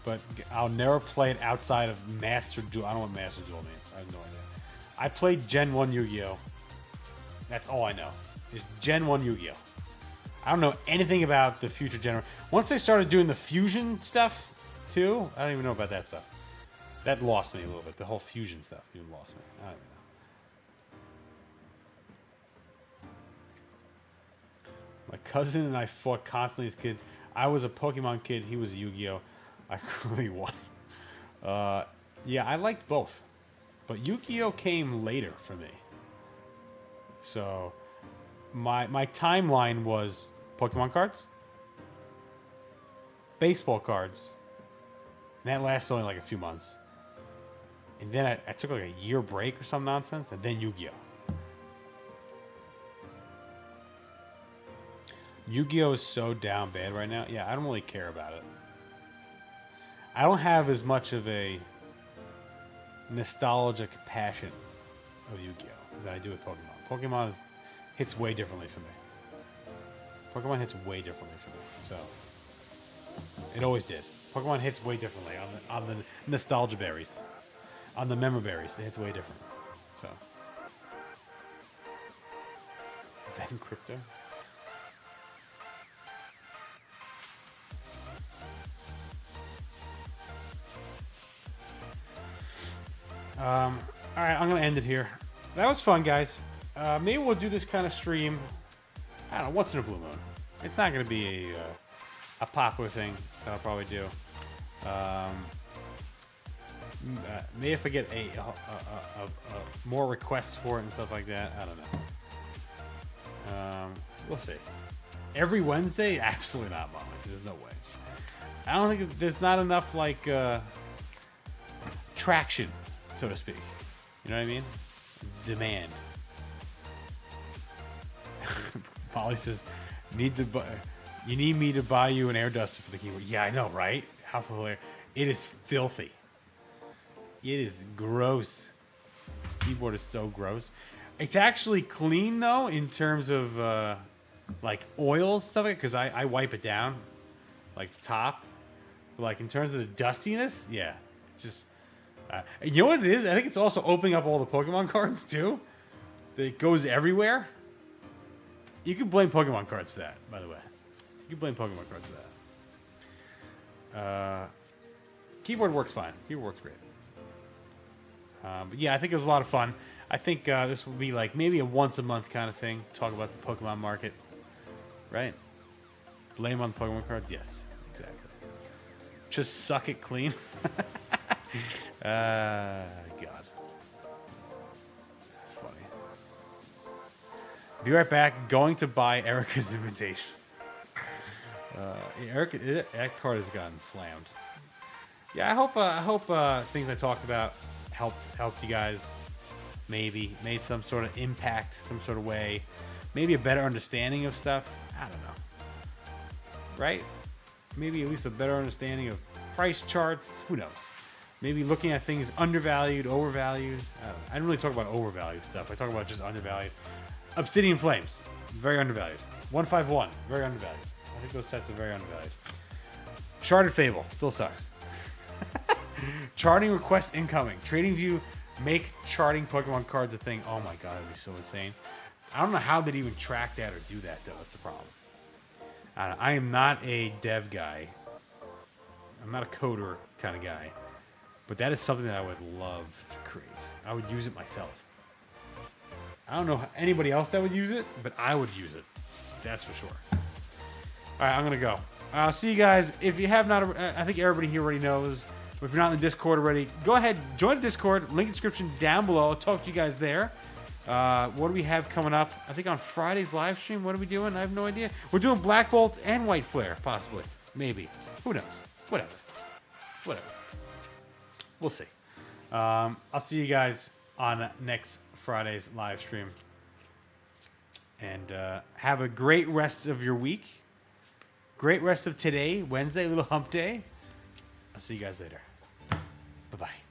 S1: but I'll never play it outside of Master Duel. I don't know what Master Duel means. I have no idea. I played Gen 1 Yu-Gi-Oh! That's all I know. Is Gen 1 Yu-Gi-Oh! I don't know anything about the future generation. Once they started doing the fusion stuff, too, I don't even know about that stuff. That lost me a little bit. The whole fusion stuff even lost me. I don't know. My cousin and I fought constantly as kids. I was a Pokemon kid. He was a Yu-Gi-Oh! I clearly won. Yeah, I liked both. But Yu-Gi-Oh! Came later for me. So, my timeline was Pokemon cards, baseball cards, and that lasted only like a few months. And then I took like a year break or some nonsense, and then Yu-Gi-Oh! Yu-Gi-Oh! Is so down bad right now. Yeah, I don't really care about it. I don't have as much of a nostalgic passion of Yu-Gi-Oh! That I do with Pokemon. Pokemon hits way differently for me. Pokemon hits way differently for me. So, it always did. Pokemon hits way differently on the nostalgia berries. On the memory berries, it hits way different. So, Ven Crypto. All right, I'm gonna end it here. That was fun, guys. Maybe we'll do this kind of stream. I don't know, once in a blue moon. It's not gonna be a popular thing that I'll probably do. Maybe if I get a more requests for it and stuff like that, I don't know. We'll see. Every Wednesday? Absolutely not, Molly. There's no way. I don't think there's not enough like traction, so to speak. You know what I mean? Demand. Molly says, you need me to buy you an air duster for the keyboard. Yeah, I know, right? How hilarious. It is filthy. It is gross. This keyboard is so gross. It's actually clean, though, in terms of, like, oils stuff, because I wipe it down, like, top. But, like, in terms of the dustiness, yeah. Just, you know what it is? I think it's also opening up all the Pokemon cards, too. It goes everywhere. You can blame Pokemon cards for that, by the way. You can blame Pokemon cards for that. Keyboard works fine. Keyboard works great. But yeah, I think it was a lot of fun. I think this will be like maybe a once a month kind of thing. Talk about the Pokemon market. Right? Blame on the Pokemon cards? Yes, exactly. Just suck it clean. God. That's funny. Be right back. Going to buy Erica's invitation. Erica, that card has gotten slammed. Yeah, I hope things I talked about helped you guys. Maybe made some sort of impact, some sort of way. Maybe a better understanding of stuff. I don't know. Right? Maybe at least a better understanding of price charts. Who knows? Maybe looking at things undervalued, overvalued. I don't really talk about overvalued stuff. I talk about just undervalued. Obsidian Flames, very undervalued. 151, very undervalued. I think those sets are very undervalued. Sharded Fable, still sucks. Charting requests incoming. TradingView, make charting Pokemon cards a thing. Oh my god, it'd be so insane. I don't know how they'd even track that or do that, though. That's the problem. I am not a dev guy. I'm not a coder kind of guy. But that is something that I would love to create. I would use it myself. I don't know anybody else that would use it, but I would use it. That's for sure. All right, I'm going to go. I'll see you guys. If you have not, I think everybody here already knows. But if you're not in the Discord already, go ahead, join the Discord. Link in the description down below. I'll talk to you guys there. What do we have coming up? I think on Friday's live stream. What are we doing? I have no idea. We're doing Black Bolt and White Flare, possibly. Maybe. Who knows? Whatever. We'll see. I'll see you guys on next Friday's live stream. And have a great rest of your week. Great rest of today, Wednesday, little hump day. I'll see you guys later. Bye-bye.